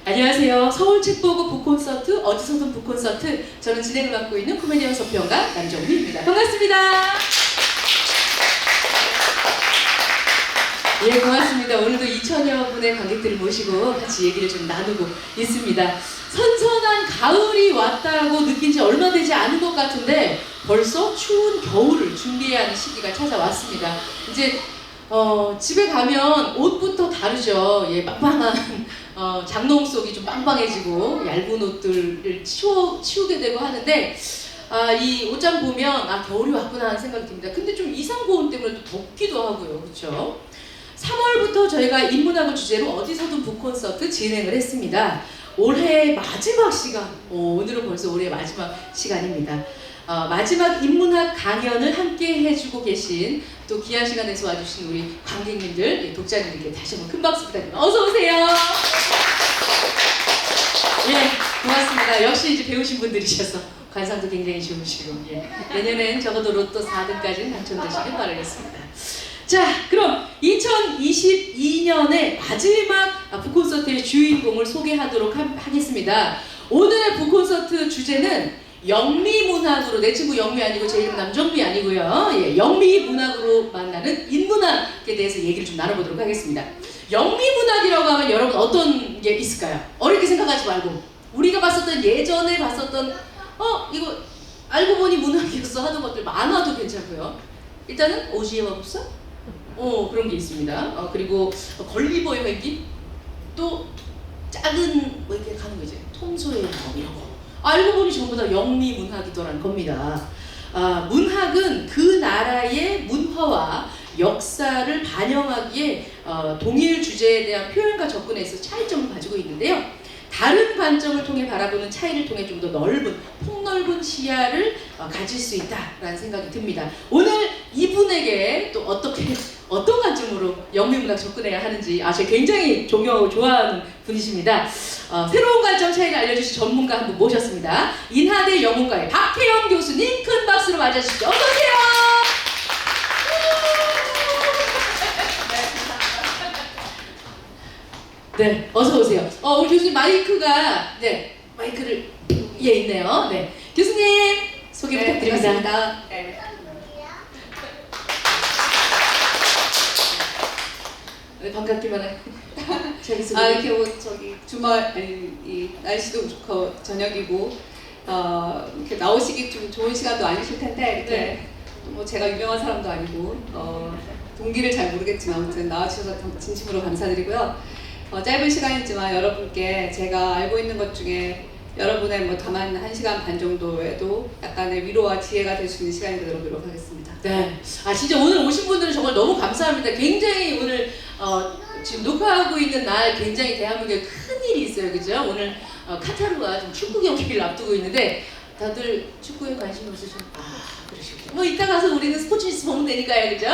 안녕하세요. 서울책보고 북콘서트, 어디서든 북콘서트. 저는 진행을 맡고 있는 코미디언 서평가 남정미입니다. 반갑습니다. 예, 고맙습니다. 오늘도 2천여 분의 관객들을 모시고 같이 얘기를 좀 나누고 있습니다. 선선한 가을이 왔다고 느낀 지 얼마 되지 않은 것 같은데 벌써 추운 겨울을 준비해야 하는 시기가 찾아왔습니다. 이제 집에 가면 옷부터 다르죠. 예, 빵빵한 장롱 속이 좀 빵빵해지고 얇은 옷들을 치우게 되고 하는데 이 옷장 보면 겨울이 왔구나 하는 생각이 듭니다. 근데 좀 이상고온 때문에 또 덥기도 하고요. 그렇죠? 3월부터 저희가 인문학을 주제로 어디서든 북콘서트 진행을 했습니다. 올해 마지막 시간, 오늘은 벌써 올해 마지막 시간입니다. 마지막 인문학 강연을 함께 해주고 계신 또 귀한 시간 내서 와주신 우리 관객님들, 독자님들께 다시 한번 큰 박수 부탁드립니다. 어서 오세요. 예, 고맙습니다. 역시 이제 배우신 분들이셔서 관상도 굉장히 좋으시고, 예. 내년엔 적어도 로또 4등까지는 당첨되시길 바라겠습니다. 자, 그럼 2022년의 마지막 북콘서트의 주인공을 소개하도록 하겠습니다. 오늘의 북콘서트 주제는 영미문학으로, 내 친구 영미 아니고 제 이름 남정미 아니고요. 예, 영미문학으로 만나는 인문학에 대해서 얘기를 좀 나눠보도록 하겠습니다. 영미문학이라고 하면 여러분 어떤 게 있을까요? 어렵게 생각하지 말고 우리가 봤었던, 예전에 봤었던 이거 알고 보니 문학이었어 하는 것들 만화도 괜찮고요. 일단은 오지의 마법사? 그런 게 있습니다. 그리고 걸리버의 회기? 또 작은 뭐 이렇게 가는 거지, 톰소의 마법 이런 거. 알고 보니 전부 다 영미문학이더라는 겁니다. 문학은 그 나라의 문화와 역사를 반영하기에 동일 주제에 대한 표현과 접근에 있어 차이점을 가지고 있는데요. 다른 관점을 통해 바라보는 차이를 통해 좀 더 넓은, 폭넓은 시야를 가질 수 있다라는 생각이 듭니다. 오늘 이분에게 또 어떤 관점으로 영미문학 접근해야 하는지 제가 굉장히 존경하고 좋아하는 분이십니다. 새로운 관점 차이를 알려주실 전문가 한 분 모셨습니다. 인하대 영문과의 박혜영 교수님, 큰 박수로 맞아주시죠. 어서 오세요. 네, 어서 오세요. 우리 교수님 마이크가 마이크를 있네요. 네, 교수님 소개 부탁드립니다. 반갑습니다. 네, 반갑기만 해. 이렇게 주말 이 날씨도 좋고 저녁이고 이렇게 나오시기 좀 좋은 시간도 아니실 텐데 이렇게 뭐 제가 유명한 사람도 아니고 동기를 잘 모르겠지만 아무튼 나와주셔서 진심으로 감사드리고요. 짧은 시간이지만 여러분께 제가 알고 있는 것 중에 여러분의 뭐 다만 1시간 반 정도에도 약간의 위로와 지혜가 될 수 있는 시간이 되도록 노력하겠습니다. 네. 진짜 오늘 오신 분들은 정말 너무 감사합니다. 굉장히 오늘 지금 녹화하고 있는 날 굉장히 대한민국에 큰 일이 있어요. 그죠? 오늘 카타르와 좀 축구 경기를 앞두고 있는데 다들 축구에 관심 없으시면 그러시군요. 뭐 이따 가서 우리는 스포츠 뉴스 보면 되니까요. 그죠?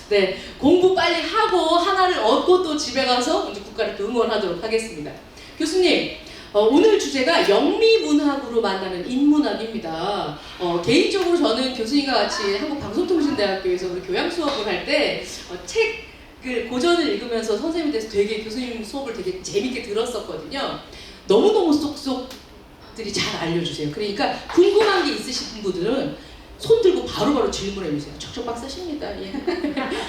네. 공부 빨리 하고 하나를 얻고 또 집에 가서 이제 국가를 또 응원하도록 하겠습니다. 교수님, 오늘 주제가 영미문학으로 만나는 인문학입니다. 개인적으로 저는 교수님과 같이 한국방송통신대학교에서 우리 교양 수업을 할 때 책을 고전을 읽으면서 선생님에 대해서 되게 교수님 수업을 되게 재밌게 들었었거든요. 너무너무 쏙쏙들이 잘 알려주세요. 그러니까 궁금한 게 있으신 분들은 손 들고 바로바로 질문해주세요. 척척 박사십니다. 예.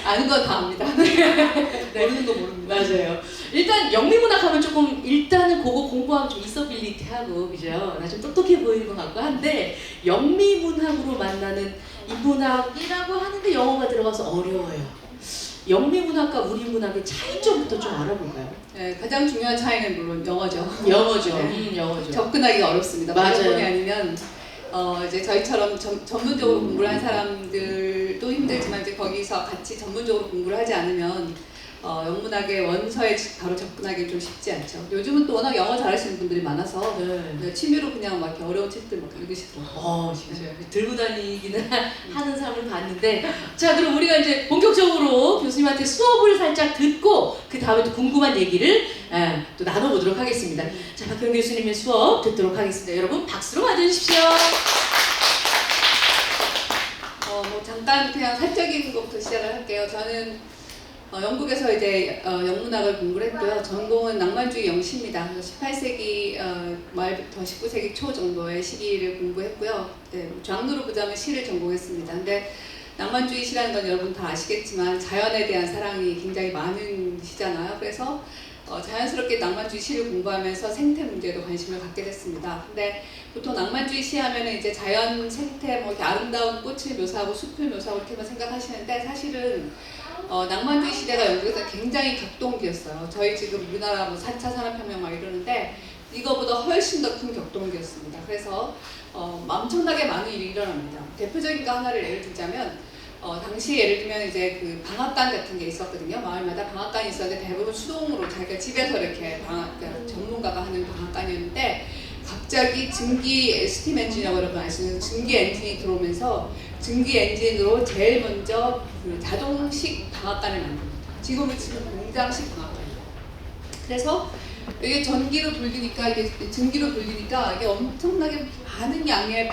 아는 건 다 압니다. 네. 모르는 거 모릅니다. 맞아요. 일단 영미문학 하면 조금 일단은 그거 공부하면 좀 있어빌리티하고 그죠? 나 좀 똑똑해 보이는 것 같고 한데 영미문학으로 만나는 인문학이라고 하는데 영어가 들어가서 어려워요. 영미문학과 우리 문학의 차이점부터 좀 알아볼까요? 네, 가장 중요한 차이는 물론 영어죠. 영어죠. 네. 영어죠. 접근하기가 어렵습니다. 맞아요. 번역본이 아니면 이제 저희처럼 전문적으로 공부를 한 사람들도 힘들지만 이제 거기서 같이 전문적으로 공부를 하지 않으면 영문학의 원서에 바로 접근하기 좀 쉽지 않죠. 요즘은 또 워낙 영어 잘하시는 분들이 많아서 네. 취미로 그냥 막 이렇게 어려운 책들 막 읽으시더라고요. 진짜요. 들고 다니기는 하는 사람을 봤는데, 자, 그럼 우리가 이제 본격적으로 교수님한테 수업을 살짝 듣고 그 다음에 또 궁금한 얘기를 또 나눠보도록 하겠습니다. 자, 박혜영 교수님의 수업 듣도록 하겠습니다. 여러분 박수로 맞아주십시오. 뭐 잠깐 그냥 사적인 것부터 시작을 할게요. 저는 영국에서 이제 영문학을 공부를 했고요. 전공은 낭만주의 영시입니다. 18세기 말부터 19세기 초 정도의 시기를 공부했고요. 네, 장르로 보자면 시를 전공했습니다. 근데 낭만주의 시라는 건 여러분 다 아시겠지만 자연에 대한 사랑이 굉장히 많은 시잖아요. 그래서 자연스럽게 낭만주의 시를 공부하면서 생태 문제에도 관심을 갖게 됐습니다. 근데 보통 낭만주의 시 하면은 이제 자연, 생태, 뭐 이렇게 아름다운 꽃을 묘사하고 숲을 묘사하고 이렇게만 생각하시는데 사실은 낭만주의 시대가 영국에서 굉장히 격동기였어요. 저희 지금 우리나라 뭐 4차 산업혁명 막 이러는데 이거보다 훨씬 더 큰 격동기였습니다. 그래서 엄청나게 많은 일이 일어납니다. 대표적인 거 하나를 예를 들자면 당시 예를 들면 이제 그 방앗간 같은 게 있었거든요. 마을마다 방앗간이 있었는데 대부분 수동으로 자기가 집에서 이렇게 그러니까 전문가가 하는 방앗간이었는데 갑자기 증기 스팀 엔진이라고 여러분 아시는 증기 엔진이 들어오면서 증기 엔진으로 제일 먼저 그 자동식 방앗간을 만듭니다. 지금 공장식 방앗간이에요. 그래서 이게 전기로 돌리니까 이게 증기로 돌리니까 이게 엄청나게 많은 양의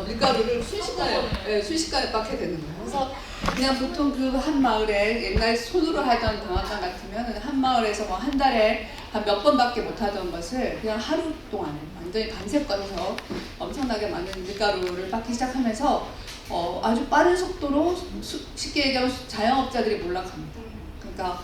밀가루를 순식간에 빻게 되는 거예요. 그래서 그냥 보통 그 한 마을에 옛날 손으로 하던 방앗간 같으면 한 마을에서 뭐 한 달에 한 몇 번밖에 못 하던 것을 그냥 하루 동안에 완전히 밤새껏 해서 엄청나게 많은 밀가루를 빻기 시작하면서 아주 빠른 속도로 쉽게 얘기하면 자영업자들이 몰락합니다. 그러니까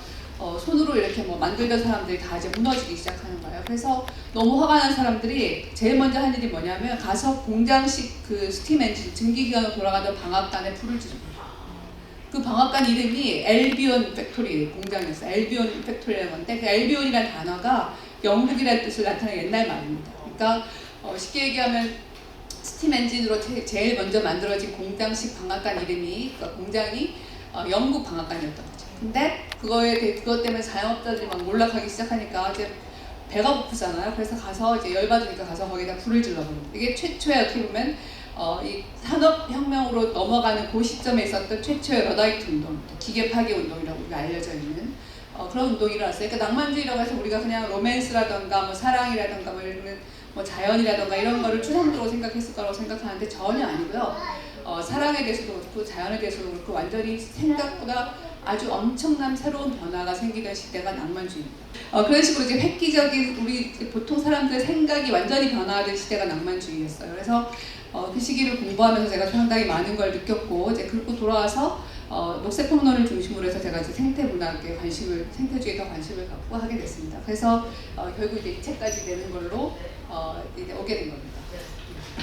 손으로 이렇게 뭐 만들던 사람들이 다 이제 무너지기 시작하는 거예요. 그래서 너무 화가 난 사람들이 제일 먼저 한 일이 뭐냐면 가서 공장식 그 스팀 엔진 증기기관으로 돌아가던 방앗간에 불을 지릅니다. 그 방앗간 이름이 엘비온 팩토리 공장이었어요. 엘비온 팩토리라는 건데 그 엘비온이라는 단어가 영국이라는 뜻을 나타내는 옛날 말입니다. 그러니까 쉽게 얘기하면 스팀 엔진으로 제일 먼저 만들어진 공장식 방앗간 이름이 그러니까 공장이 영국 방앗간이었던 거죠. 근데 그것 때문에 자영업자들이 막 몰락하기 시작하니까 이제 배가 고프잖아요. 그래서 가서 이제 열받으니까 가서 거기다 불을 질러버립니다. 이게 최초의 어떻게 보면 이 산업혁명으로 넘어가는 그 시점에 있었던 최초의 러다이트 운동, 기계 파괴 운동이라고 우리가 알려져 있는 그런 운동이 일어났어요. 그러니까 낭만주의라고 해서 우리가 그냥 로맨스라던가 뭐 사랑이라던가 뭐 이런 뭐 자연이라던가 이런 거를 추상적으로 생각했을 거라고 생각하는데 전혀 아니고요. 사랑에 대해서도 그렇고 자연에 대해서도 그렇고 완전히 생각보다 아주 엄청난 새로운 변화가 생기던 시대가 낭만주의입니다. 그런 식으로 이제 획기적인 우리 보통 사람들의 생각이 완전히 변화하던 시대가 낭만주의였어요. 그래서 그 시기를 공부하면서 제가 상당히 많은 걸 느꼈고 이제 그리고 돌아와서 녹색평론을 중심으로 해서 제가 이제 생태문학에 생태주의에 더 관심을 갖고 하게 됐습니다. 그래서 결국 이제 이 책까지 내는 걸로 이제 오게 된 겁니다.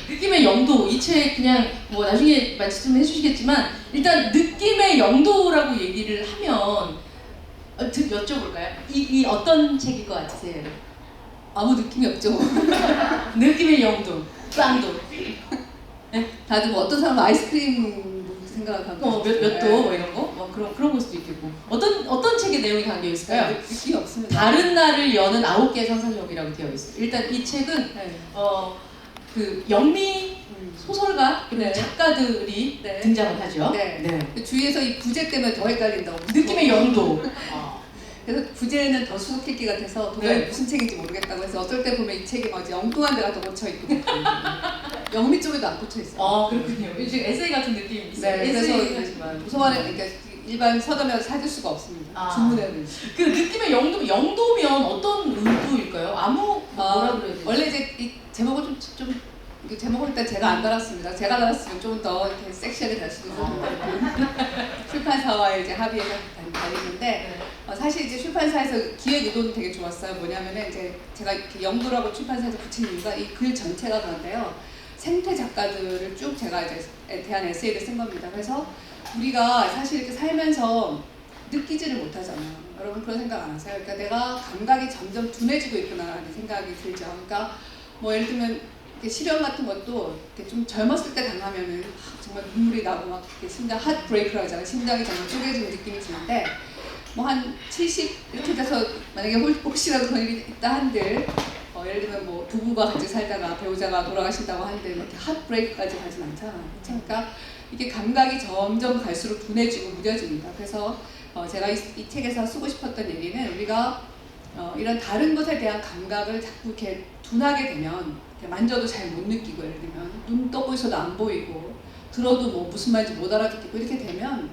느낌의 영도, 이 책 그냥 뭐 나중에 말씀 해주시겠지만 일단 느낌의 영도라고 얘기를 하면 여쭤볼까요? 이 어떤 책일 것 같으세요? 아무 느낌이 없죠. 느낌의 영도, 빵도. 네? 다들 뭐 어떤 사람은 아이스크림 생각하고 몇 도 뭐 이런 거? 뭐 그런 걸 수도 있겠고. 어떤 책의 내용이 담겨 있을까요? 느낌이 없습니다. 다른 날을 여는 9개의 상상력이라고 되어 있어요. 일단 이 책은 그 영미 소설가 그리고 네. 작가들이 네. 등장을 하죠. 네. 주위에서 이 부제 때문에 더 헷갈린다고. 느낌의 영도. 그래서 부제는 더 수수께끼 같아서 도저히 네. 무슨 책인지 모르겠다고 해서 어떨 때 보면 이 책이 막 이제 엉뚱한 데가 더 꽂혀 있고 영미 쪽에도 안 꽂혀 있어요. 그렇군요. 지금 에세이 같은 느낌이 있어요. 네, 에세이 하지만 도서관에 그러니까 일반 서점에서 찾을 수가 없습니다. 주문에는. 그 느낌의 영도면 어떤 의도일까요? 뭐라 그래야 되지? 원래 이제 이 제목을 좀 제목을 일단 제가 안 달았습니다. 제가 달았으면 좀 더 이렇게 섹시하게 달 수도 있었는데 출판사와의 이제 합의해서 달리는데 사실 이제 출판사에서 기획 의도는 되게 좋았어요. 뭐냐면은 이제 제가 이렇게 영도라고 출판사에서 붙인 이유가 이 글 전체가 그런데요. 생태 작가들을 쭉 제가 이제 대한 에세이를 쓴 겁니다. 그래서 우리가 사실 이렇게 살면서 느끼지를 못하잖아요. 여러분 그런 생각 안 하세요? 그러니까 내가 감각이 점점 둔해지고 있구나라는 생각이 들죠. 그러니까 뭐 예를 들면 시련 같은 것도 좀 젊었을 때 당하면은 정말 눈물이 나고 막 심장 핫브레이크라고 하잖아요. 심장이 정말 쪼개지는 느낌이 드는데 뭐 한 70 이렇게 돼서 만약에 혹시라도 그런 일이 있다 한들 예를 들면 뭐 부부가 같이 살다가 배우자가 돌아가신다고 하는데 이렇게 핫브레이크까지 가진 않잖아요. 그러니까 이게 감각이 점점 갈수록 둔해지고 무뎌집니다. 그래서 제가 이 책에서 쓰고 싶었던 얘기는 우리가 이런 다른 것에 대한 감각을 자꾸 이렇게 둔하게 되면 만져도 잘 못 느끼고 예를 들면 눈 떠보셔도 안 보이고 들어도 뭐 무슨 말인지 못 알아듣고 이렇게 되면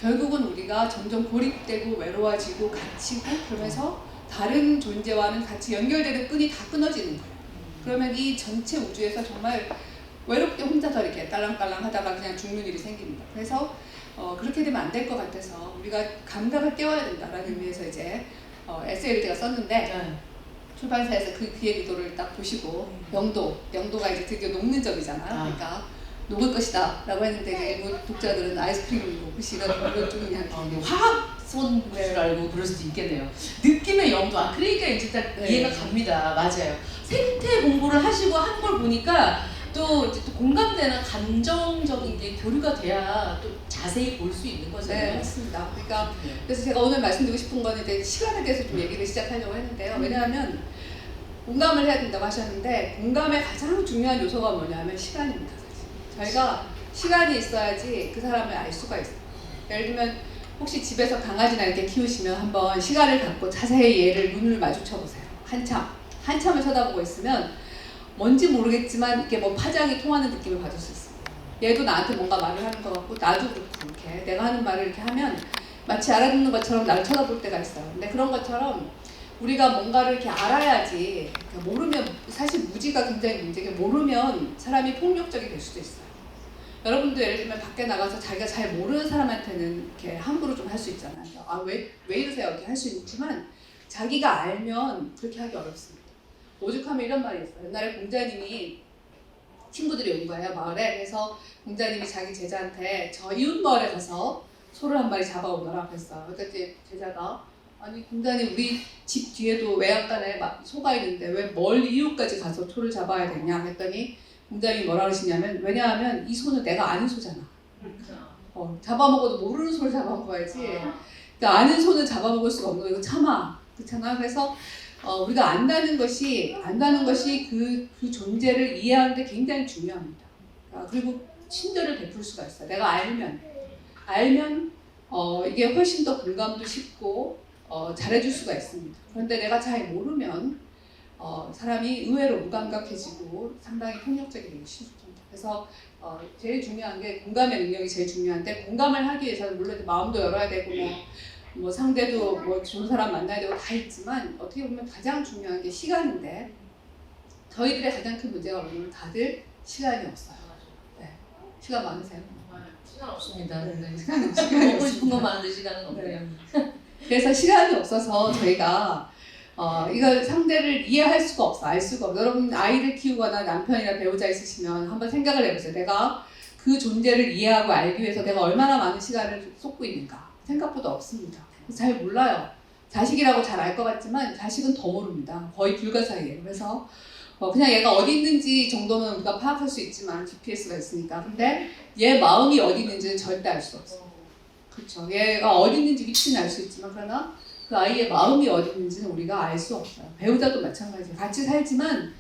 결국은 우리가 점점 고립되고 외로워지고 갇히고 그러면서 다른 존재와는 같이 연결되는 끈이 다 끊어지는 거예요. 그러면 이 전체 우주에서 정말 외롭게 혼자서 이렇게 딸랑딸랑 하다가 그냥 죽는 일이 생깁니다. 그래서 그렇게 되면 안 될 것 같아서 우리가 감각을 떼어야 된다라는 의미에서 이제 에세이를 제가 썼는데 네. 출판사에서 그 귀의 기도를 딱 보시고 영도가 이제 드디어 녹는 점이잖아요. 그러니까 녹을 것이다 라고 했는데 이제 일부 독자들은 아이스크림을 녹으시가 이건 좀 그냥 화학 쏜 줄 알고 그럴 수도 있겠네요. 느낌의 영도. 그러니까 이제 딱 네. 이해가 갑니다. 맞아요. 생태 공부를 하시고 한 걸 보니까 또 이제 또 공감되는 감정적인 게 교류가 돼야 또 자세히 볼 수 있는 네, 거잖아요. 맞습니다. 그러니까 그래서 제가 오늘 말씀드리고 싶은 거는 이제 시간에 대해서 좀 얘기를 시작하려고 했는데요. 왜냐하면 공감을 해야 된다고 하셨는데 공감의 가장 중요한 요소가 뭐냐면 시간입니다. 사실. 저희가 시간이 있어야지 그 사람을 알 수가 있어요. 예를 들면 혹시 집에서 강아지나 이렇게 키우시면 한번 시간을 갖고 자세히 얘를 눈을 마주쳐 보세요. 한참을 쳐다보고 있으면 뭔지 모르겠지만 이렇게 뭐 파장이 통하는 느낌을 받을 수 있어요. 얘도 나한테 뭔가 말을 하는 것 같고 나도 그렇고 이렇게 내가 하는 말을 이렇게 하면 마치 알아듣는 것처럼 나를 쳐다볼 때가 있어요. 근데 그런 것처럼 우리가 뭔가를 이렇게 알아야지 모르면 사실 무지가 굉장히 문제게 모르면 사람이 폭력적이 될 수도 있어요. 여러분도 예를 들면 밖에 나가서 자기가 잘 모르는 사람한테는 이렇게 함부로 좀 할 수 있잖아요. 왜 이러세요? 이렇게 할 수 있지만 자기가 알면 그렇게 하기 어렵습니다. 오죽하면 이런 말이 있어요. 옛날에 공자님이 친구들이 온 거예요, 마을에. 그래서 공자님이 자기 제자한테 저 이웃 마을에 가서 소를 한 마리 잡아오너라 그랬어요. 그러니까 이제 제자가 아니 공자님 우리 집 뒤에도 외양간에 소가 있는데 왜 멀리 이웃까지 가서 소를 잡아야 되냐 했더니 공자님이 뭐라 그러시냐면 왜냐하면 이 소는 내가 아는 소잖아. 잡아먹어도 모르는 소를 잡아먹어야지. 그러니까 아는 소는 잡아먹을 수가 없는 거예요. 이거 참아. 그렇잖아. 그래서 우리가 안다는 것이 그 존재를 이해하는데 굉장히 중요합니다. 그리고 친절을 베풀 수가 있어요. 내가 알면 이게 훨씬 더 공감도 쉽고 잘해줄 수가 있습니다. 그런데 내가 잘 모르면 사람이 의외로 무감각해지고 상당히 폭력적이 되기 쉽습니다. 그래서 제일 중요한 게 공감의 능력이 제일 중요한데 공감을 하기 위해서는 물론 마음도 열어야 되고 뭐 상대도 뭐 좋은 사람 만나야 되고 다 있지만 어떻게 보면 가장 중요한 게 시간인데 저희들의 가장 큰 문제가 뭐냐면 다들 시간이 없어요. 네. 시간 많으세요? 시간 없습니다. 네. 시간이 먹고 싶은 건 많은데 시간은 없네요. 그래서 시간이 없어서 저희가 이걸 상대를 이해할 수가 없어, 알 수가 없어. 여러분 아이를 키우거나 남편이나 배우자 있으시면 한번 생각을 해보세요. 내가 그 존재를 이해하고 알기 위해서 내가 얼마나 많은 시간을 쏟고 있는가. 생각보다 없습니다. 잘 몰라요. 자식이라고 잘 알 것 같지만 자식은 더 모릅니다. 거의 불가사의예요. 그래서 그냥 얘가 어디 있는지 정도는 우리가 파악할 수 있지만 GPS가 있으니까. 근데 얘 마음이 어디 있는지는 절대 알 수 없어요. 그렇죠. 얘가 어디 있는지 위치는 알 수 있지만 그러나 그 아이의 마음이 어디 있는지는 우리가 알 수 없어요. 배우자도 마찬가지예요. 같이 살지만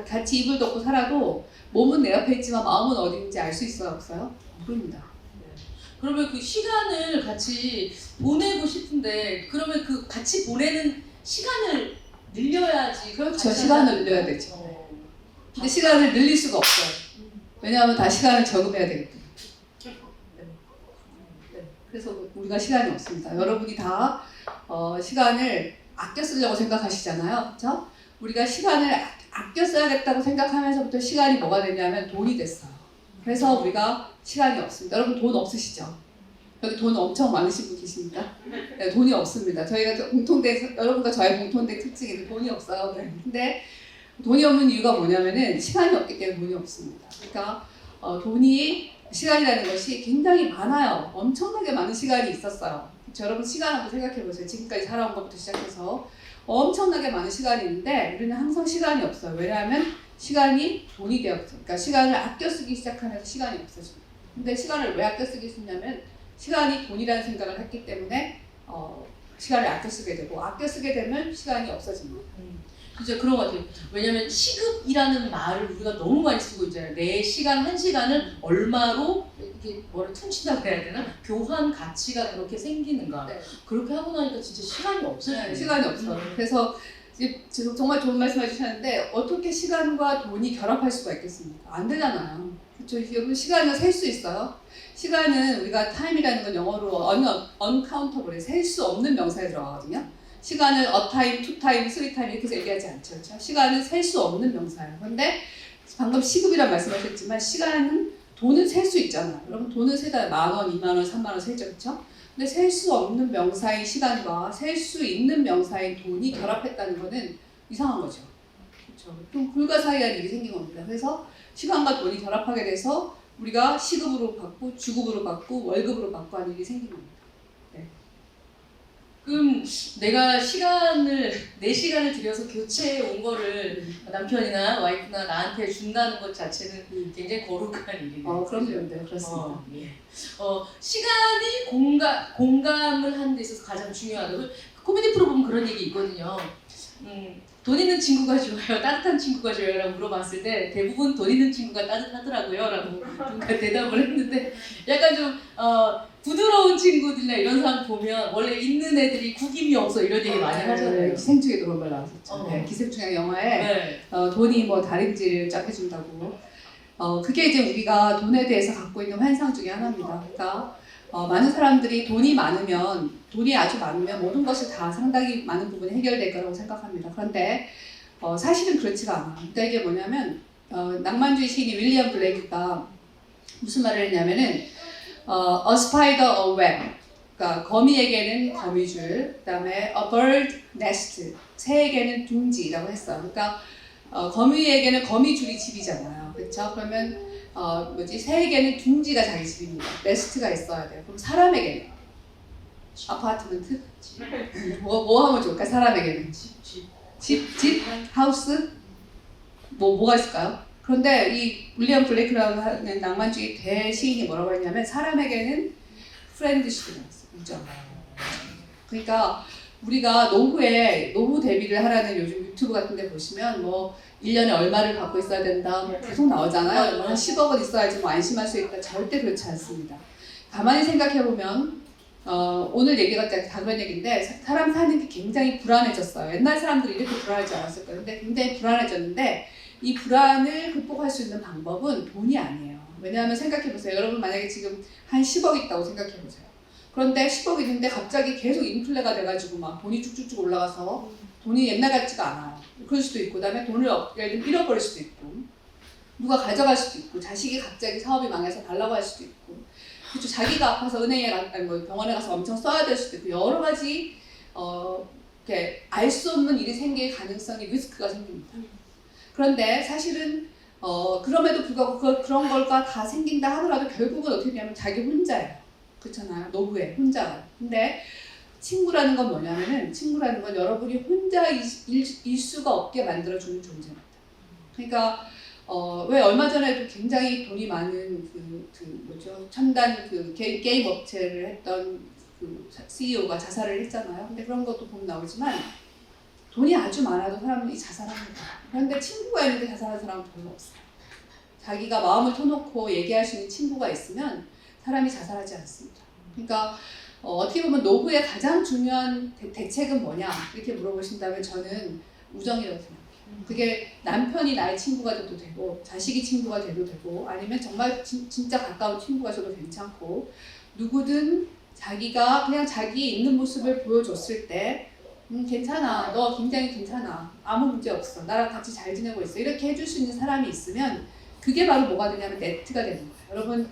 같이 이불 덮고 살아도 몸은 내 옆에 있지만 마음은 어디 있는지 알 수 있어요? 없어요? 모릅니다. 그러면 그 시간을 같이 보내고 싶은데 그러면 그 같이 보내는 시간을 늘려야지. 그렇죠. 시간을 늘려야 되죠. 근데 시간을 늘릴 수가 없어요. 왜냐하면 다 시간을 저금해야 되기 때문에. 그래서 우리가 시간이 없습니다. 여러분이 다 시간을 아껴 쓰려고 생각하시잖아요. 그렇죠? 우리가 시간을 아껴 써야겠다고 생각하면서부터 시간이 뭐가 되냐면 돈이 됐어요. 그래서 우리가 시간이 없습니다. 여러분 돈 없으시죠? 여기 돈 엄청 많으신 분 계십니까? 네, 돈이 없습니다. 저희가 여러분과 저의 공통된 특징이 돈이 없어요. 근데 돈이 없는 이유가 뭐냐면은 시간이 없기 때문에 돈이 없습니다. 그러니까 시간이라는 것이 굉장히 많아요. 엄청나게 많은 시간이 있었어요. 여러분 시간 한번 생각해 보세요. 지금까지 살아온 것부터 시작해서 엄청나게 많은 시간이 있는데 우리는 항상 시간이 없어요. 왜냐하면 시간이 돈이 되었죠. 그러니까 시간을 아껴 쓰기 시작하면서 시간이 없어집니다. 근데 시간을 왜 아껴 쓰기 시작하냐면 시간이 돈이라는 생각을 했기 때문에 시간을 아껴 쓰게 되고 아껴 쓰게 되면 시간이 없어집니다. 진짜 그런 것 같아요. 왜냐면 시급이라는 말을 우리가 너무 많이 쓰고 있잖아요. 내 시간 한 시간을 얼마로 이렇게 뭐를 퉁친다고 해야 되나? 교환 가치가 그렇게 생기는가. 네. 그렇게 하고 나니까 진짜 시간이 없어요. 네, 시간이 없어요. 그래서 정말 좋은 말씀 해주셨는데 어떻게 시간과 돈이 결합할 수가 있겠습니까? 안 되잖아요. 그렇죠? 여러분 시간을 셀 수 있어요? 시간은 우리가 time이라는 건 영어로 uncountable, 셀 수 없는 명사에 들어가거든요. 시간을 a time, two time, three time 이렇게 해서 얘기하지 않죠. 그렇죠? 시간은 셀 수 없는 명사예요. 그런데 방금 시급이란 말씀하셨지만 시간은 돈은 셀 수 있잖아요. 여러분 돈은 세다 10,000원, 20,000원, 30,000원 세죠. 그렇죠? 근데 셀 수 없는 명사인 시간과 셀 수 있는 명사인 돈이 결합했다는 거는 이상한 거죠. 그렇죠? 좀 불가사의한 일이 생긴 겁니다. 그래서 시간과 돈이 결합하게 돼서 우리가 시급으로 받고 주급으로 받고 월급으로 받고 하는 일이 생긴 겁니다. 네. 그럼 내 시간을 들여서 교체해 온 거를 남편이나 와이프나 나한테 준다는 것 자체는 굉장히 거룩한 일이네요. 그럼요. 네, 그렇습니다. 예. 시간이 공감을 하는 데 있어서 가장 중요하다고. 코미디 프로 보면 그런 얘기 있거든요. 돈 있는 친구가 좋아요, 따뜻한 친구가 좋아요? 라고 물어봤을 때 대부분 돈 있는 친구가 따뜻하더라고요 라고 누가 대답을 했는데 약간 좀 부드러운 친구들이나 이런 사람 보면 원래 있는 애들이 구김이 없어 이런 얘기 많이 하잖아요. 기생충에 그런 말 나왔었죠. 네, 기생충의 영화에 네. 돈이 뭐 다림질을 쫙 해준다고. 그게 이제 우리가 돈에 대해서 갖고 있는 환상 중에 하나입니다. 그러니까 많은 사람들이 돈이 아주 많으면 모든 것이 다 상당히 많은 부분이 해결될 거라고 생각합니다. 그런데 사실은 그렇지가 않아요. 그러니까 이게 뭐냐면 낭만주의 시인 윌리엄 블레이크가 무슨 말을 했냐면은 a spider a web, 그러니까 거미에게는 거미줄, 그다음에 a bird nest, 새에게는 둥지라고 했어요. 그러니까 거미에게는 거미줄이 집이잖아요. 그렇죠? 그러면 새에게는 둥지가 자기 집입니다. 네스트가 있어야 돼요. 그럼 사람에게는 아파트먼트? 뭐 하면 좋을까? 사람에게는 집, 하우스? 뭐가 있을까요? 그런데 이 윌리엄 블레이크라고 하는 낭만주의 대시인이 뭐라고 했냐면 사람에게는 프렌드십이 나왔어요. 우정. 그러니까 우리가 노후 대비를 하라는 요즘 유튜브 같은 데 보시면 뭐 1년에 얼마를 갖고 있어야 된다 뭐 계속 나오잖아요. 한 10억은 있어야지 뭐 안심할 수 있다. 절대 그렇지 않습니다. 가만히 생각해보면 오늘 얘기가 다 그런 얘기인데 사람 사는 게 굉장히 불안해졌어요. 옛날 사람들이 이렇게 불안하지 않았을 거예요. 근데 굉장히 불안해졌는데 이 불안을 극복할 수 있는 방법은 돈이 아니에요. 왜냐하면 생각해보세요. 여러분 만약에 지금 한 10억 있다고 생각해보세요. 그런데 10억 있는데 갑자기 계속 인플레가 돼가지고 막 돈이 쭉쭉쭉 올라가서 돈이 옛날 같지가 않아요. 그럴 수도 있고, 그다음에 돈을 예를 들면 잃어버릴 수도 있고, 누가 가져갈 수도 있고, 자식이 갑자기 사업이 망해서 달라고 할 수도 있고, 그렇죠. 자기가 아파서 병원에 가서 엄청 써야 될 수도 있고, 여러 가지 이렇게 알 수 없는 일이 생길 가능성이 리스크가 생깁니다. 그런데 사실은 그럼에도 불구하고 그런 걸과 다 생긴다 하더라도 결국은 어떻게 되냐면 자기 혼자예요. 그렇잖아요. 노후에 혼자. 근데 친구라는 건 뭐냐면은 친구라는 건 여러분이 혼자일 수가 없게 만들어주는 존재입니다. 그러니까 왜 얼마 전에도 굉장히 돈이 많은 첨단 게임 업체를 했던 그 CEO가 자살을 했잖아요. 근데 그런 것도 보면 나오지만 돈이 아주 많아도 사람이 자살합니다. 그런데 친구가 있는데 자살하는 사람은 별로 없어요. 자기가 마음을 터놓고 얘기할 수 있는 친구가 있으면 사람이 자살하지 않습니다. 그러니까 어떻게 보면 노후의 가장 중요한 대책은 뭐냐 이렇게 물어보신다면 저는 우정이라고 생각해요. 그게 남편이 나의 친구가 돼도 되고 자식이 친구가 돼도 되고 아니면 정말 진짜 가까운 친구가 돼도 괜찮고 누구든 자기가 그냥 자기 있는 모습을 보여줬을 때 괜찮아, 너 굉장히 괜찮아, 아무 문제 없어, 나랑 같이 잘 지내고 있어 이렇게 해줄 수 있는 사람이 있으면 그게 바로 뭐가 되냐면 네트가 되는 거예요. 여러분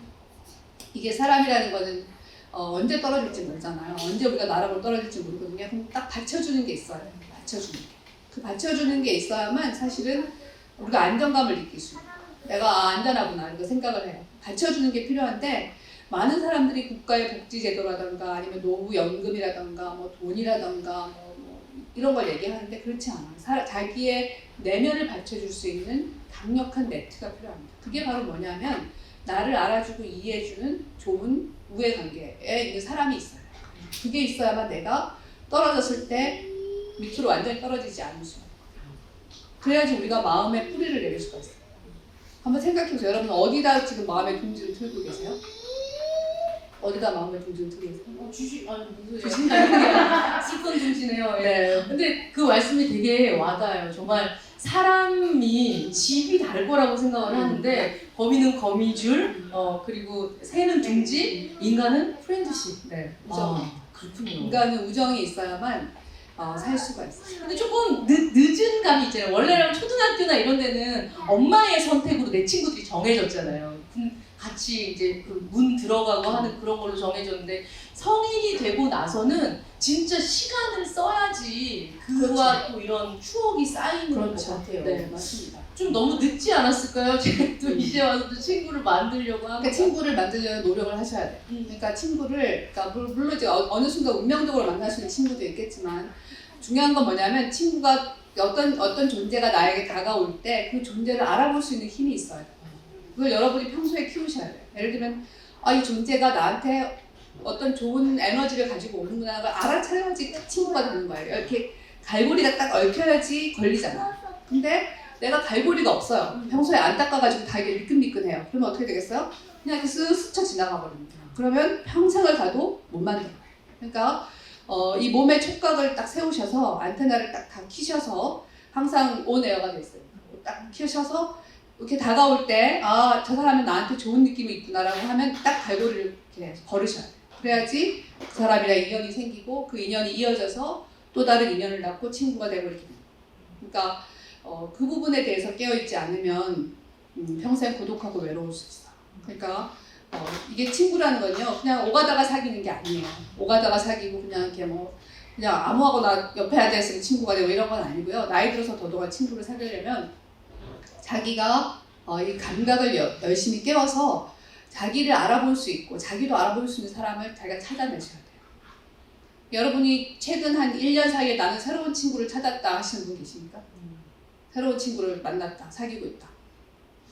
이게 사람이라는 거는 언제 떨어질지 모르잖아요. 언제 우리가 나락으로 떨어질지 모르거든요. 그럼 딱 받쳐주는 게 있어요. 받쳐주는 게. 그 받쳐주는 게 있어야만 사실은 우리가 안정감을 느낄 수 있어요. 내가 안전하구나 이거 생각을 해요. 받쳐주는 게 필요한데 많은 사람들이 국가의 복지제도라든가 아니면 노후연금이라든가 뭐 돈이라든가 뭐 이런 걸 얘기하는데 그렇지 않아요. 자기의 내면을 받쳐줄 수 있는 강력한 네트가 필요합니다. 그게 바로 뭐냐면 나를 알아주고 이해해주는 좋은 우애관계에 있는 사람이 있어요. 그게 있어야만 내가 떨어졌을 때 밑으로 완전히 떨어지지 않을 수 있어요. 그래야지 우리가 마음의 뿌리를 내릴 수가 있어요. 한번 생각해보세요. 여러분 어디다 지금 마음의 둥지를 틀고 계세요? 어디다 마음의 둥지를 틀고 계세요? 주식 슬픈 둥지네요. 예. 네. 근데 그 말씀이 되게 와닿아요. 정말 사람이 집이 다를 거라고 생각을 하는데 거미는 거미줄, 그리고 새는 둥지, 인간은 프렌드십. 네. 그렇군요. 인간은 우정이 있어야만 살 수가 있어요. 근데 조금 늦은 감이 있잖아요. 원래는 초등학교나 이런 데는 엄마의 선택으로 내 친구들이 정해졌잖아요. 같이 이제 그 문 들어가고 하는 그런 걸로 정해졌는데 성인이 되고 나서는 진짜 시간을 써야지 그와 또 이런 추억이 쌓이는 것 같아요. 네, 맞습니다. 좀 너무 늦지 않았을까요? 제가 또 이제 와서 또 친구를 만들려고 하니까. 그러니까 친구를 만들려는 노력을 하셔야 돼요. 그러니까 친구를, 그러니까 물론 이제 어느 순간 운명적으로 만날 수 있는 친구도 있겠지만 중요한 건 뭐냐면 친구가 어떤 존재가 나에게 다가올 때 그 존재를 알아볼 수 있는 힘이 있어요. 그걸 여러분이 평소에 키우셔야 돼요. 예를 들면 이 존재가 나한테 어떤 좋은 에너지를 가지고 오는구나 를 알아차려야지 친구가 되는 거예요. 이렇게 갈고리가 딱 얽혀야지 걸리잖아. 근데 내가 갈고리가 없어요. 평소에 안 닦아가지고 다 이게 미끈미끈해요. 그러면 어떻게 되겠어요? 그냥 이렇게 쓱 스쳐 지나가 버립니다. 그러면 평생을 가도 못 만들어요. 그러니까 이 몸의 촉각을 딱 세우셔서 안테나를 딱 다 키셔서 항상 온에어가 돼 있어요. 딱 키셔서 이렇게 다가올 때 저 사람은 나한테 좋은 느낌이 있구나라고 하면 딱 갈고리를 이렇게 걸으셔야 돼요. 그래야지 그 사람이랑 인연이 생기고 그 인연이 이어져서 또 다른 인연을 낳고 친구가 되고 이렇게 됩니다. 그러니까 그 부분에 대해서 깨어있지 않으면 평생 고독하고 외로울 수 있어요. 그러니까 이게 친구라는 건요 그냥 오가다가 사귀는 게 아니에요. 오가다가 사귀고 그냥 이렇게 그냥 아무하거나 옆에 앉아있으면 친구가 되고 이런 건 아니고요. 나이 들어서 더더욱 친구를 사귀려면 자기가 이 감각을 열심히 깨워서 자기를 알아볼 수 있고 자기도 알아볼 수 있는 사람을 자기가 찾아내셔야 돼요. 여러분이 최근 한 1년 사이에 나는 새로운 친구를 찾았다 하시는 분 계십니까? 새로운 친구를 만났다, 사귀고 있다.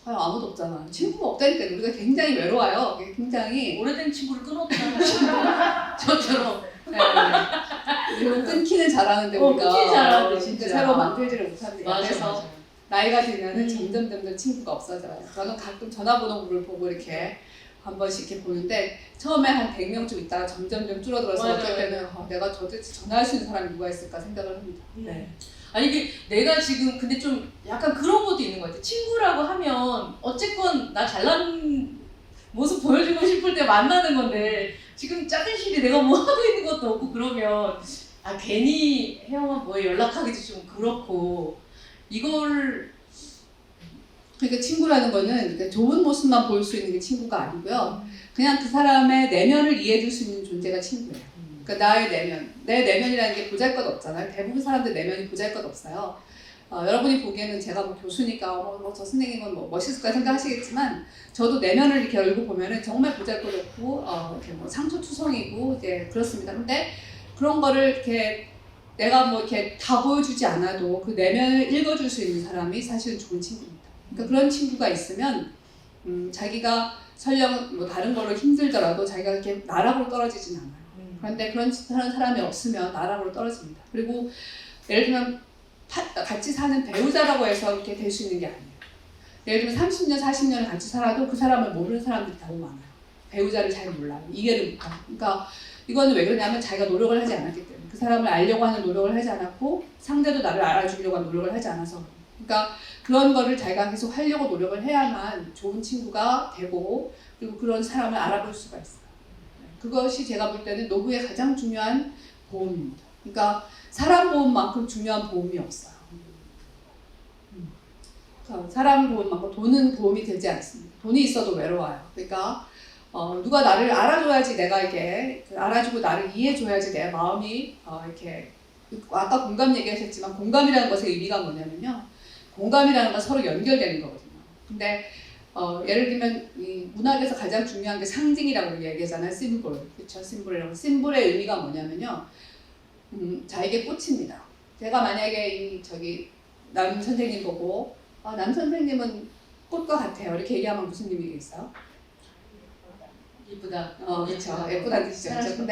아무도 없잖아. 친구가 없다니까 우리가 굉장히 외로워요. 굉장히 오래된 친구를 끊었다. 저처럼. 네. 그리고 끊기는 잘하는데 우리가 끊기는 잘하는데 진짜 새로 만들지를 못합니다. 맞아, 그래서 맞아. 나이가 들면은 점점 친구가 없어져요. 저는 가끔 전화번호를 보고 이렇게 한 번씩 이렇게 보는데 처음에 한 100명쯤 있다가 점점 줄어들어서 맞아요. 어떨 때는 내가 도대체 전화할 수 있는 사람이 누가 있을까 생각을 합니다. 네. 아니 이게 내가 지금 근데 좀 약간 그런 것도 있는 것 같아. 친구라고 하면 어쨌건 나 잘난 모습 보여주고 싶을 때 만나는 건데 지금 작은 시기 내가 뭐 하고 있는 것도 없고 그러면 괜히 혜영아 뭐에 연락하기도 좀 그렇고 이걸 그러니까 친구라는 거는 그러니까 좋은 모습만 보일 수 있는 게 친구가 아니고요. 그냥 그 사람의 내면을 이해해줄 수 있는 존재가 친구예요. 그러니까 나의 내면, 내 내면이라는 게 보잘것없잖아요. 대부분 사람들 내면이 보잘것없어요. 여러분이 보기에는 제가 교수니까 저 선생님은 멋있을까 생각하시겠지만 저도 내면을 이렇게 열고 보면은 정말 보잘것없고 이렇게 상처투성이고 이제 그렇습니다. 근데 그런 거를 이렇게 내가 이렇게 다 보여주지 않아도 그 내면을 읽어줄 수 있는 사람이 사실은 좋은 친구입니다. 그러니까 그런 친구가 있으면 자기가 설령 다른 거로 힘들더라도 자기가 이렇게 나락으로 떨어지진 않아요. 그런데 그런 사람이 없으면 나락으로 떨어집니다. 그리고 예를 들면 같이 사는 배우자라고 해서 이렇게 될 수 있는 게 아니에요. 예를 들면 30년, 40년을 같이 살아도 그 사람을 모르는 사람들이 너무 많아요. 배우자를 잘 몰라요. 이해를 못하고. 그러니까 이거는 왜 그러냐면 자기가 노력을 하지 않았기 때문에 그 사람을 알려고 하는 노력을 하지 않았고 상대도 나를 알아주려고 하는 노력을 하지 않아서 그러니까 그런 거를 자기가 계속 하려고 노력을 해야만 좋은 친구가 되고 그리고 그런 사람을 알아볼 수가 있어요. 그것이 제가 볼 때는 노후의 가장 중요한 보험입니다. 그러니까 사람 보험만큼 중요한 보험이 없어요. 사람 보험만큼 돈은 보험이 되지 않습니다. 돈이 있어도 외로워요. 그러니까 누가 나를 알아줘야지 내가 이렇게 알아주고 나를 이해해줘야지 내 마음이 이렇게 아까 공감 얘기하셨지만 공감이라는 것의 의미가 뭐냐면요. 공감이라는 건 서로 연결되는 거거든요. 근데 예를 들면 이 문학에서 가장 중요한 게 상징이라고 얘기하잖아요. 심볼. 그렇죠? 심볼이라고. 심볼의 의미가 뭐냐면요. 자에게 꽃입니다. 제가 만약에 남 선생님 보고 남 선생님은 꽃과 같아요. 이렇게 얘기하면 무슨 의미겠어요? 이쁘다. 그렇죠. 예쁘다는 뜻이죠. 그렇죠?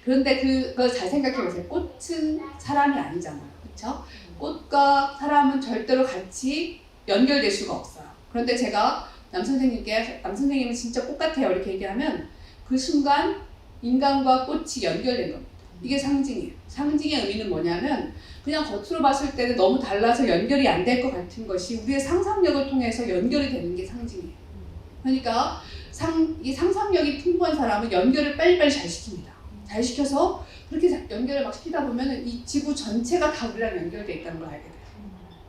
그런데 그걸 잘 생각해 보세요. 꽃은 사람이 아니잖아요. 그렇죠? 꽃과 사람은 절대로 같이 연결될 수가 없어요. 그런데 제가 남 선생님은 진짜 꽃 같아요. 이렇게 얘기하면 그 순간 인간과 꽃이 연결된 겁니다. 이게 상징이에요. 상징의 의미는 뭐냐면 그냥 겉으로 봤을 때는 너무 달라서 연결이 안 될 것 같은 것이 우리의 상상력을 통해서 연결이 되는 게 상징이에요. 그러니까 이 상상력이 풍부한 사람은 연결을 빨리빨리 잘 시킵니다. 잘 시켜서 그렇게 연결을 막 시키다 보면 이 지구 전체가 다 우리랑 연결되어 있다는 걸 알게 돼요.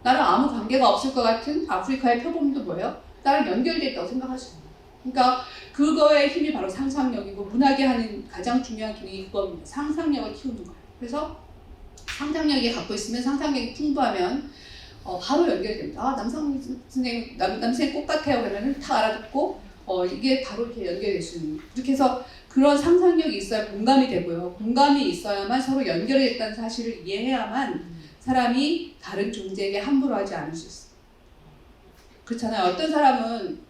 나랑 아무 관계가 없을 것 같은 아프리카의 표범도 뭐예요? 나랑 연결되어 있다고 생각하시는 거예요. 그러니까 그거의 힘이 바로 상상력이고 문학이 하는 가장 중요한 기능이 그겁니다. 상상력을 키우는 거예요. 그래서 상상력이 갖고 있으면 상상력이 풍부하면 바로 연결이 됩니다. 아, 남선생님 꽃 같아요. 그러면은 다 알아듣고 이게 바로 이렇게 연결될 수 있는. 그렇게 해서 그런 상상력이 있어야 공감이 되고요. 공감이 있어야만 서로 연결이 됐다는 사실을 이해해야만 사람이 다른 존재에게 함부로 하지 않을 수 있어요. 그렇잖아요. 어떤 사람은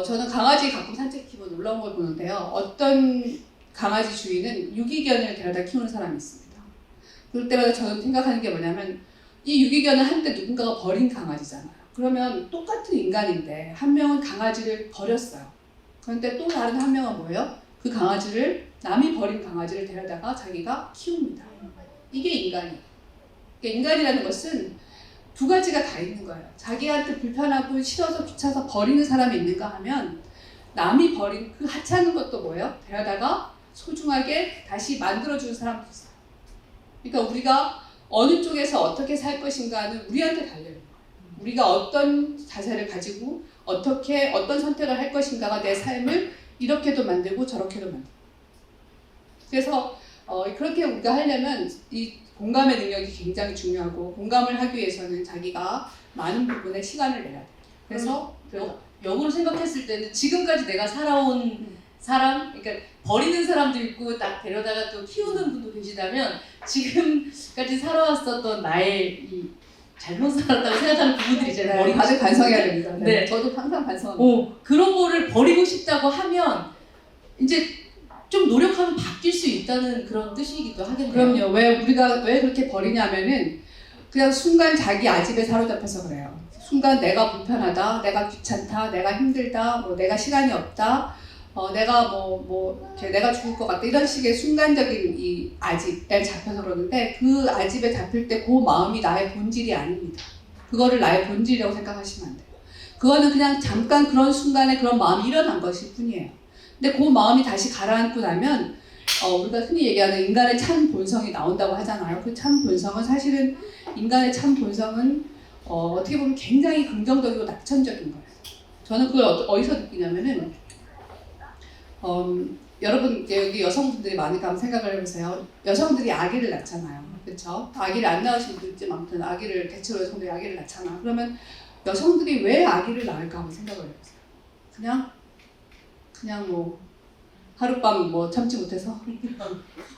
저는 강아지 가끔 산책시키고 놀라운 걸 보는데요. 어떤 강아지 주인은 유기견을 데려다 키우는 사람이 있습니다. 그럴 때마다 저는 생각하는 게 뭐냐면 이 유기견은 한때 누군가가 버린 강아지잖아요. 그러면 똑같은 인간인데 한 명은 강아지를 버렸어요. 그런데 또 다른 한 명은 뭐예요? 그 강아지를 남이 버린 강아지를 데려다가 자기가 키웁니다. 이게 인간이에요. 그러니까 인간이라는 것은 두 가지가 다 있는 거예요. 자기한테 불편하고 싫어서 귀찮아서 버리는 사람이 있는가 하면 남이 버린 그 하찮은 것도 뭐예요? 데려다가 소중하게 다시 만들어주는 사람도 있어요. 그러니까 우리가 어느 쪽에서 어떻게 살 것인가는 우리한테 달려있는 거예요. 우리가 어떤 자세를 가지고 어떤 선택을 할 것인가가 내 삶을 이렇게도 만들고 저렇게도 만들고. 그래서 그렇게 우리가 하려면 이 공감의 능력이 굉장히 중요하고 공감을 하기 위해서는 자기가 많은 부분에 시간을 내야 돼요. 그래서 역으로 생각했을 때는 지금까지 내가 살아온 사람, 그러니까 버리는 사람도 있고 딱 데려다가 또 키우는 분도 계시다면 지금까지 살아왔었던 나의 이 잘못 살았다고 생각하는 부분들이 있잖아요. 네, 다들 반성해야 됩니다. 네. 저도 항상 반성합니다. 그런 거를 버리고 싶다고 하면 이제 좀 노력하면 바뀔 수 있다는 그런 뜻이기도 하겠네요. 그럼요. 왜 우리가 왜 그렇게 버리냐면은 그냥 순간 자기 아집에 사로잡혀서 그래요. 순간 내가 불편하다, 내가 귀찮다, 내가 힘들다, 뭐 내가 시간이 없다, 내가 내가 죽을 것 같다 이런 식의 순간적인 이 아집에 잡혀서 그러는데 그 아집에 잡힐 때 그 마음이 나의 본질이 아닙니다. 그거를 나의 본질이라고 생각하시면 안 돼요. 그거는 그냥 잠깐 그런 순간에 그런 마음이 일어난 것일 뿐이에요. 근데 그 마음이 다시 가라앉고 나면 우리가 흔히 얘기하는 인간의 참 본성이 나온다고 하잖아요. 그 참 본성은 사실은 인간의 참 본성은 어떻게 보면 굉장히 긍정적이고 낙천적인 거예요. 저는 그걸 어디서 느끼냐면은 여러분 여기 여성분들이 많으니까 한번 생각을 해보세요. 여성들이 아기를 낳잖아요. 그렇죠? 아기를 안 낳으신 분들 있지만 아무튼 아기를 대체로 여성들이 아기를 낳잖아. 그러면 여성들이 왜 아기를 낳을까 한번 생각을 해보세요. 그냥 뭐 하룻밤 뭐 참지 못해서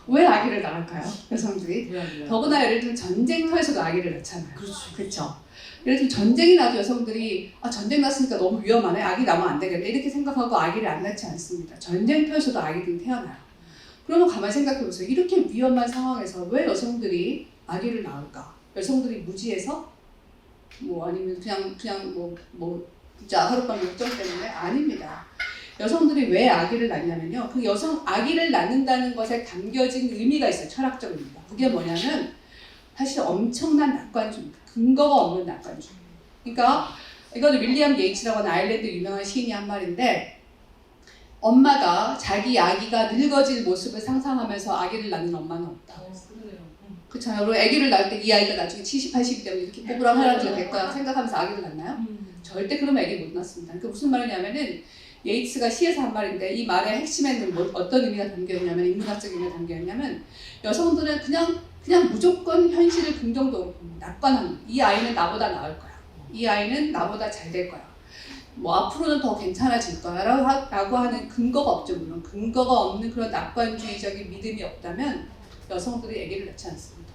왜 아기를 낳을까요? 여성들이 더구나 예를 들면 전쟁터에서도 아기를 낳잖아요. 그렇죠. 예를 들면 전쟁이 나도 여성들이 전쟁 났으니까 너무 위험하네, 아기 낳으면 안 되겠네 이렇게 생각하고 아기를 안 낳지 않습니다. 전쟁터에서도 아기들이 태어나요. 그러면 가만히 생각해 보세요. 이렇게 위험한 상황에서 왜 여성들이 아기를 낳을까? 여성들이 무지해서? 아니면 그냥 진짜 하룻밤 욕정 때문에? 아닙니다. 여성들이 왜 아기를 낳냐면요. 그 아기를 낳는다는 것에 담겨진 의미가 있어요. 철학적 의미가. 그게 뭐냐면 사실 엄청난 낙관주의입니다. 근거가 없는 낙관주의. 그러니까 이거는 윌리엄 예이츠라고 하는 아일랜드 유명한 시인이 한 말인데 엄마가 자기 아기가 늙어질 모습을 상상하면서 아기를 낳는 엄마는 없다. 그렇잖아요. 그리고 아기를 낳을 때 이 아이가 나중에 70, 80이 되면 이렇게 꼬부랑 할아버지가 될 거야 생각하면서 아기를 낳나요? 절대 그러면 아기 못 낳습니다. 그러니까 무슨 말이냐면은 예이츠가 시에서 한 말인데 이 말의 핵심에는 어떤 의미가 담겨있냐면 인문학적 의미가 담겨있냐면 여성들은 그냥 무조건 현실을 긍정적으로 봅니다. 낙관합니다. 이 아이는 나보다 나을 거야. 이 아이는 나보다 잘 될 거야. 앞으로는 더 괜찮아질 거야 라고 하는 근거가 없죠. 물론 근거가 없는 그런 낙관주의적인 믿음이 없다면 여성들이 아기를 낳지 않습니다.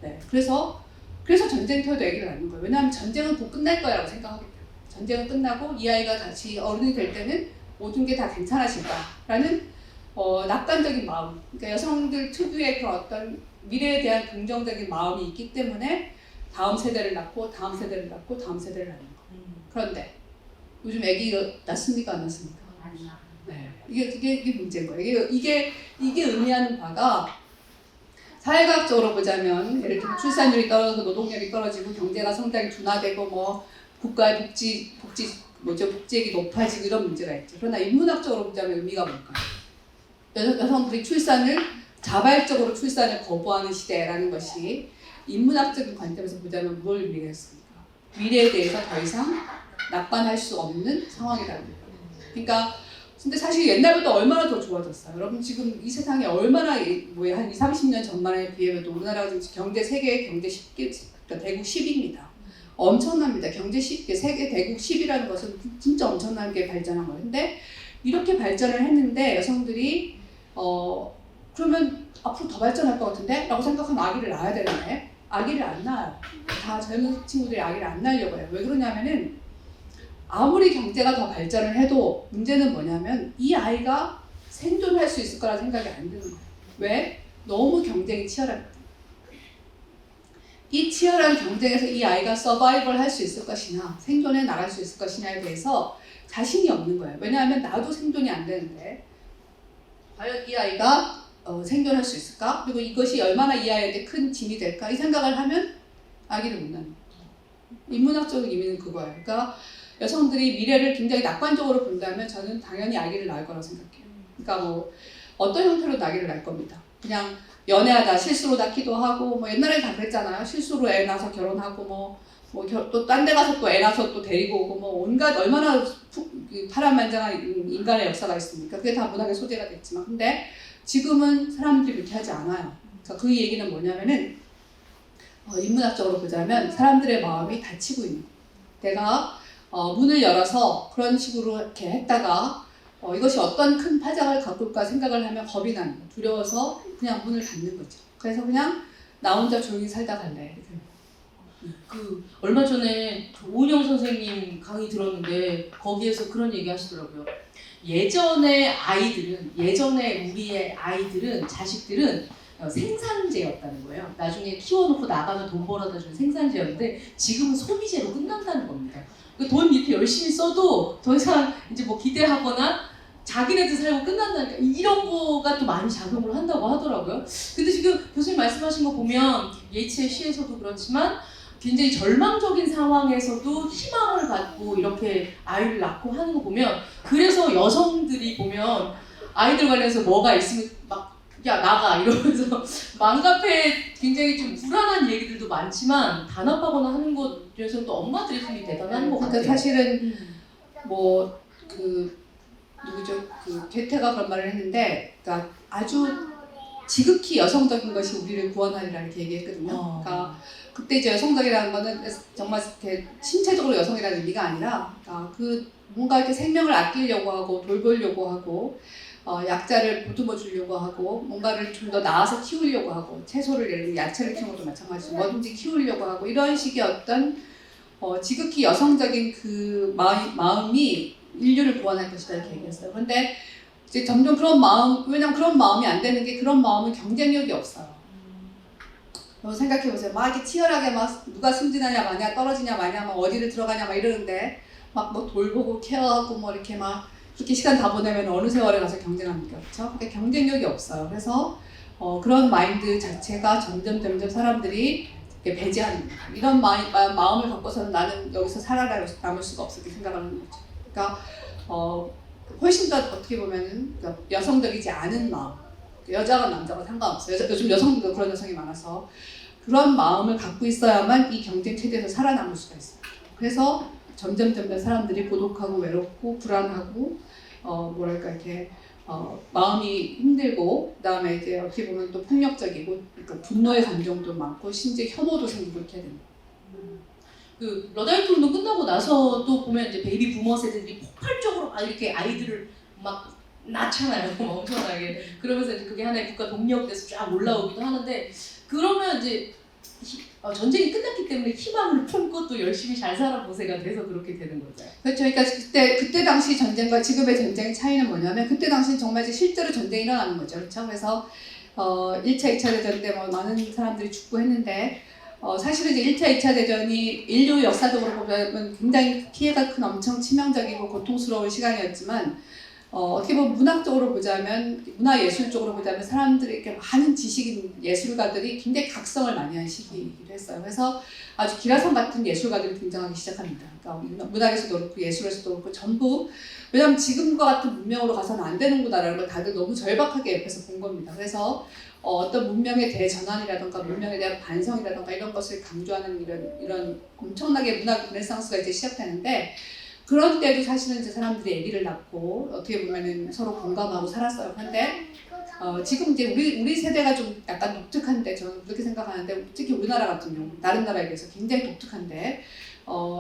네. 그래서 전쟁터에도 아기를 낳는 거예요. 왜냐하면 전쟁은 곧 끝날 거라고 생각하기 때문에. 전쟁은 끝나고 이 아이가 다시 어른이 될 때는 모든 게 다 괜찮아질 거라는 낙관적인 마음. 그러니까 여성들 특유의 그런 어떤 미래에 대한 긍정적인 마음이 있기 때문에 다음 세대를 낳고 다음 세대를 낳고 다음 세대를 낳는 거예요. 그런데 요즘 아기 낳습니까 안 낳습니까? 네. 이게 문제인 거예요. 이게 의미하는 바가 사회과학적으로 보자면 예를 들어 출산율이 떨어져서 노동력이 떨어지고 경제가 성장이 둔화되고 뭐 국가의 복지액이 높아지고 이런 문제가 있죠. 그러나 인문학적으로 보자면 의미가 뭘까요? 여성들이 자발적으로 출산을 거부하는 시대라는 것이 인문학적인 관점에서 보자면 뭘 의미했습니까? 미래에 대해서 더 이상 낙관할 수 없는 상황이라는 거예요. 그러니까 근데 사실 옛날보다 얼마나 더 좋아졌어요. 여러분 지금 이 세상에 얼마나 한 20, 30년 전만에 비해도 우리나라가 지금 세계 경제 10개, 그러니까 대국 10위입니다. 엄청납니다. 세계 대국 10위라는 것은 진짜 엄청나게 발전한 거예요. 근데 이렇게 발전을 했는데 여성들이 그러면 앞으로 더 발전할 것 같은데? 라고 생각하면 아기를 낳아야 되는데 아기를 안 낳아요. 다 젊은 친구들이 아기를 안 낳으려고 해요. 왜 그러냐면은 아무리 경제가 더 발전을 해도 문제는 뭐냐면 이 아이가 생존할 수 있을 거라 생각이 안 드는 거예요. 왜? 너무 경쟁이 치열합니다. 이 치열한 경쟁에서 이 아이가 서바이벌 할 수 있을 것이냐, 생존해 나갈 수 있을 것이냐에 대해서 자신이 없는 거예요. 왜냐하면 나도 생존이 안 되는데 과연 이 아이가 생존할 수 있을까? 그리고 이것이 얼마나 이 아이한테 큰 짐이 될까? 이 생각을 하면 아기를 못 낳는 거예요. 인문학적인 의미는 그거예요. 그러니까 여성들이 미래를 굉장히 낙관적으로 본다면 저는 당연히 아기를 낳을 거라고 생각해요. 그러니까 뭐 어떤 형태로 아기를 낳을 겁니다. 그냥 연애하다 실수로 낳기도 하고 뭐 옛날에 다 그랬잖아요. 실수로 애 낳아서 결혼하고 또 딴 데 가서 또 애 낳아서 또 데리고 오고 뭐 온갖 얼마나 파란만장한 인간의 역사가 있습니까? 그게 다 문학의 소재가 됐지만 근데 지금은 사람들이 그렇게 하지 않아요. 그러니까 그 얘기는 뭐냐면은 인문학적으로 보자면 사람들의 마음이 닫히고 있는 거예요. 내가 문을 열어서 그런 식으로 이렇게 했다가 이것이 어떤 큰 파장을 가꿀까 생각을 하면 겁이 나는 거예요. 두려워서 그냥 문을 닫는 거죠. 그래서 그냥 나 혼자 조용히 살다 갈래. 얼마 전에 오은영 선생님 강의 들었는데 거기에서 그런 얘기 하시더라고요. 예전에 우리의 아이들은 자식들은 생산재였다는 거예요. 나중에 키워놓고 나가면 돈 벌어다 주는 생산재였는데 지금은 소비재로 끝난다는 겁니다. 돈 이렇게 열심히 써도 더 이상 이제 뭐 기대하거나 자기네들 살고 끝난다니까 이런 거가 또 많이 작용을 한다고 하더라고요. 근데 지금 교수님 말씀하신 거 보면 예이츠의 시에서도 그렇지만 굉장히 절망적인 상황에서도 희망을 갖고 이렇게 아이를 낳고 하는 거 보면 그래서 여성들이 보면 아이들 관련해서 뭐가 있으면 막 야 나가 이러면서 맘 앞에 굉장히 좀 불안한 얘기들도 많지만 단합하거나 하는 것 중에서는 또 엄마들의 힘이 대단한 것 같아요. 그러니까 사실은 괴테가 그런 말을 했는데 그러니까 아주 지극히 여성적인 것이 우리를 구원하리라 이렇게 얘기했거든요. 그러니까 그때 이제 여성적이라는 거는 정말 이렇게 신체적으로 여성이라는 의미가 아니라 뭔가 이렇게 생명을 아끼려고 하고 돌보려고 하고 약자를 보듬어 주려고 하고 뭔가를 좀 더 나아서 키우려고 하고 채소를 예를 들면 야채를 키우는 것도 마찬가지로 뭐든지 키우려고 하고 이런 식의 어떤 지극히 여성적인 그 마음이 인류를 구원할 것이다 이렇게 얘기했어요. 그런데 이제 점점 왜냐면 그런 마음이 안 되는 게 그런 마음은 경쟁력이 없어요. 생각해보세요. 막 이렇게 치열하게 막 누가 승진하냐 마냐 떨어지냐 마냐 막 어디를 들어가냐 막 이러는데 막 뭐 돌보고 케어하고 뭐 이렇게 막 그렇게 시간 다 보내면 어느 세월에 가서 경쟁합니까? 그렇죠? 그러니까 경쟁력이 없어요. 그래서 그런 마인드 자체가 점점 사람들이 배제하는 거예요. 이런 마음을 갖고서는 나는 여기서 살아남을 수가 없을 게 생각하는 거죠. 그러니까 훨씬 더 어떻게 보면은 그러니까 여성적이지 않은 마음, 여자가 남자가 상관없어요. 요즘 여성들도 그런 여성이 많아서 그런 마음을 갖고 있어야만 이 경쟁 체제에서 살아남을 수가 있어요. 그래서 점점 사람들이 고독하고 외롭고 불안하고 이렇게 마음이 힘들고 그다음에 이제 어떻게 보면 또 폭력적이고 그러니까 분노의 감정도 많고 심지어 혐오도 생기고 이렇게 됩니다. 그 러다이트 운동 끝나고 나서도 보면 이제 베이비 부머 세대들이 폭발적으로 막 이렇게 아이들을 막 낳잖아요. 엄청나게. 그러면서 이제 그게 하나의 국가 동력돼서 쫙 올라오기도 하는데 그러면 이제 전쟁이 끝났기 때문에 희망을 품고 또 열심히 잘 살아보세가 돼서 그렇게 되는 거죠. 그렇죠. 그러니까 그때 당시 전쟁과 지금의 전쟁의 차이는 뭐냐면 그때 당시는 정말 실제로 전쟁이 일어나는 거죠. 그렇죠. 그래서 1차, 2차 대전 때 많은 사람들이 죽고 했는데 사실은 이제 1차, 2차 대전이 인류 역사적으로 보면 굉장히 피해가 큰 엄청 치명적이고 고통스러운 시간이었지만 어떻게 보면 문학적으로 보자면, 문화예술적으로 보자면 사람들이 이렇게 많은 지식인 예술가들이 굉장히 각성을 많이 한 시기이기도 했어요. 그래서 아주 기라성 같은 예술가들이 등장하기 시작합니다. 그러니까 문학에서도 그렇고 예술에서도 그렇고 전부, 왜냐하면 지금과 같은 문명으로 가서는 안 되는구나라는 걸 다들 너무 절박하게 옆에서 본 겁니다. 그래서 어떤 문명의 대전환이라던가 문명에 대한 반성이라던가 이런 것을 강조하는 이런 엄청나게 문학 르네상스가 이제 시작되는데, 그런 때도 사실은 이제 사람들이 아기를 낳고 어떻게 보면은 서로 공감하고 살았어요. 그런데 지금 이제 우리 세대가 좀 약간 독특한데, 저는 그렇게 생각하는데, 특히 우리나라 같은 경우 다른 나라에 비해서 굉장히 독특한데,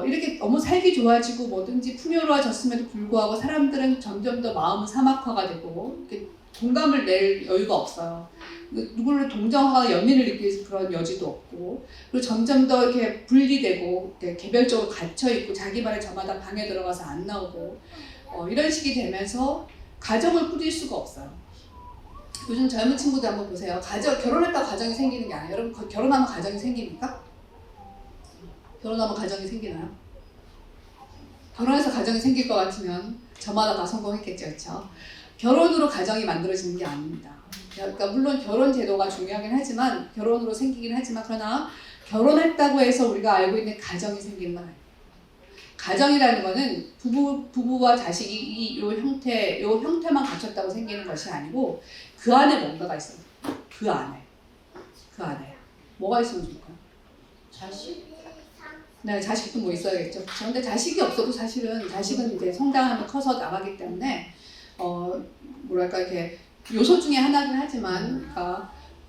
이렇게 너무 살기 좋아지고 뭐든지 풍요로워졌음에도 불구하고 사람들은 점점 더 마음은 사막화가 되고 이렇게 공감을 낼 여유가 없어요. 누구를 동정하거나 연민을 느낄 그런 여지도 없고, 그리고 점점 더 이렇게 분리되고 이렇게 개별적으로 갇혀있고 자기만의 저마다 방에 들어가서 안 나오고 이런 식이 되면서 가정을 꾸릴 수가 없어요. 요즘 젊은 친구들 한번 보세요. 결혼했다고 가정이 생기는 게 아니에요. 여러분 결혼하면 가정이 생깁니까? 결혼하면 가정이 생기나요? 결혼해서 가정이 생길 것 같으면 저마다 다 성공했겠죠, 그렇죠? 결혼으로 가정이 만들어지는 게 아닙니다. 그러니까 물론 결혼 제도가 중요하긴 하지만, 결혼으로 생기긴 하지만, 그러나 결혼했다고 해서 우리가 알고 있는 가정이 생기는 건 아니에요. 가정이라는 거는 부부와 자식이 요 형태만 갖췄다고 생기는 것이 아니고, 그 안에 뭔가가 있어요. 그 안에 뭐가 있으면 좋을까요? 자식? 네, 자식도 뭐 있어야겠죠. 그런데 자식이 없어도 자식은 이제 성장하면 커서 나가기 때문에 뭐랄까 이렇게 요소 중에 하나긴 하지만,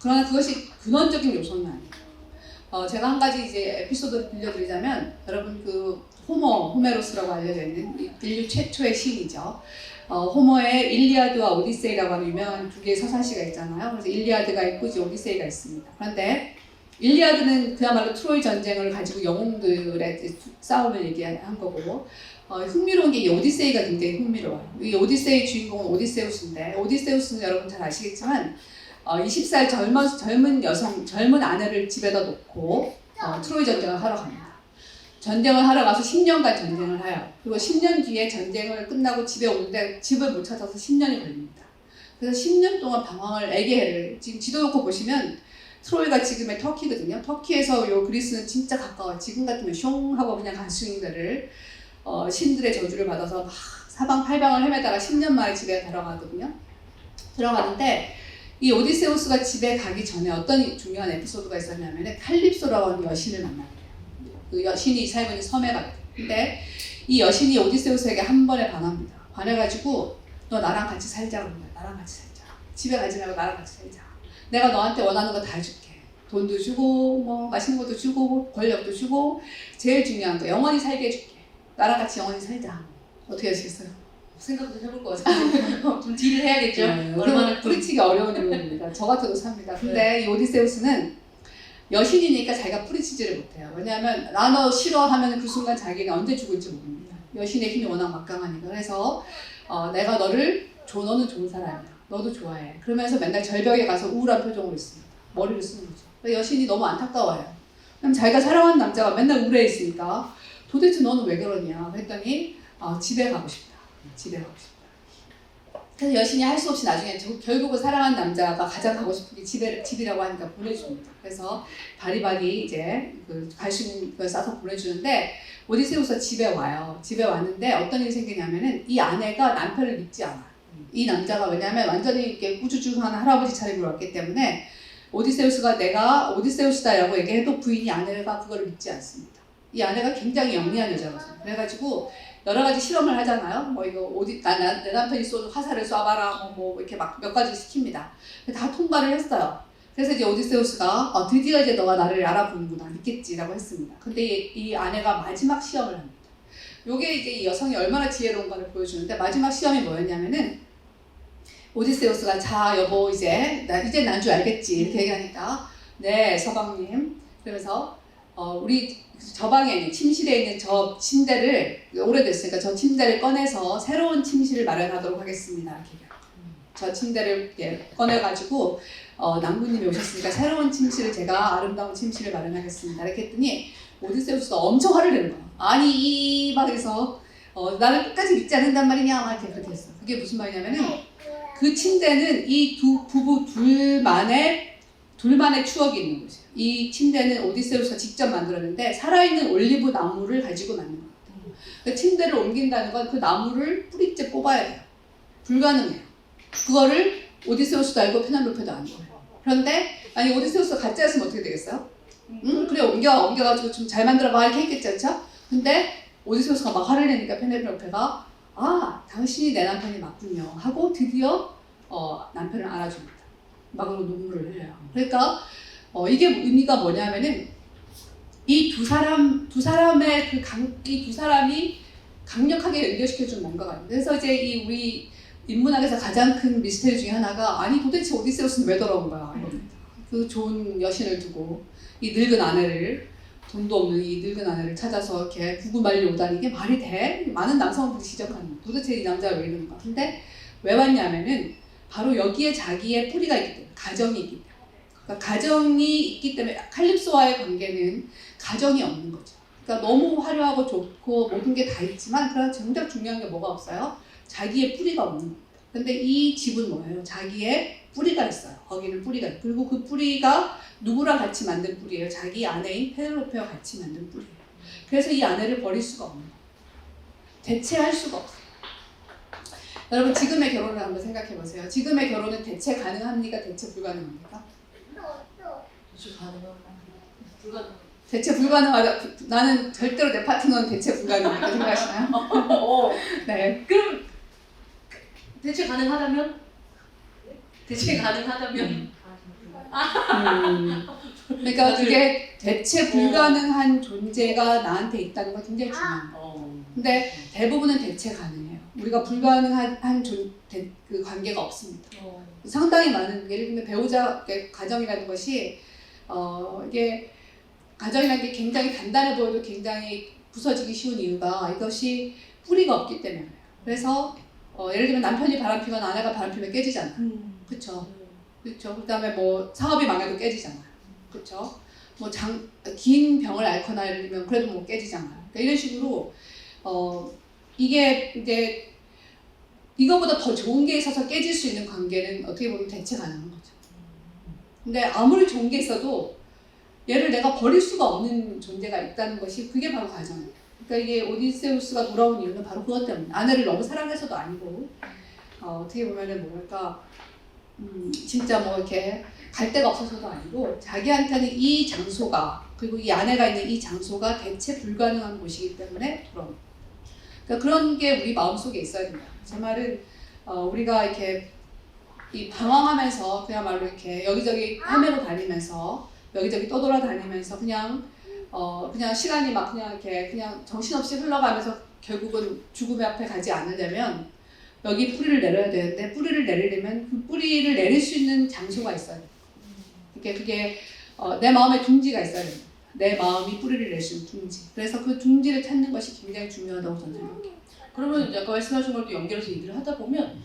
그러나 그것이 근원적인 요소는 아니에요. 제가 한 가지 이제 에피소드를 들려드리자면, 여러분 호메로스라고 알려져 있는 인류 최초의 시인이죠. 호머의 일리아드와 오디세이라고 하는 유명한 두 개의 서사시가 있잖아요. 그래서 일리아드가 있고 이제 오디세이가 있습니다. 그런데 일리아드는 그야말로 트로이 전쟁을 가지고 영웅들의 싸움을 얘기한 거고, 흥미로운 게 이 오디세이가 굉장히 흥미로워요. 이 오디세이 주인공은 오디세우스인데, 오디세우스는 여러분 잘 아시겠지만 20살 젊은 아내를 집에다 놓고 트로이 전쟁을 하러 갑니다. 전쟁을 하러 가서 10년간 전쟁을 해요. 그리고 10년 뒤에 전쟁을 끝나고 집에 오는데 집을 못 찾아서 10년이 걸립니다. 그래서 10년 동안 방황을 애게해를, 지금 지도 놓고 보시면 트로이가 지금의 터키거든요. 터키에서 요 그리스는 진짜 가까워요. 지금 같으면 숑 하고 그냥 갈 수 있는 데를 신들의 저주를 받아서 막 사방팔방을 헤매다가 10년 만에 집에 들어가는데, 이 오디세우스가 집에 가기 전에 어떤 중요한 에피소드가 있었냐면, 칼립소라고 하는 여신을 만나게 돼요. 그 여신이 살고 있는 섬에 갔대요. 근데 이 여신이 오디세우스에게 한 번에 반합니다. 반해가지고 너 나랑 같이 살자고 합니다. 나랑 같이 살자. 집에 가지 말고 나랑 같이 살자. 내가 너한테 원하는 거 다 줄게. 돈도 주고 뭐 맛있는 것도 주고 권력도 주고, 제일 중요한 거 영원히 살게 해줄게. 나랑 같이 영원히 살자. 어떻게 하시겠어요? 생각도 해볼 것 같아요. 좀 딜을 해야겠죠. 네, 얼마나 뿌리치기 어려운 이유입니다. 저 같아도 삽니다. 근데 네. 이 오디세우스는 여신이니까 자기가 뿌리치지를 못해요. 왜냐하면 나 너 싫어하면 그 순간 자기는 언제 죽을지 모릅니다. 여신의 힘이 워낙 막강하니까. 그래서 내가 너는 좋은 사람이야. 너도 좋아해. 그러면서 맨날 절벽에 가서 우울한 표정으로 있습니다. 머리를 쓰는 거죠. 그래서 여신이 너무 안타까워요. 그럼 자기가 사랑하는 남자가 맨날 우울해 있으니까 도대체 너는 왜 그러냐 했더니 집에 가고 싶다. 그래서 여신이 할 수 없이 나중에 결국은 사랑하는 남자가 가장 가고 싶은 게 집이라고 하니까 보내줍니다. 그래서 바리바리 이제 갈 수 있는 걸 싸서 보내주는데, 오디세우스가 집에 와요. 집에 왔는데 어떤 일이 생기냐면은 이 아내가 남편을 믿지 않아요. 이 남자가, 왜냐하면 완전히 이렇게 우주중한 할아버지 차림으로 왔기 때문에 오디세우스가 내가 오디세우스다라고 얘기해도 부인이 아내가 그거를 믿지 않습니다. 이 아내가 굉장히 영리한 여자거든요. 그래가지고 여러 가지 실험을 하잖아요. 뭐 이거 내 남편이 쏜 화살을 쏴봐라 뭐 이렇게 막 몇 가지 시킵니다. 다 통과를 했어요. 그래서 이제 오디세우스가 드디어 이제 너가 나를 알아보는구나, 믿겠지라고 했습니다. 근데 이 아내가 마지막 시험을 합니다. 요게 이제 이 여성이 얼마나 지혜로운가를 보여주는데, 마지막 시험이 뭐였냐면은 오디세우스가 자 여보 이제 난 줄 알겠지 이렇게 얘기하니까, 네 서방님, 그러면서 우리 저 방에 있는 침실에 있는 저 침대를, 오래됐으니까 저 침대를 꺼내서 새로운 침실을 마련하도록 하겠습니다 이렇게 얘기해요. 저 침대를 꺼내가지고 남부님이 오셨으니까 새로운 침실을, 제가 아름다운 침실을 마련하겠습니다 이렇게 했더니 오디세우스가 엄청 화를 내는 거예요. 아니 이 방에서 나를 끝까지 믿지 않는단 말이냐 막 이렇게 그렇게 했어. 그게 무슨 말이냐면은 그 침대는 이 두 부부 둘만의 추억이 있는 거죠. 이 침대는 오디세우스가 직접 만들었는데 살아있는 올리브 나무를 가지고 만든 거예요. 그 침대를 옮긴다는 건 그 나무를 뿌리째 뽑아야 돼요. 불가능해요. 그거를 오디세우스도 알고 페넬로페도 아는 거예요. 그런데 아니 오디세우스가 가짜였으면 어떻게 되겠어요? 그래 옮겨가지고 좀 잘 만들어봐 이렇게 했겠죠, 그렇죠? 근데 오디세우스가 막 화를 내니까 페넬로페가 당신이 내 남편이 맞군요 하고 드디어 남편을 알아줍니다. 막으로 눈물을 흘려요. 그러니까 이게 의미가 뭐냐면은 이 두 사람의 이 두 사람이 강력하게 연결시켜준 뭔가가 있는데 그래서 이제 이 우리 인문학에서 가장 큰 미스터리 중에 하나가 아니 도대체 오디세우스는 왜 돌아온 거야? 그 좋은 여신을 두고 이 늙은 아내를 돈도 없는 이 늙은 아내를 찾아서 이렇게 구구말리 오다니 이게 말이 돼? 많은 남성들이 지적하는 도대체 이 남자가 왜 이러는가? 근데 왜 왔냐면은 바로 여기에 자기의 뿌리가 있기 때문에 가정이 있기 때문에 그러니까 가정이 있기 때문에 칼립소와의 관계는 가정이 없는 거죠. 그러니까 너무 화려하고 좋고 모든 게 다 있지만 그런 정작 중요한 게 뭐가 없어요? 자기의 뿌리가 없는 겁니다. 근데 이 집은 뭐예요? 자기의 뿌리가 있어요. 거기는 뿌리가 있고 그리고 그 뿌리가 누구랑 같이 만든 뿌리예요? 자기 아내인 페넬로페와 같이 만든 뿌리예요. 그래서 이 아내를 버릴 수가 없는 거예요. 대체할 수가 없어요. 여러분 지금의 결혼을 한번 생각해 보세요. 지금의 결혼은 대체 가능합니까? 대체 불가능합니까? 대체 가능한 불가능. 대체 불가능하다. 나는 절대로 내 파트너는 대체 불가능하다고 생각하시나요? 네. 그럼 대체 가능하다면? 대체 가능하다면? 그러니까 그게 대체 불가능한 존재가 나한테 있다는 건 굉장히 중요한 거예요. 근데 대부분은 대체 가능해요. 우리가 불가능한 그 관계가 없습니다. 상당히 많은 예를 들면 배우자 가정이라는 것이 이게 가정이라는 게 굉장히 단단해 보여도 굉장히 부서지기 쉬운 이유가 이것이 뿌리가 없기 때문이에요. 그래서 예를 들면 남편이 바람피거나 아내가 바람피면 깨지잖아요. 그렇죠. 그렇죠. 그다음에 뭐 사업이 망해도 깨지잖아요. 그렇죠. 뭐 긴 병을 앓거나 예를 들면 그래도 뭐 깨지잖아요. 그러니까 이런 식으로 이게 이제 이거보다 더 좋은 게 있어서 깨질 수 있는 관계는 어떻게 보면 대체 가능한 거죠. 근데 아무리 좋은 게 있어도 얘를 내가 버릴 수가 없는 존재가 있다는 것이 그게 바로 가정이에요. 그러니까 이게 오디세우스가 돌아온 이유는 바로 그것 때문에 아내를 너무 사랑해서도 아니고 어떻게 보면은 뭐랄까 진짜 뭐 이렇게 갈 데가 없어서도 아니고 자기한테는 이 장소가 그리고 이 아내가 있는 이 장소가 대체 불가능한 곳이기 때문에 돌아옵니다. 그러니까 그런 게 우리 마음속에 있어야 된다. 제 말은 우리가 이렇게 이 방황하면서 그야말로 이렇게 여기저기 헤매고 다니면서 여기저기 떠돌아다니면서 그냥 시간이 막 그냥 이렇게 그냥 정신없이 흘러가면서 결국은 죽음의 앞에 가지 않으려면 여기 뿌리를 내려야 되는데 뿌리를 내리려면 그 뿌리를 내릴 수 있는 장소가 있어야 돼요. 그게 내 마음에 둥지가 있어야 됩니다. 내 마음이 뿌리를 낼 수 있는 둥지. 그래서 그 둥지를 찾는 것이 굉장히 중요하다고 저는 생각해요. 그러면 아까 말씀하신 걸또 연결해서 얘기를 하다 보면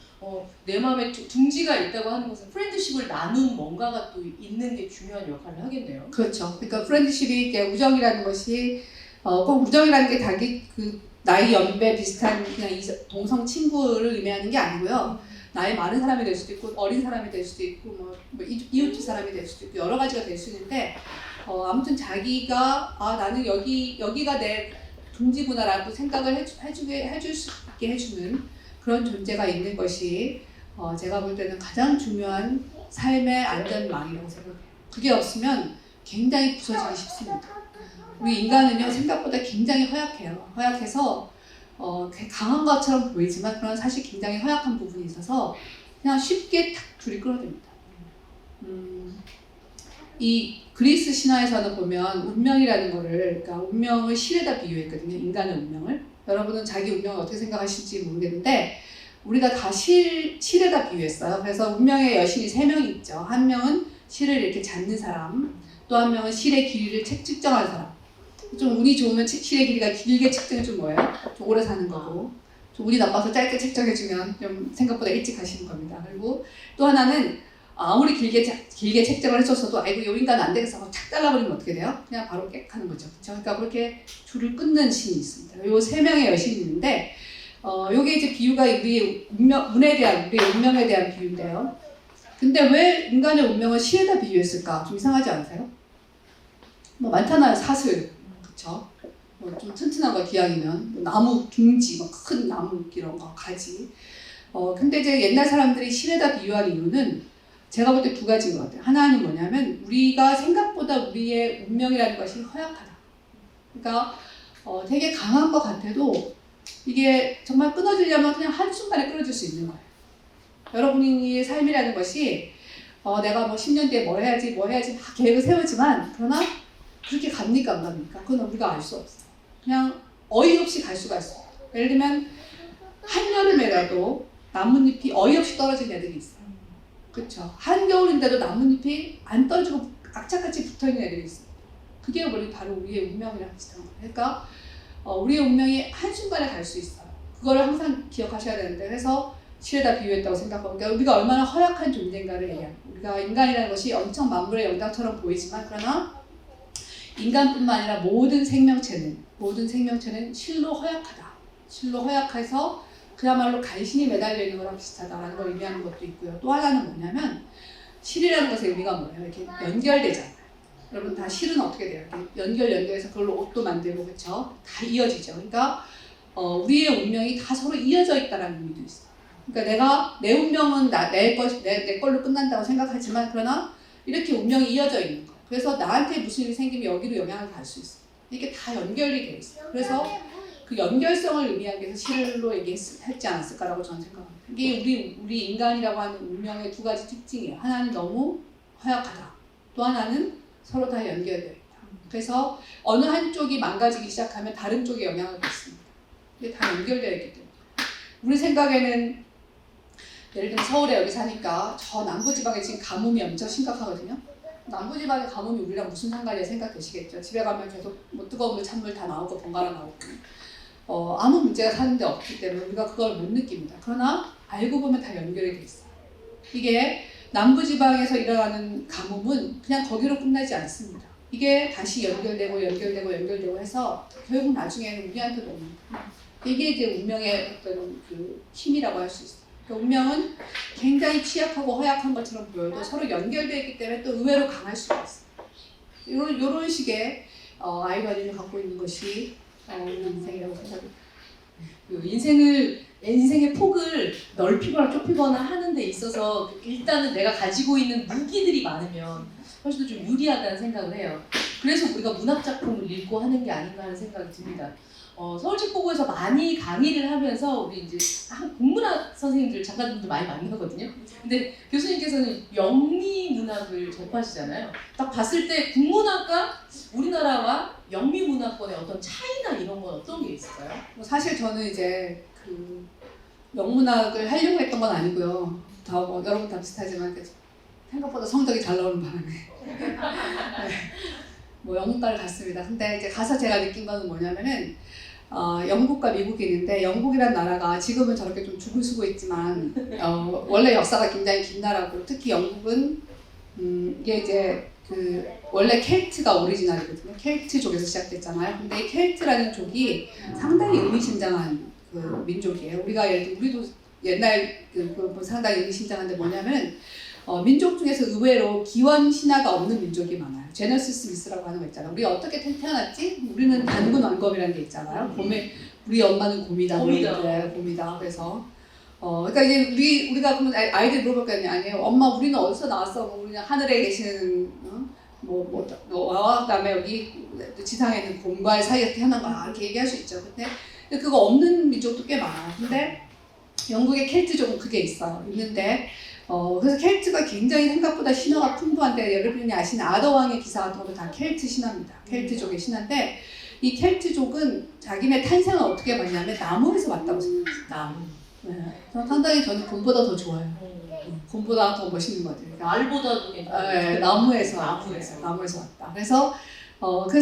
내 마음에 둥지가 있다고 하는 것은 프렌드십을 나눈 뭔가가 또 있는 게 중요한 역할을 하겠네요. 그렇죠. 그러니까 프렌드십이 우정이라는 것이 꼭 우정이라는 게 자기 그 나이 연배 비슷한 그냥 동성 친구를 의미하는 게 아니고요. 나이 많은 사람이 될 수도 있고 어린 사람이 될 수도 있고 뭐 이웃집 사람이 될 수도 있고 여러 가지가 될 수 있는데 아무튼 자기가 나는 여기가 내 둥지구나라고 생각을 해줄 수 있게 해주는 그런 존재가 있는 것이 제가 볼 때는 가장 중요한 삶의 안전망이라고 생각해요. 그게 없으면 굉장히 부서지기 쉽습니다. 우리 인간은요 생각보다 굉장히 허약해요. 허약해서 강한 것처럼 보이지만 그런 사실 굉장히 허약한 부분이 있어서 그냥 쉽게 탁 둘이 끊어집니다. 이 그리스 신화에서는 보면 운명이라는 거를 그러니까 운명을 실에다 비유했거든요. 인간의 운명을. 여러분은 자기 운명을 어떻게 생각하실지 모르겠는데 우리가 다 실에다 비유했어요. 그래서 운명의 여신이 3명이 있죠. 한 명은 실을 이렇게 잡는 사람, 또 한 명은 실의 길이를 측정하는 사람. 좀 운이 좋으면 실의 길이가 길게 측정해주면 뭐예요? 좀 오래 사는 거고 좀 운이 나빠서 짧게 측정해주면 좀 생각보다 일찍 가시는 겁니다. 그리고 또 하나는 아무리 길게 책정을 해줬어도 아이고 요 인간 안 되겠어 하고 착 잘라버리면 어떻게 돼요? 그냥 바로 객하는 거죠. 그렇죠? 그러니까 그렇게 줄을 끊는 신이 있습니다. 요 세 명의 여신이 있는데 요게 이제 비유가 우리의 운에 대한, 우리의 운명에 대한 비유인데요. 근데 왜 인간의 운명을 실에다 비유했을까? 좀 이상하지 않으세요? 뭐 많잖아요. 사슬, 그쵸? 뭐 좀 튼튼한 거 기왕이면 뭐 나무 둥지, 뭐 큰 나무 이런 거 가지. 근데 이제 옛날 사람들이 실에다 비유한 이유는 제가 볼 때 두 가지인 것 같아요. 하나는 뭐냐면 우리가 생각보다 우리의 운명이라는 것이 허약하다. 그러니까 되게 강한 것 같아도 이게 정말 끊어지려면 그냥 한순간에 끊어질 수 있는 거예요. 여러분의 삶이라는 것이 내가 뭐 10년 뒤에 뭐 해야지 막 계획을 세우지만 그러나 그렇게 갑니까 안 갑니까? 그건 우리가 알 수 없어요. 그냥 어이없이 갈 수가 있어요. 예를 들면 한여름에라도 나뭇잎이 어이없이 떨어진 애들이 있어요. 그렇죠? 한겨울인데도 나뭇잎이 안 떨어지고 악착같이 붙어있는 애들이 있어요. 그게 우리 바로 우리의 운명이랑 비슷한 거예요. 그러니까 우리의 운명이 한순간에 갈 수 있어요. 그거를 항상 기억하셔야 되는데 그래서 실에다 비유했다고 생각하고 그러니까 우리가 얼마나 허약한 존재인가를 얘기합니다. 우리가 인간이라는 것이 엄청 만물의 영광처럼 보이지만 그러나 인간뿐만 아니라 모든 생명체는 실로 허약하다. 실로 허약해서 그야말로 간신히 매달려 있는 거랑 비슷하다라는 걸 의미하는 것도 있고요. 또 하나는 뭐냐면 실이라는 것의 의미가 뭐예요? 이렇게 연결되잖아요. 여러분 다 실은 어떻게 돼요? 이렇게 연결해서 그걸로 옷도 만들고 그렇죠? 다 이어지죠. 그러니까 우리의 운명이 다 서로 이어져 있다는 의미도 있어요. 그러니까 내 운명은 내 걸로 끝난다고 생각하지만 그러나 이렇게 운명이 이어져 있는 거예요. 그래서 나한테 무슨 일이 생기면 여기로 영향을 갈 수 있어요. 이게 다 연결이 되어 있어요. 그래서 그 연결성을 의미하기 위해서 실로 얘기했지 않았을까라고 저는 생각합니다. 이게 우리 인간이라고 하는 운명의 두 가지 특징이에요. 하나는 너무 허약하다. 또 하나는 서로 다 연결되어 있다. 그래서 어느 한쪽이 망가지기 시작하면 다른 쪽에 영향을 받습니다. 이게 다 연결되어 있기 때문에. 우리 생각에는 예를 들면 서울에 여기 사니까 저 남부지방에 지금 가뭄이 엄청 심각하거든요. 남부지방의 가뭄이 우리랑 무슨 상관이야 생각되시겠죠. 집에 가면 계속 뭐 뜨거운 물, 찬물 다 나오고 번갈아 나오고 아무 문제가 사는데 없기 때문에 우리가 그걸 못 느낍니다. 그러나 알고 보면 다 연결이 돼 있어요. 이게 남부지방에서 일어나는 가뭄은 그냥 거기로 끝나지 않습니다. 이게 다시 연결되고 해서 결국 나중에는 우리한테도 옵니다. 이게 이제 운명의 어떤 그 힘이라고 할 수 있어요. 그러니까 운명은 굉장히 취약하고 허약한 것처럼 보여도 서로 연결되어 있기 때문에 또 의외로 강할 수가 있어요. 이런 식의 아이러니를 갖고 있는 것이 우리 인생이라고 생각합니다. 인생의 폭을 넓히거나 좁히거나 하는 데 있어서 일단은 내가 가지고 있는 무기들이 많으면 훨씬 더 좀 유리하다는 생각을 해요. 그래서 우리가 문학작품을 읽고 하는 게 아닌가 하는 생각이 듭니다. 서울책보고에서 많이 강의를 하면서 우리 이제 국문학 선생님들, 작가분들 많이 만나거든요. 근데 교수님께서는 영미문학을 접하시잖아요. 딱 봤을 때 국문학과 우리나라와 영미문학권의 어떤 차이나 이런 건 어떤 게 있을까요? 사실 저는 이제 그 영문학을 하려고 했던 건 아니고요. 여러분 다 비슷하지만 생각보다 성적이 잘 나오는 바람에 네. 뭐 영문과를 갔습니다. 근데 이제 가서 제가 느낀 거는 뭐냐면은 영국과 미국이 있는데 영국이란 나라가 지금은 저렇게 좀 죽을 쓰고 있지만 원래 역사가 굉장히 긴 나라고 특히 영국은 이게 이제 그 원래 켈트가 오리지널이거든요. 켈트족에서 시작됐잖아요. 근데 이 켈트라는 족이 상당히 의미심장한 그 민족이에요. 우리가 예를 들면 우리도 옛날 상당히 의미심장한데 뭐냐면 민족 중에서 의외로 기원 신화가 없는 민족이 많아요. 제너시스 미스라고 하는 거 있잖아요. 우리가 어떻게 태어났지? 우리는 단군 왕검이라는 게 있잖아요. 우리 엄마는 곰이다. 곰이다. 그래서 그러니까 이제 우리가 그러면 아이들 물어볼 거 아니에요. 엄마 우리는 어디서 나왔어? 우리는 하늘에 계시는 그다음에 여기 지상에 있는 곰과의 사이에서 태어난 거야. 이렇게 얘기할 수 있죠. 근데 그거 없는 민족도 꽤 많아요. 근데 영국의 켈트족은 그게 있는데 그래서 켈트가 굉장히 생각보다 신화가 풍부한데 여러분이 아시는 아더왕의 기사 같은 것도 다 켈트 신화입니다. 켈트족의 신화인데 이 켈트족은 자기네 탄생을 어떻게 봤냐면 나무에서 왔다고 생각해요. 나무. 네. 상당히 저는 곰보다 더 좋아요. 곰보다 더 멋있는 것 같아요. 말보다도 괜찮아요. 네, 나무에서 왔다. 그래서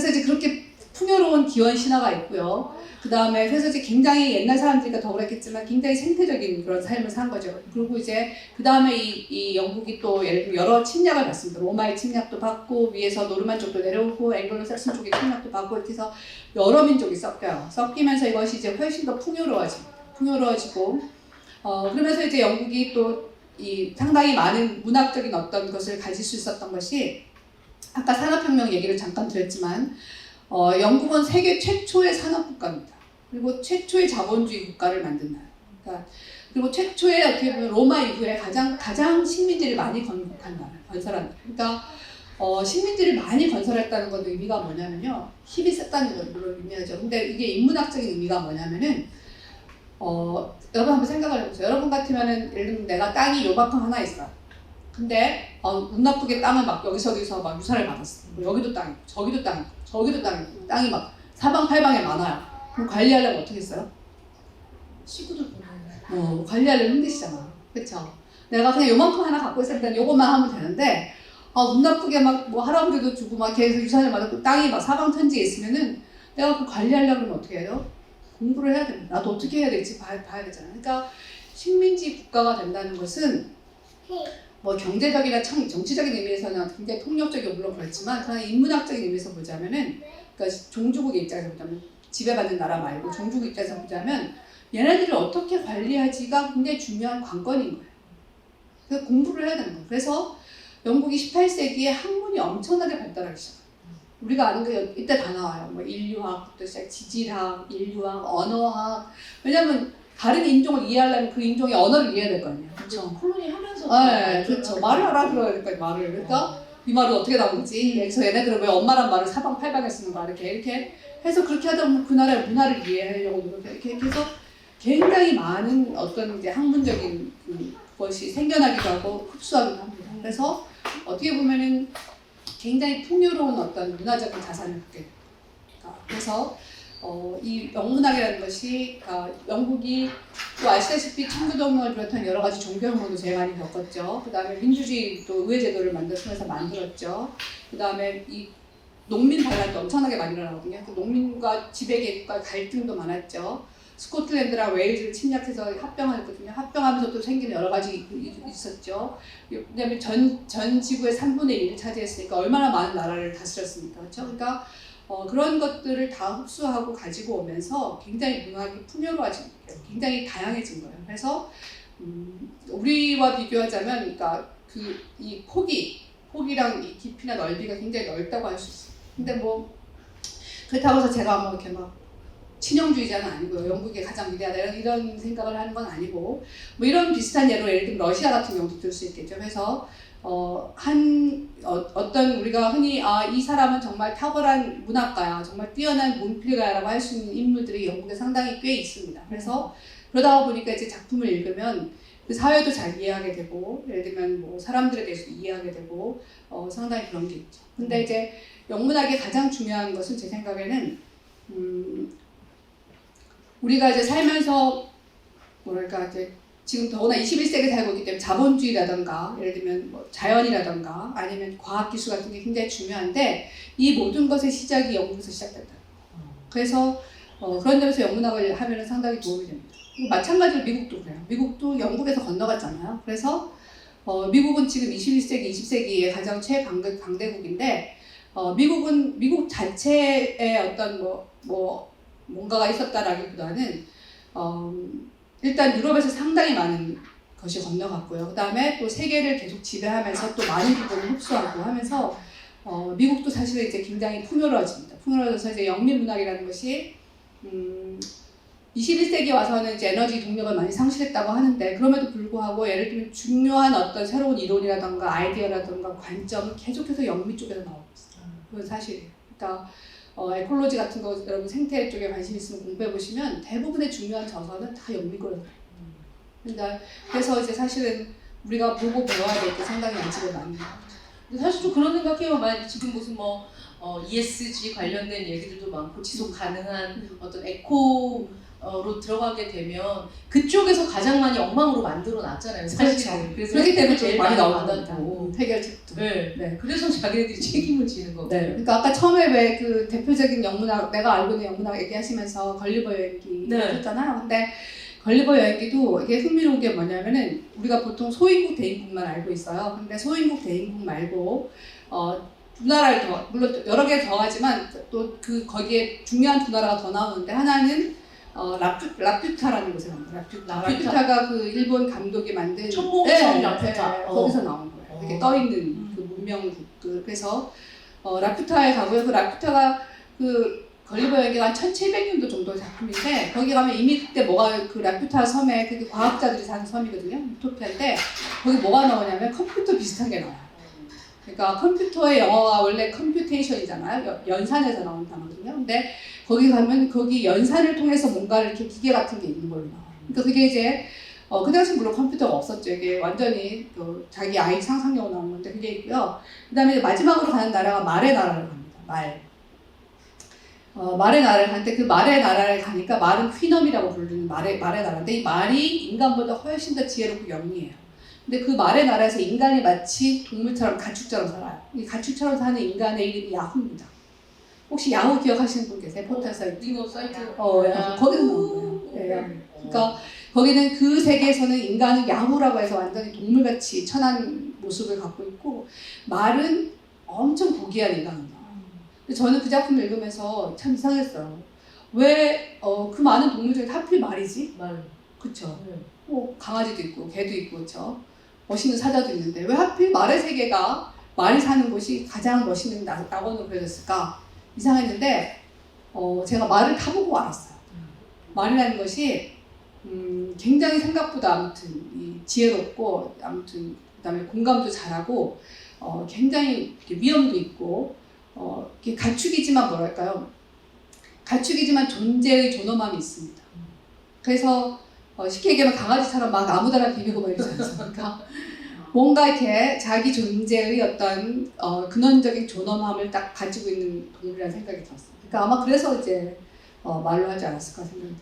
이제 그렇게 풍요로운 기원 신화가 있고요. 그 다음에 그래서 이제 굉장히 옛날 사람들이니까 더 그랬겠지만 굉장히 생태적인 그런 삶을 산 거죠. 그리고 이제 그 다음에 이 영국이 또 예를 들면 여러 침략을 받습니다. 로마의 침략도 받고 위에서 노르만족도 내려오고 앵글로삭슨 쪽의 침략도 받고 이렇게 해서 여러 민족이 섞여요. 섞이면서 이것이 이제 훨씬 더 풍요로워지고 그러면서 이제 영국이 또 이 상당히 많은 문학적인 어떤 것을 가질 수 있었던 것이 아까 산업혁명 얘기를 잠깐 드렸지만 영국은 세계 최초의 산업국가입니다. 그리고 최초의 자본주의 국가를 만든 나라. 그러니까 그리고 최초의 어떻게 보면 로마 이후에 가장 식민지를 많이 건설한 나라. 그러니까 식민지를 많이 건설했다는 것도 의미가 뭐냐면요. 힘이 셌다는 걸 물론 의미하죠. 근데 이게 인문학적인 의미가 뭐냐면은 여러분 한번 생각을 해보세요. 여러분 같으면은 예를 들면 내가 땅이 요만큼 하나 있어요. 근데 운 나쁘게 땅을 막 여기저기서 막 유산을 받았어. 여기도 땅 있고 저기도 땅 있고 저기도 땅 있고 땅이 막 사방팔방에 많아요. 그럼 관리하려면 어떻게 했어요? 식구들 보내요. 관리하려면 힘드시잖아. 그쵸? 내가 그냥 요만큼 하나 갖고 있을 때는 요것만 하면 되는데 운 나쁘게 막 뭐 할아버지도 주고 막 계속 유산을 받았고 땅이 막 사방천지에 있으면은 내가 그 관리하려면 어떻게 해요? 공부를 해야 됩니다. 나도 어떻게 해야 될지 봐야 되잖아. 그러니까 식민지 국가가 된다는 것은 뭐 경제적이나 정치적인 의미에서는 굉장히 폭력적이고 물론 그렇지만 그러나 인문학적인 의미에서 보자면은 그러니까 종주국의 입장에서 보자면 지배받는 나라 말고 종주국 입장에서 보자면 얘네들을 어떻게 관리하지가 굉장히 중요한 관건인 거예요. 그래서 공부를 해야 되는 거예요. 그래서 영국이 18세기에 학문이 엄청나게 발달하기 시작해요. 우리가 아는 게 이때 다 나와요. 뭐 인류학부터 시작, 지질학, 인류학, 언어학. 왜냐면 다른 인종을 이해하려면 그 인종의 언어를 이해해야 될 거 아니에요. 그렇죠. 콜로니 하면서. 네, 그렇죠. 말을 알아들어야 되니까 말을. 그러니까 이 말은 어떻게 나오지? 그래서 얘네들은 왜 엄마란 말을 사방팔방에 쓰는 거야? 이렇게 해서 그렇게 하다 보면 그 나라의 문화를 이해하려고 노력해. 이렇게 해서 굉장히 많은 어떤 이제 학문적인 것이 생겨나기도 하고 흡수하기도 합니다. 그래서 어떻게 보면은 굉장히 풍요로운 어떤 문화적인 자산을 갖게 됩니다. 그래서 이 영문학이라는 것이 영국이 또 아시다시피 청교도혁명을 비롯한 여러 가지 종교혁명도 제일 많이 겪었죠. 그 다음에 민주주의 또 의회제도를 통해서 만들었죠. 그 다음에 이 농민 반란도 엄청나게 많이 일어나거든요. 그 농민과 지배계급과 갈등도 많았죠. 스코틀랜드랑 웨일즈를 침략해서 합병했거든요. 합병하면서 또 생기는 여러 가지 있었죠. 그다음에 전 지구의 3분의 1을 차지했으니까 얼마나 많은 나라를 다스렸습니까? 그렇죠? 그러니까 그런 것들을 다 흡수하고 가지고 오면서 굉장히 문학이 풍요로워진 거예요. 굉장히 다양해진 거예요. 그래서 우리와 비교하자면, 그러니까 이 폭이랑 이 깊이나 넓이가 굉장히 넓다고 할 수 있어요. 근데 뭐 그렇다고 해서 제가 뭐 이렇게 막 친영주의자는 아니고요. 영국이 가장 위대하다 이런 생각을 하는 건 아니고 뭐 이런 비슷한 예로 예를 들면 러시아 같은 경우도 들 수 있겠죠. 그래서 어떤 우리가 흔히 이 사람은 정말 탁월한 문학가야, 정말 뛰어난 문필가야라고 할 수 있는 인물들이 영국에 상당히 꽤 있습니다. 그래서 그러다 보니까 이제 작품을 읽으면 그 사회도 잘 이해하게 되고 예를 들면 뭐 사람들에 대해서 이해하게 되고 상당히 그런 게 있죠. 근데 이제 영문학의 가장 중요한 것은 제 생각에는 우리가 이제 살면서 뭐랄까 이제 지금 더구나 21세기에 살고 있기 때문에 자본주의라든가 예를 들면 뭐 자연이라든가 아니면 과학기술 같은 게 굉장히 중요한데 이 모든 것의 시작이 영국에서 시작된다. 그래서 그런 점에서 영문학을 하면 상당히 도움이 됩니다. 마찬가지로 미국도 그래요. 미국도 영국에서 건너갔잖아요. 그래서 미국은 지금 21세기, 20세기의 가장 최강대국인데 미국은 미국 자체의 어떤 뭔가가 있었다라기보다는 일단 유럽에서 상당히 많은 것이 건너갔고요. 그 다음에 또 세계를 계속 지배하면서 또 많은 부분을 흡수하고 하면서 미국도 사실은 이제 굉장히 풍요로워집니다. 풍요로워져서 이제 영미문학이라는 것이 21세기 와서는 이제 에너지 동력을 많이 상실했다고 하는데 그럼에도 불구하고 예를 들면 중요한 어떤 새로운 이론이라든가 아이디어라든가 관점은 계속해서 영미 쪽에서 나오고 있어요. 그건 사실이에요. 그러니까 에콜로지 같은 거 여러분 생태 쪽에 관심 있으면 공부해 보시면 대부분의 중요한 저서는 다 영미 거예요. 그러니까 그래서 이제 사실은 우리가 보고 배워야 될 게 상당히 아직은 많은 거예요. 근데 사실 좀 그런 생각해요. 만약 지금 무슨 ESG 관련된 얘기들도 많고 지속 가능한 어떤 에코 로 들어가게 되면 그쪽에서 가장 많이 엉망으로 만들어 놨잖아요. 사실은. 그렇죠. 그렇기 때문에 제일 많이 많이 나온다고. 받았고. 해결책도. 네. 네. 그래서 자기네들이 책임을 지는 거고. 네. 그러니까 아까 처음에 왜 그 대표적인 영문학, 내가 알고 있는 영문학 얘기하시면서 걸리버 여행기 네. 하셨잖아요. 근데 걸리버 여행기도 이게 흥미로운 게 뭐냐면은 우리가 보통 소인국 대인국만 알고 있어요. 근데 소인국 대인국 말고 두 나라를 더, 물론 여러 개 더하지만 또 그 거기에 중요한 두 나라가 더 나오는데 하나는 라퓨타라는 곳에 나옵니다. 라퓨타가 그 일본 감독이 만든 천공의 성 라퓨타. 거기서 나온 거예요. 이렇게 떠 있는 그 문명국. 그래서 라퓨타에 가고요. 그 라퓨타가 그 걸리버 여행기가 한 1700년도 정도의 작품인데 거기 가면 이미 그때 뭐가 그 라퓨타 섬에 그게 과학자들이 사는 섬이거든요. 유토피아인데 거기 뭐가 나오냐면 컴퓨터 비슷한 게 나와요. 그러니까 컴퓨터의 영어가 원래 컴퓨테이션이잖아요. 연산에서 나온 단어거든요. 근데 거기 가면 거기 연산을 통해서 뭔가 이렇게 기계 같은 게 있는 걸로 나와요. 그러니까 그게 이제 그 당시 물론 컴퓨터가 없었죠. 이게 완전히 자기 아이 상상력으로 나온 건데 그게 있고요. 그 다음에 마지막으로 가는 나라가 말의 나라를 갑니다. 말의 나라를 가는데 그 말의 나라를 가니까 말은 퀴넘이라고 부르는 말의 나라인데 이 말이 인간보다 훨씬 더 지혜롭고 영리해요. 근데 그 말의 나라에서 인간이 마치 동물처럼 가축처럼 살아요. 이 가축처럼 사는 인간의 이름이 야후입니다. 혹시 야후 기억하시는 분 계세요? 포털 사이트. 이거 사이트. 거기서 나온 거예요. 네, 그러니까 거기는 그 세계에서는 인간은 야후라고 해서 완전히 동물같이 천한 모습을 갖고 있고 말은 엄청 고귀한 인간입니다. 근데 저는 그 작품을 읽으면서 참 이상했어요. 왜 그 많은 동물 중에 하필 말이지? 말. 그쵸. 네. 강아지도 있고 개도 있고 그쵸. 멋있는 사자도 있는데 왜 하필 말의 세계가 말이 사는 곳이 가장 멋있는 낙원으로 그려졌을까? 이상했는데 제가 말을 타보고 알았어요. 말이라는 것이 굉장히 생각보다 아무튼 지혜롭고 아무튼 그다음에 공감도 잘하고 굉장히 위험도 있고 이게 가축이지만 뭐랄까요? 가축이지만 존재의 존엄함이 있습니다. 그래서 쉽게 얘기하면 강아지처럼 막 아무데나 비비고 말이지 않습니까? 뭔가 이렇게 자기 존재의 어떤 근원적인 존엄함을 딱 가지고 있는 동물이라는 생각이 들었어요. 그러니까 아마 그래서 이제 말로 하지 않았을까 생각합니다.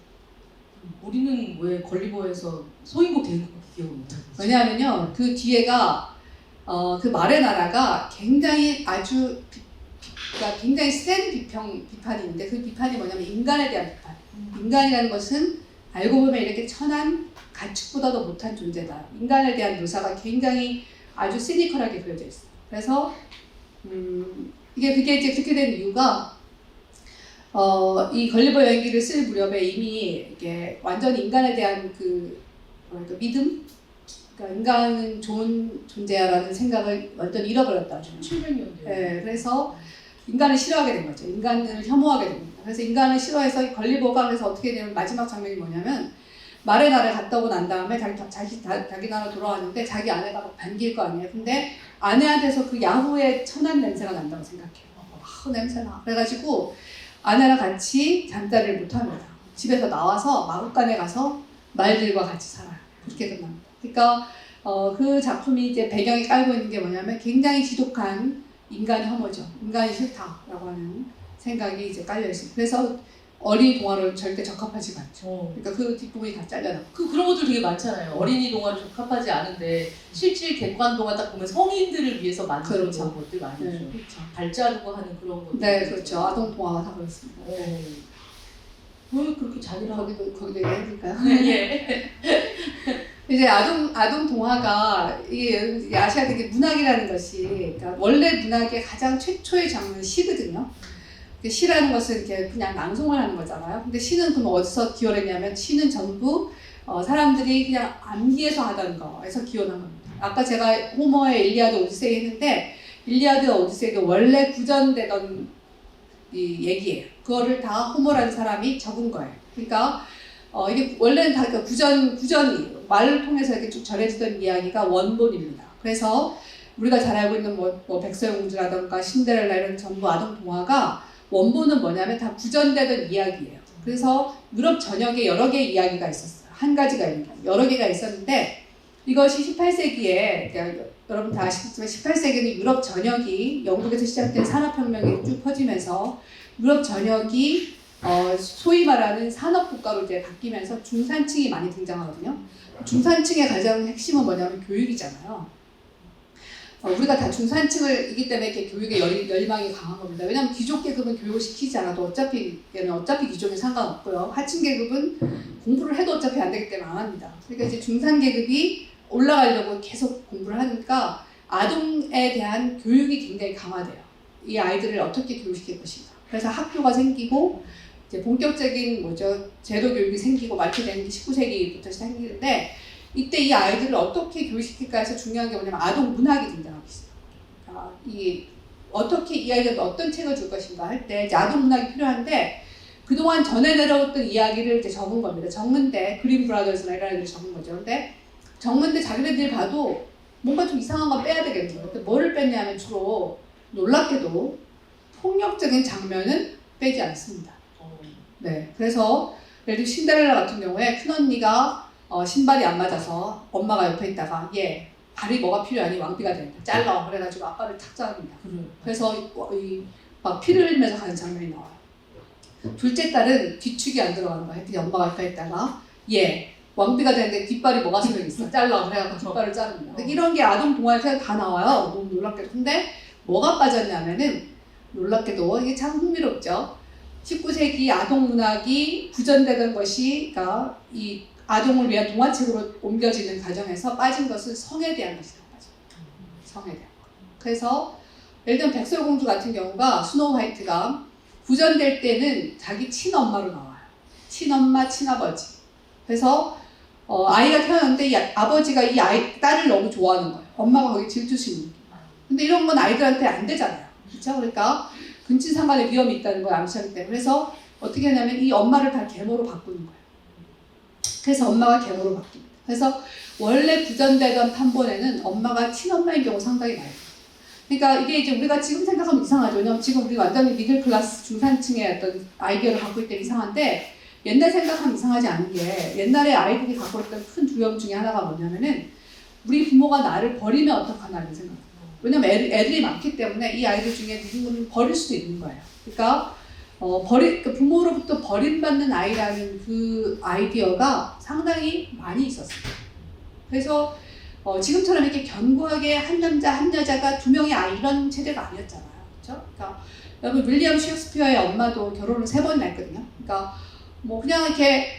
우리는 왜 걸리버에서 소인국 대인국 기억을 못하는 거지? 왜냐하면요, 그 뒤에가 그 말의 나라가 굉장히 아주 그러니까 굉장히 센 비판이 있는데 그 비판이 뭐냐면 인간에 대한 비판. 인간이라는 것은 알고 보면 이렇게 천한 가축보다도 못한 존재다. 인간에 대한 묘사가 굉장히 아주 시니컬하게 그려져 있어요. 그래서 그게 이제 그렇게 된 이유가 이 걸리버 여행기를 쓸 무렵에 이미 이게 완전 인간에 대한 믿음, 그러니까 인간은 좋은 존재야라는 생각을 완전 잃어버렸다. 700년대. 네, 그래서 인간을 싫어하게 된 거죠. 인간을 혐오하게 됩니다. 그래서 인간을 싫어해서 걸리버가 그래서 어떻게 되면 마지막 장면이 뭐냐면 말의 나라에 갔다 오고 난 다음에 자기 나라 돌아왔는데 자기 아내가 막 반길 거 아니에요. 근데 아내한테서 그 야후의 천한 냄새가 난다고 생각해요. 냄새나. 그래가지고 아내랑 같이 잠자리를 못합니다. 집에서 나와서 마국간에 가서 말들과 같이 살아요. 그렇게 끝납니다. 그러니까 그 작품이 이제 배경에 깔고 있는 게 뭐냐면 굉장히 지독한 인간 혐오죠. 인간이 싫다라고 하는 생각이 이제 깔려 있습니다. 그래서 어린이 동화로 절대 적합하지가 않죠. 그러니까 그 뒷부분이 다 잘려나고. 그런 것들 되게 많잖아요. 어린이 동화로 적합하지 않은데 실질 객관 동화 딱 보면 성인들을 위해서 만드는 그렇죠. 그런 것들 많이 있죠. 네, 그렇죠. 발 자르고 하는 그런 것들. 네, 그렇죠. 아동 동화가 다 그렇습니다. 왜 그렇게 잔인하고 거기도 얘기해줄까요? 예. 이제 아동 동화가 이게 아셔야 되게 문학이라는 것이 그러니까 원래 문학의 가장 최초의 장르는 시거든요. 시라는 것은 이렇게 그냥 낭송을 하는 거잖아요. 근데 시는 그럼 어디서 기원했냐면 시는 전부 사람들이 그냥 암기해서 하던 거에서 기원한 겁니다. 아까 제가 호머의 일리아드 오디세이 했는데 일리아드 오디세이가 원래 구전되던 이 얘기예요. 그거를 다 호머라는 사람이 적은 거예요. 그러니까 이게 원래는 다 그러니까 구전이 말을 통해서 이렇게 쭉 전해지던 이야기가 원본입니다. 그래서 우리가 잘 알고 있는 뭐 백설공주라던가 신데렐라 이런 전부 아동 동화가 원본은 뭐냐면 다 구전되던 이야기예요. 그래서 유럽 전역에 여러 개의 이야기가 있었어요. 한 가지가 아니라 여러 개가 있었는데 이것이 18세기에 그러니까 여러분 다 아시겠지만 18세기는 유럽 전역이 영국에서 시작된 산업혁명이 쭉 퍼지면서 유럽 전역이 소위 말하는 산업국가로 이제 바뀌면서 중산층이 많이 등장하거든요. 중산층의 가장 핵심은 뭐냐면 교육이잖아요. 우리가 다 중산층이기 때문에 이렇게 교육에 열망이 강한 겁니다. 왜냐하면 귀족 계급은 교육을 시키지 않아도 어차피 귀족이 상관없고요. 하층 계급은 공부를 해도 어차피 안 되기 때문에 안 합니다. 그러니까 이제 중산 계급이 올라가려고 계속 공부를 하니까 아동에 대한 교육이 굉장히 강화돼요. 이 아이들을 어떻게 교육시킬 것인가. 그래서 학교가 생기고 이제 본격적인 제도 교육이 생기고 이렇게 되는 게 19세기부터 생기는데 이때 이 아이들을 어떻게 교육시킬까 해서 중요한 게 뭐냐면 아동 문학이 등장하고 있어요. 어떻게 이 아이들한테 어떤 책을 줄 것인가 할 때 아동 문학이 필요한데 그동안 전해 내려왔던 이야기를 이제 적은 겁니다. 적는데 그린 브라더스나 이런 애들이 적은 거죠. 근데 적는데 자기네들이 봐도 뭔가 좀 이상한 거 빼야 되겠는 거예요. 뭐를 뺐냐면 주로 놀랍게도 폭력적인 장면은 빼지 않습니다. 네, 그래서 예를 들어 신데렐라 같은 경우에 큰언니가 신발이 안 맞아서 엄마가 옆에 있다가 얘 발이 뭐가 필요하니 왕비가 된다. 잘라. 그래가지고 아빠를 탁 자릅니다. 그래서 막 피를 흘리면서 가는 장면이 나와요. 둘째 딸은 뒤축이 안 들어가는 거야. 했더니 엄마가 옆에 있다가 얘 왕비가 되는데 뒷발이 뭐가 소용 있어. 잘라. 그래가지고 뒷발을 자릅니다. 이런 게 아동 동화에 그냥 다 나와요. 너무 놀랍게도. 근데 뭐가 빠졌냐면은 놀랍게도 이게 참 흥미롭죠. 19세기 아동 문학이 구전되던 것이 그러니까 이 아동을 위한 동화책으로 옮겨지는 과정에서 빠진 것은 성에 대한 것이다. 성에 대한 것. 그래서 예를 들면 백설공주 같은 경우가 스노우 화이트가 구전될 때는 자기 친엄마로 나와요. 친엄마, 친아버지. 그래서 아이가 태어났는데 이 아버지가 이 딸을 너무 좋아하는 거예요. 엄마가 거기 질투심이. 근데 이런 건 아이들한테 안 되잖아요. 그렇죠? 그러니까 근친상간의 위험이 있다는 걸 암시하기 때문에 그래서 어떻게 하냐면 이 엄마를 다 계모로 바꾸는 거예요. 그래서 엄마가 계모로 바뀝니다. 그래서 원래 구전되던 판본에는 엄마가 친엄마인 경우 상당히 많아요. 그러니까 이게 이제 우리가 지금 생각하면 이상하죠. 왜냐면 지금 우리 완전히 미들 클래스 중산층의 어떤 아이디어를 갖고 있기 때문에 이상한데 옛날 생각하면 이상하지 않은 게 옛날에 아이들이 갖고 있던 큰 두려움 중에 하나가 뭐냐면은 우리 부모가 나를 버리면 어떡하나 이런 생각이에요. 왜냐면 애들이 많기 때문에 이 아이들 중에 누군가는 버릴 수도 있는 거예요. 그러니까 부모로부터 버림받는 아이라는 그 아이디어가 상당히 많이 있었어요. 그래서 지금처럼 이렇게 견고하게 한 남자 한 여자가 두 명의 아이 이런 체제가 아니었잖아요. 그렇죠? 그러니까 여러분 윌리엄 셰익스피어의 엄마도 결혼을 3번이나 했거든요. 그러니까 뭐 그냥 이렇게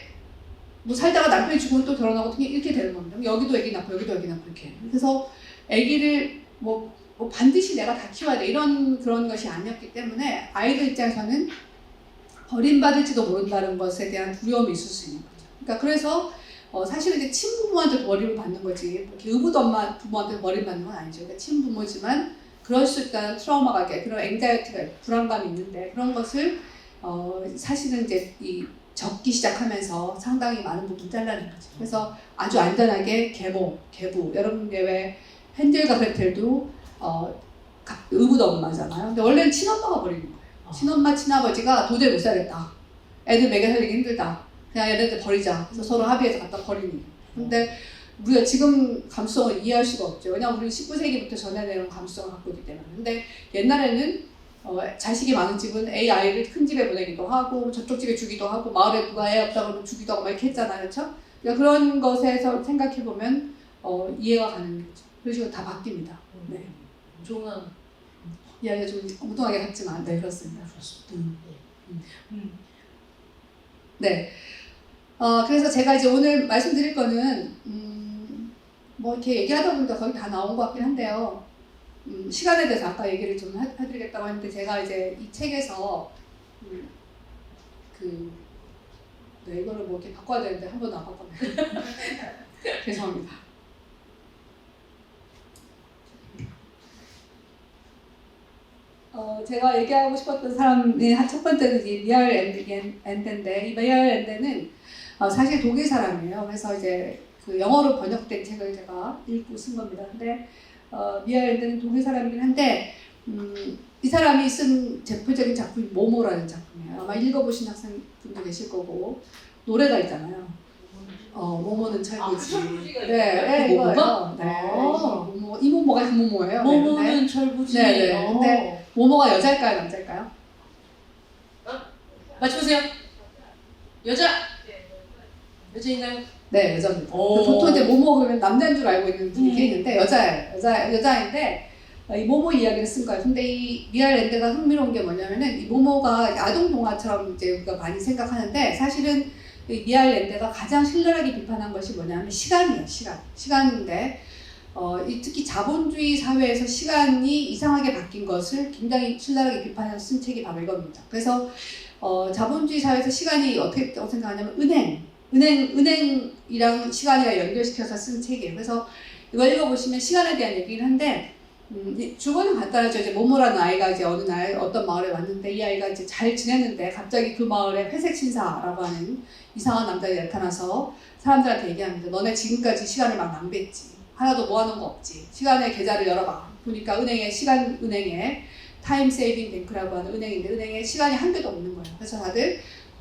뭐 살다가 남편이 죽으면 또 결혼하고 이렇게 되는 겁니다. 여기도 애기 낳고 여기도 애기 낳고 이렇게. 그래서 애기를 뭐 반드시 내가 다 키워야 돼 이런 그런 것이 아니었기 때문에 아이들 입장에서는 버림받을지도 모른다는 것에 대한 두려움이 있을 수 있는 거죠. 그러니까 그래서 사실은 이제 친부모한테 버림을 받는 거지 이렇게 의붓 엄마 부모한테 버림받는 건 아니죠. 그러니까 친부모지만 그럴 수 있다는 트라우마가 그런 앵자이티가 불안감이 있는데 그런 것을 사실은 이제 적기 시작하면서 상당히 많은 부분 잘라낸 거죠. 그래서 아주 안전하게 계부 여러분 왜 헨젤과 그레텔도 의붓 엄마잖아요. 근데 원래는 친엄마가 버리는 거예요. 친엄마, 친아버지가 도저히 못 살겠다. 애들 먹여 살리기 힘들다. 그냥 얘네들 버리자. 그래서 서로 합의해서 갖다 버리는. 근데 우리가 지금 감수성을 이해할 수가 없죠. 왜냐하면 우리 19세기부터 전해내는 감수성을 갖고 있기 때문에. 근데 옛날에는 자식이 많은 집은 아이를 큰 집에 보내기도 하고 저쪽 집에 주기도 하고 마을에 누가 애 없다 그러면 주기도 하고 막 이렇게 했잖아요. 그렇죠? 그러니까 그런 것에서 생각해보면 이해가 가는 거죠. 그런 식으로 다 바뀝니다. 네. 종합 이야기가 좀 엉뚱하게 같지만 네 그렇습니다. 네. 그래서 제가 이제 오늘 말씀드릴 거는 뭐 이렇게 얘기하다 보니까 거의 다 나온 것 같긴 한데요. 시간에 대해서 아까 얘기를 좀 해드리겠다고 했는데 제가 이제 이 책에서 네, 이거를 뭐 이렇게 바꿔야 되는데 한 번도 안 바꿨네요. 죄송합니다. 제가 얘기하고 싶었던 사람이 첫 번째는 이 미하엘 엔데인데 이 미하엘 엔데는 사실 독일 사람이에요. 그래서 이제 그 영어로 번역된 책을 제가 읽고 쓴 겁니다. 근데 미하엘 엔데는 독일 사람이긴 한데 이 사람이 쓴 대표적인 작품이 모모라는 작품이에요. 아마 읽어보신 학생분도 계실 거고 노래가 있잖아요. 모모는 철부지. 네, 이거예요. 네. 이 모모가 그 모모예요. 모모는 철부지. 네. 근데 모모가 여자일까요, 남자일까요? 맞춰보세요. 여자. 여자인가요? 네, 여자입니다. 오. 보통 이제 모모 그러면 남자인 줄 알고 있는 분이 있는데 여자예요. 여자인데 이 모모 이야기를 쓴 거예요. 근데 이 미알랜드가 흥미로운 게 뭐냐면은 이 모모가 아동 동화처럼 이제 우리가 많이 생각하는데 사실은 이 미알랜드가 가장 신랄하게 비판한 것이 뭐냐면 시간이에요. 시간인데 특히 자본주의 사회에서 시간이 이상하게 바뀐 것을 굉장히 신랄하게 비판해서 쓴 책이 바로 이겁니다. 그래서 자본주의 사회에서 시간이 어떻게 생각하냐면 은행이랑 시간이랑 연결시켜서 쓴 책이에요. 그래서 이걸 읽어보시면 시간에 대한 얘기긴 한데, 주거는 간단하죠. 이제 모모라는 아이가 이제 어느 날 어떤 마을에 왔는데 이 아이가 이제 잘 지냈는데 갑자기 그 마을에 회색 신사라고 하는 이상한 남자가 나타나서 사람들한테 얘기합니다. 너네 지금까지 시간을 막 낭비했지. 하나도 모아놓은 거 없지. 시간의 계좌를 열어봐. 보니까 은행에 타임 세이빙 뱅크라고 하는 은행인데 은행에 시간이 한 개도 없는 거예요. 그래서 다들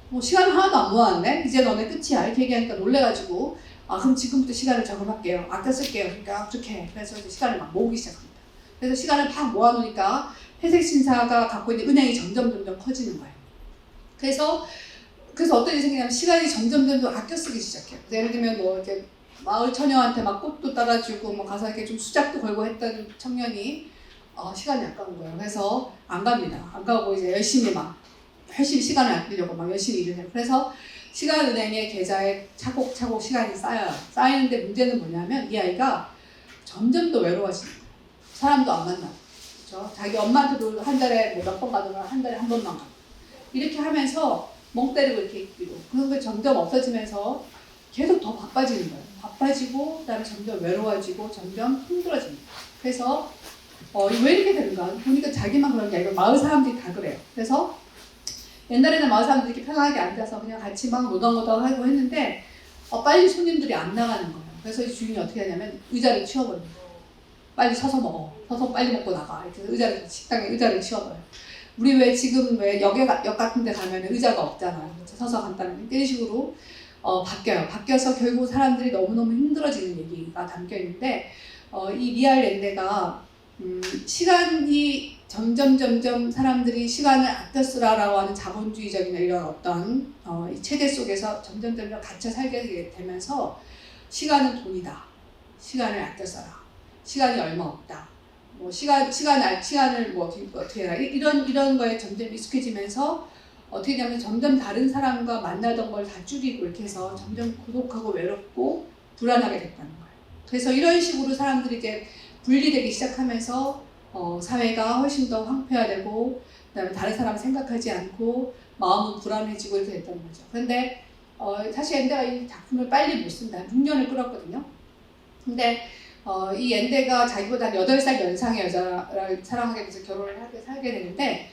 뭐 시간을 하나도 안 모았네? 이제 너네 끝이야. 이렇게 얘기하니까 놀래가지고 그럼 지금부터 시간을 적응할게요. 아껴 쓸게요. 그러니까 어떻게 그래서 이제 시간을 막 모으기 시작합니다. 그래서 시간을 팍 모아놓으니까 회색 신사가 갖고 있는 은행이 점점 커지는 거예요. 그래서 어떤 일이 생기냐면 시간이 점점 아껴 쓰기 시작해요. 예를 들면 뭐 이렇게 마을 처녀한테 막 꽃도 따라주고 뭐 가서 이렇게 좀 수작도 걸고 했던 청년이 시간이 아까운 거예요. 그래서 안 갑니다. 안 가고 이제 열심히 시간을 아끼려고 막 열심히 일을 해요. 그래서 시간은행의 계좌에 차곡차곡 시간이 쌓여요. 쌓이는데 문제는 뭐냐면 이 아이가 점점 더 외로워지는 거예요. 사람도 안 만나고, 그렇죠? 자기 엄마한테도 한 달에 몇 번 가든 한 달에 한 번만 가고 이렇게 하면서 멍 때리고 이렇게 있기로 그런 게 점점 없어지면서 계속 더 바빠지는 거예요. 바빠지고 그다음에 점점 외로워지고 점점 힘들어집니다. 그래서 왜 이렇게 되는가 보니까 자기만 그런 게 아니고 마을 사람들이 다 그래요. 그래서 옛날에는 마을 사람들이 이렇게 편하게 앉아서 그냥 같이 막 노닥노닥 하고 했는데 빨리 손님들이 안 나가는 거예요. 그래서 이 주인이 어떻게 하냐면 의자를 치워버립니다. 빨리 서서 먹어. 서서 빨리 먹고 나가. 이렇게 식당에 의자를 치워버려요. 우리 왜 지금 역 같은 데 가면 의자가 없잖아요. 서서 간단하게 이런 식으로 바뀌어요. 바뀌어서 결국 사람들이 너무너무 힘들어지는 얘기가 담겨 있는데 이 미알랜드가 시간이 점점 사람들이 시간을 아껴 쓰라라고 하는 자본주의적인 이런 어떤 이 체제 속에서 점점 갇혀 살게 되면서 시간은 돈이다. 시간을 아껴 써라. 시간이 얼마 없다. 뭐 시간을 뭐 어떻게 해라. 이런 거에 점점 익숙해지면서 어떻게 되냐면 점점 다른 사람과 만나던 걸 다 줄이고 이렇게 해서 점점 고독하고 외롭고 불안하게 됐다는 거예요. 그래서 이런 식으로 사람들이 이제 분리되기 시작하면서 사회가 훨씬 더 황폐화되고 그다음에 다른 사람을 생각하지 않고 마음은 불안해지고 이렇게 됐다는 거죠. 그런데 사실 엔데가 이 작품을 빨리 못 쓴다. 6년을 끌었거든요. 근데 이 엔데가 자기보다 8살 연상의 여자를 사랑하게 돼서 결혼을 하게 살게 되는데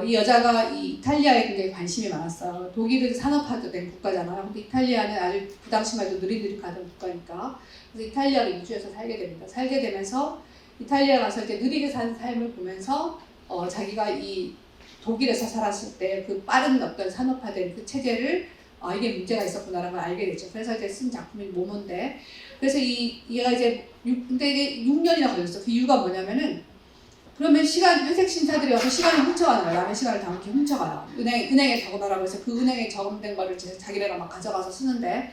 이 여자가 이 이탈리아에 굉장히 관심이 많았어요. 독일은 산업화된 국가잖아요. 근데 이탈리아는 아주 그 당시만 해도 느리가던 국가니까. 그래서 이탈리아로 이주해서 살게 됩니다. 살게 되면서 이탈리아 가서 이제 느리게 사는 삶을 보면서 자기가 이 독일에서 살았을 때 그 빠른 어떤 산업화된 그 체제를 이게 문제가 있었구나라는 걸 알게 됐죠. 그래서 이제 쓴 작품이 모모인데 그래서 얘가 이제 근데 이게 6년이나 걸렸어. 그 이유가 뭐냐면은 그러면 회색 신사들이 와서 시간을 훔쳐가는 거야. 남의 시간을 다 이렇게 훔쳐가요. 은행에 적어놔라고 해서 그 은행에 적음된 거를 자기네가 막 가져가서 쓰는데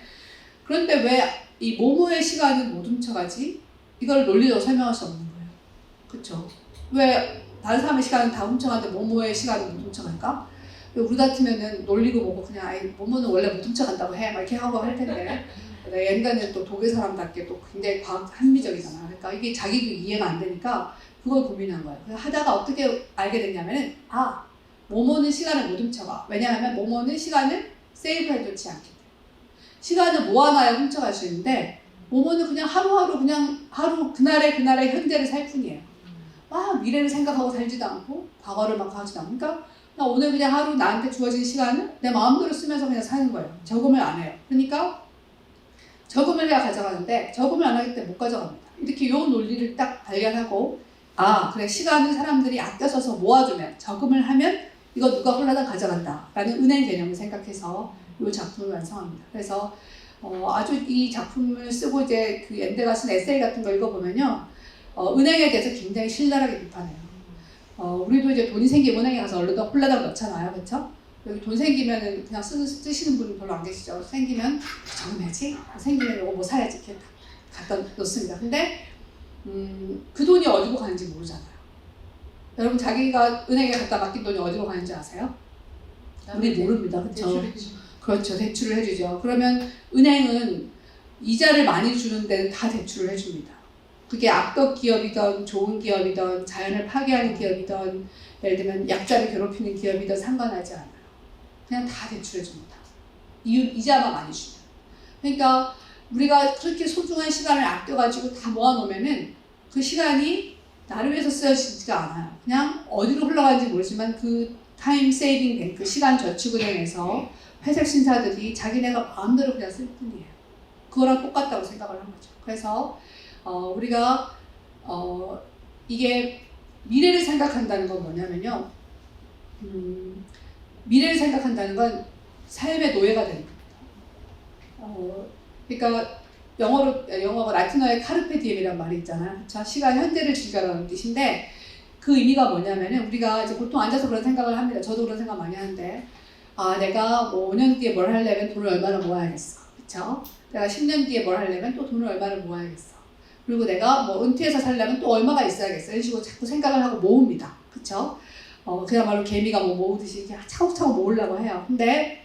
그런데 왜 이 모모의 시간을 못 훔쳐가지? 이걸 논리로 설명할 수 없는 거예요. 그렇죠? 왜 다른 사람의 시간은 다 훔쳐가는데 모모의 시간을 못 훔쳐갈까? 우리 같으면은 놀리고 뭐고 그냥 모모는 원래 못 훔쳐간다고 해. 막 이렇게 하고 할 텐데 옛날에는 또 독일 사람답게 또 굉장히 합리적이잖아. 그러니까 이게 자기도 이해가 안 되니까 그걸 고민한 거예요. 그래서 하다가 어떻게 알게 됐냐면은 모모는 시간을 못 훔쳐가. 왜냐하면 모모는 시간을 세이브해놓지 않기 때문에. 시간을 모아놔야 훔쳐갈 수 있는데 모모는 그냥 하루하루 그날의 현재를 살 뿐이에요. 미래를 생각하고 살지도 않고 과거를 막 하지도 않고 그러니까 나 오늘 그냥 하루 나한테 주어진 시간을 내 마음대로 쓰면서 그냥 사는 거예요. 적응을 안 해요. 그러니까 적응을 해야 가져가는데 적응을 안 하기 때문에 못 가져갑니다. 이렇게 요 논리를 딱 발견하고 그래 시간을 사람들이 아껴 써서 모아두면 저금을 하면 이거 누가 홀라당 가져간다 라는 은행 개념을 생각해서 이 작품을 완성합니다. 그래서 아주 이 작품을 쓰고 이제 그 엔데가 쓴 에세이 같은 거 읽어보면요 은행에 대해서 굉장히 신랄하게 비판해요. 우리도 이제 돈이 생기면 은행에 가서 홀라당 넣잖아요. 그렇죠? 여기 돈 생기면은 그냥 쓰시는 분이 별로 안 계시죠. 생기면 저금해야지. 생기면 이거 뭐 사야지 이렇게 갖다 놓습니다. 근데 그 돈이 어디로 가는지 모르잖아요. 여러분 자기가 은행에 갖다 맡긴 돈이 어디로 가는지 아세요? 우리 모릅니다. 그렇죠? 그렇죠. 대출을 해주죠. 그러면 은행은 이자를 많이 주는 데는 다 대출을 해줍니다. 그게 악덕 기업이든 좋은 기업이든 자연을 파괴하는 기업이든 예를 들면 약자를 괴롭히는 기업이든 상관하지 않아요. 그냥 다 대출해줍니다. 이자만 많이 주면. 그러니까 우리가 그렇게 소중한 시간을 아껴가지고 다 모아놓으면은 그 시간이 나를 위해서 쓰여지지가 않아요. 그냥 어디로 흘러가는지 모르지만 그 타임 세이빙 뱅크, 시간 저축은행에서 회색 신사들이 자기네가 마음대로 그냥 쓸 뿐이에요. 그거랑 똑같다고 생각을 한 거죠. 그래서 우리가 이게 미래를 생각한다는 건 뭐냐면요. 미래를 생각한다는 건 삶의 노예가 되는 겁니다. 그러니까 영어가 라틴어의 카르페 디엠이라는 말이 있잖아요. 그쵸? 시간 현재를 즐겨라는 뜻인데 그 의미가 뭐냐면은 우리가 이제 보통 앉아서 그런 생각을 합니다. 저도 그런 생각 많이 하는데 내가 뭐 5년 뒤에 뭘 하려면 돈을 얼마나 모아야겠어. 그쵸? 내가 10년 뒤에 뭘 하려면 또 돈을 얼마나 모아야겠어. 그리고 내가 뭐 은퇴해서 살려면 또 얼마가 있어야겠어. 이런 식으로 자꾸 생각을 하고 모읍니다. 그쵸? 그야말로 개미가 뭐 모으듯이 이렇게 차곡차곡 모으려고 해요. 근데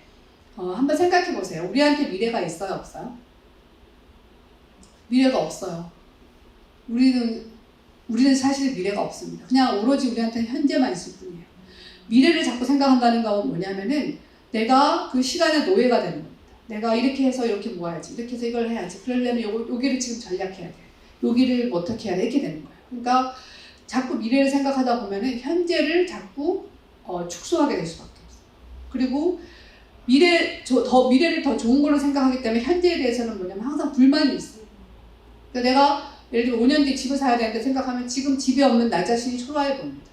한번 생각해 보세요. 우리한테 미래가 있어요, 없어요? 미래가 없어요. 우리는 사실 미래가 없습니다. 그냥 오로지 우리한테는 현재만 있을 뿐이에요. 미래를 자꾸 생각한다는 건 뭐냐면은 내가 그 시간의 노예가 되는 겁니다. 내가 이렇게 해서 이렇게 모아야지. 이렇게 해서 이걸 해야지. 그러려면 여기를 지금 전략해야 돼. 여기를 어떻게 해야 돼. 이렇게 되는 거예요. 그러니까 자꾸 미래를 생각하다 보면은 현재를 자꾸 축소하게 될 수밖에 없어요. 그리고 미래를 더 좋은 걸로 생각하기 때문에 현재에 대해서는 뭐냐면 항상 불만이 있어요. 그러니까 내가 예를 들어 5년 뒤에 집을 사야 되는데 생각하면 지금 집이 없는 나 자신이 초라해 보입니다.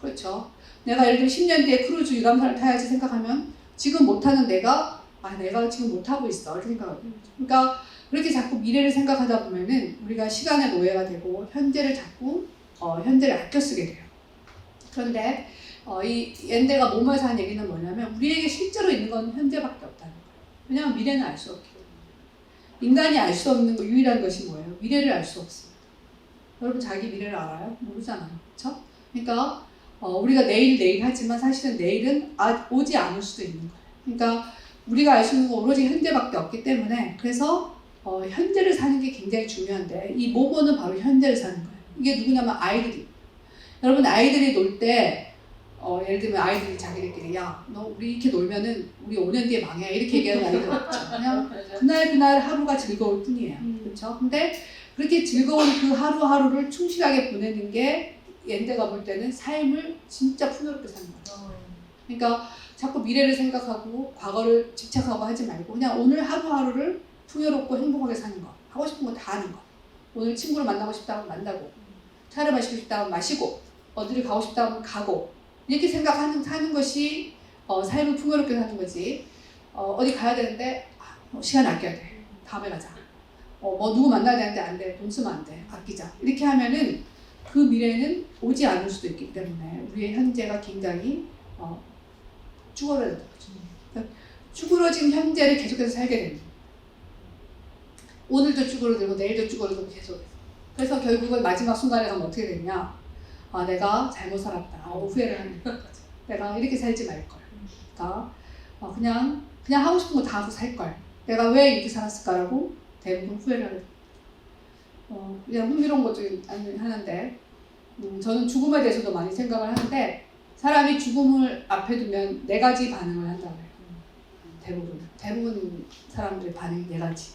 그렇죠. 내가 예를 들어 10년 뒤에 크루즈 유람선을 타야지 생각하면 지금 못하는 내가 지금 못하고 있어 이렇게 생각합니다. 그러니까 그렇게 자꾸 미래를 생각하다 보면은 우리가 시간의 노예가 되고 현재를 자꾸 현재를 아껴 쓰게 돼요. 그런데 이 엔데가 뭐뭐에서 한 얘기는 뭐냐면 우리에게 실제로 있는 건 현재밖에 없다는 거예요. 왜냐하면 미래는 알 수 없기 때문에. 인간이 알 수 없는 유일한 것이 뭐예요? 미래를 알 수 없습니다. 여러분 자기 미래를 알아요? 모르잖아요. 그렇죠? 그러니까 우리가 내일 하지만 사실은 내일은 오지 않을 수도 있는 거예요. 그러니까 우리가 알 수 있는 건 오로지 현재밖에 없기 때문에 그래서 현재를 사는 게 굉장히 중요한데 이 모모는 바로 현재를 사는 거예요. 이게 누구냐면 아이들이. 여러분 아이들이 놀 때 예를 들면 아이들이 자기들끼리 너 우리 이렇게 놀면은 우리 5년 뒤에 망해 이렇게 얘기하는 아이들 없죠. 그냥 그날 하루가 즐거울 뿐이에요. 그렇죠? 근데 그렇게 즐거운 그 하루하루를 충실하게 보내는 게 엔데가 볼 때는 삶을 진짜 풍요롭게 사는 거예요. 그러니까 자꾸 미래를 생각하고 과거를 집착하고 하지 말고 그냥 오늘 하루하루를 풍요롭고 행복하게 사는 거. 하고 싶은 거 다 하는 거. 오늘 친구를 만나고 싶다면 만나고 차를 마시고 싶다면 마시고 어디를 가고 싶다면 가고 이렇게 사는 것이 삶을 풍요롭게 사는 거지. 어디 가야 되는데 시간 아껴야 돼. 다음에 가자. 뭐 누구 만나야 되는데 안 돼. 돈 쓰면 안 돼. 아끼자. 이렇게 하면은 그 미래는 오지 않을 수도 있기 때문에 우리의 현재가 굉장히 쭈그러진다. 그러니까 쭈그러진 현재를 계속해서 살게 됩니다. 오늘도 쭈그러들고 내일도 쭈그러들고 계속. 그래서 결국은 마지막 순간에 가면 어떻게 되냐? 내가 잘못 살았다. 후회를 하는 거죠. 내가 이렇게 살지 말걸. 그러니까 그냥 하고 싶은 거 다 하고 살걸. 내가 왜 이렇게 살았을까라고 대부분 후회를 하게 됩니다. 그냥 흥미로운 것 중에 하는데 저는 죽음에 대해서도 많이 생각을 하는데 사람이 죽음을 앞에 두면 4가지 반응을 한다고 해요. 대부분 사람들의 반응이 4가지.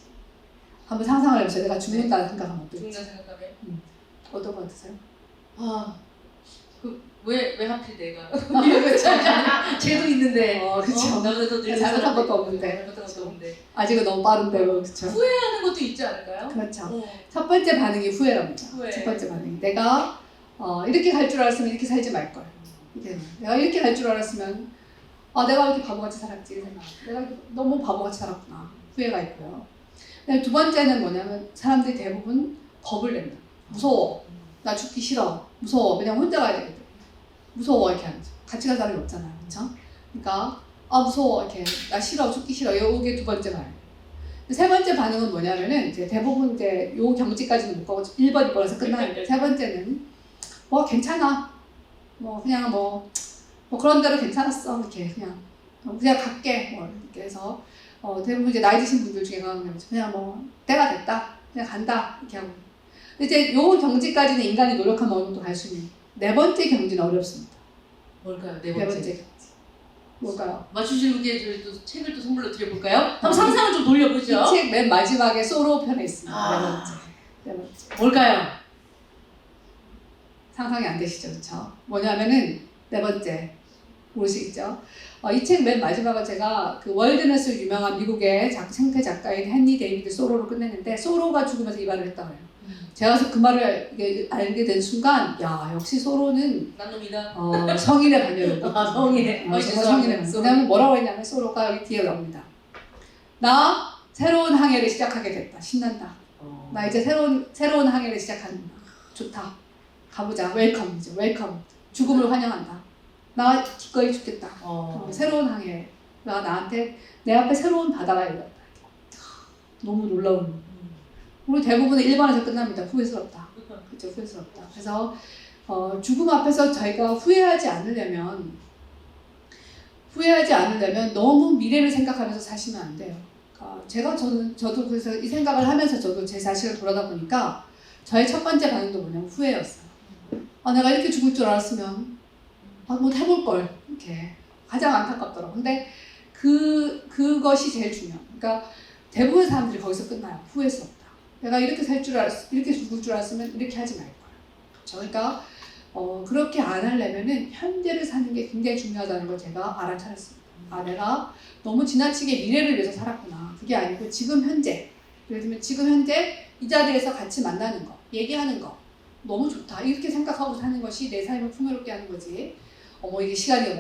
한번 상상을 해보세요. 내가 죽는다는 생각하면 어떨지. 죽는다 생각하면 어떤 거 같으세요? 왜 하필 내가 그렇죠. 쟤도 있는데 그쵸. 나보다 더 늙은 잘못한 것도 사람들. 없는데. 잘못한 것도 없는데 아직은 너무 빠른데 그렇죠. 후회하는 것도 있지 않을까요? 그렇죠. 첫 번째 반응이 후회랍니다. 후회. 첫 번째 반응이 내가 이렇게 갈 줄 알았으면 이렇게 살지 말걸. 내가 이렇게 갈 줄 알았으면 내가 이렇게 바보같이 살았지 이 생각. 내가 너무 바보같이 살았구나. 후회가 있고요. 두 번째는 뭐냐면 사람들이 대부분 겁을 낸다. 무서워. 나 죽기 싫어. 무서워. 그냥 혼자 가야 되거든. 무서워 이렇게 하는 거죠. 같이 갈 사람이 없잖아요. 그렇죠? 그러니까 아 무서워 이렇게 나 싫어 죽기 싫어 이게 두 번째 반응. 세 번째 반응은 뭐냐면은 이제 대부분 이제 요 경지까지는 못 가고 1번 2번에서 끝나는데 세 번째는 뭐 괜찮아 뭐 그냥 뭐 그런 대로 괜찮았어 이렇게 그냥 갈게 뭐 이렇게 해서 대부분 이제 나이 드신 분들 중에 그냥 뭐 때가 됐다 그냥 간다 이렇게 하고. 근데 이제 요 경지까지는 인간이 노력하면 어느 정도 갈 수 있는. 네 번째 경지는 어렵습니다. 뭘까요? 네 네 번째 번째. 경지 뭘까요? 맞추실 분께 저희 또 책을 또 선물로 드려볼까요? 한번 상상을 좀 돌려보죠. 이 책 맨 마지막에 소로 편에 있습니다. 아. 네 번째. 뭘까요? 상상이 안 되시죠, 그렇죠? 뭐냐면은 네 번째 모르시겠죠? 이 책 맨 마지막에 제가 그 월드넷을 유명한 미국의 생태 작가인 헨리 데이비드 소로로 끝냈는데 소로가 죽으면서 이 말을 했다고 해요. 제가 그래서 그 말을 알게 된 순간 야 역시 소로는 난 놈이다. 성인의 반열이고 성인의. 정말 성인의 반열. 왜냐면 뭐라고 했냐면 소로가 여기 뒤에 나옵니다. 나 새로운 항해를 시작하게 됐다. 신난다. 나 이제 새로운 항해를 시작한다. 좋다. 가보자. 웰컴이죠. 웰컴. 죽음을 환영한다. 나 기꺼이 죽겠다. 새로운 항해가 나한테 내 앞에 새로운 바다가 열렸다. 너무 놀라운. 우리 대부분은 1번에서 끝납니다. 후회스럽다. 그렇죠. 후회스럽다. 그래서 죽음 앞에서 저희가 후회하지 않으려면 너무 미래를 생각하면서 사시면 안 돼요. 그러니까 저도 그래서 이 생각을 하면서 저도 제 자신을 돌아다 보니까 저의 첫 번째 반응도 뭐냐면 후회였어요. 내가 이렇게 죽을 줄 알았으면 뭐 해볼 걸 이렇게 가장 안타깝더라고. 근데 그것이 제일 중요해요. 그러니까 대부분의 사람들이 거기서 끝나요. 후회스럽다. 내가 이렇게 이렇게 죽을 줄 알았으면 이렇게 하지 말 걸. 그렇죠? 그러니까 그렇게 안 하려면은 현재를 사는 게 굉장히 중요하다는 걸 제가 알아차렸습니다. 내가 너무 지나치게 미래를 위해서 살았구나. 그게 아니고 지금 현재. 예를 들면 지금 현재 이 자리에서 같이 만나는 거, 얘기하는 거 너무 좋다. 이렇게 생각하고 사는 것이 내 삶을 풍요롭게 하는 거지. 이게 시간이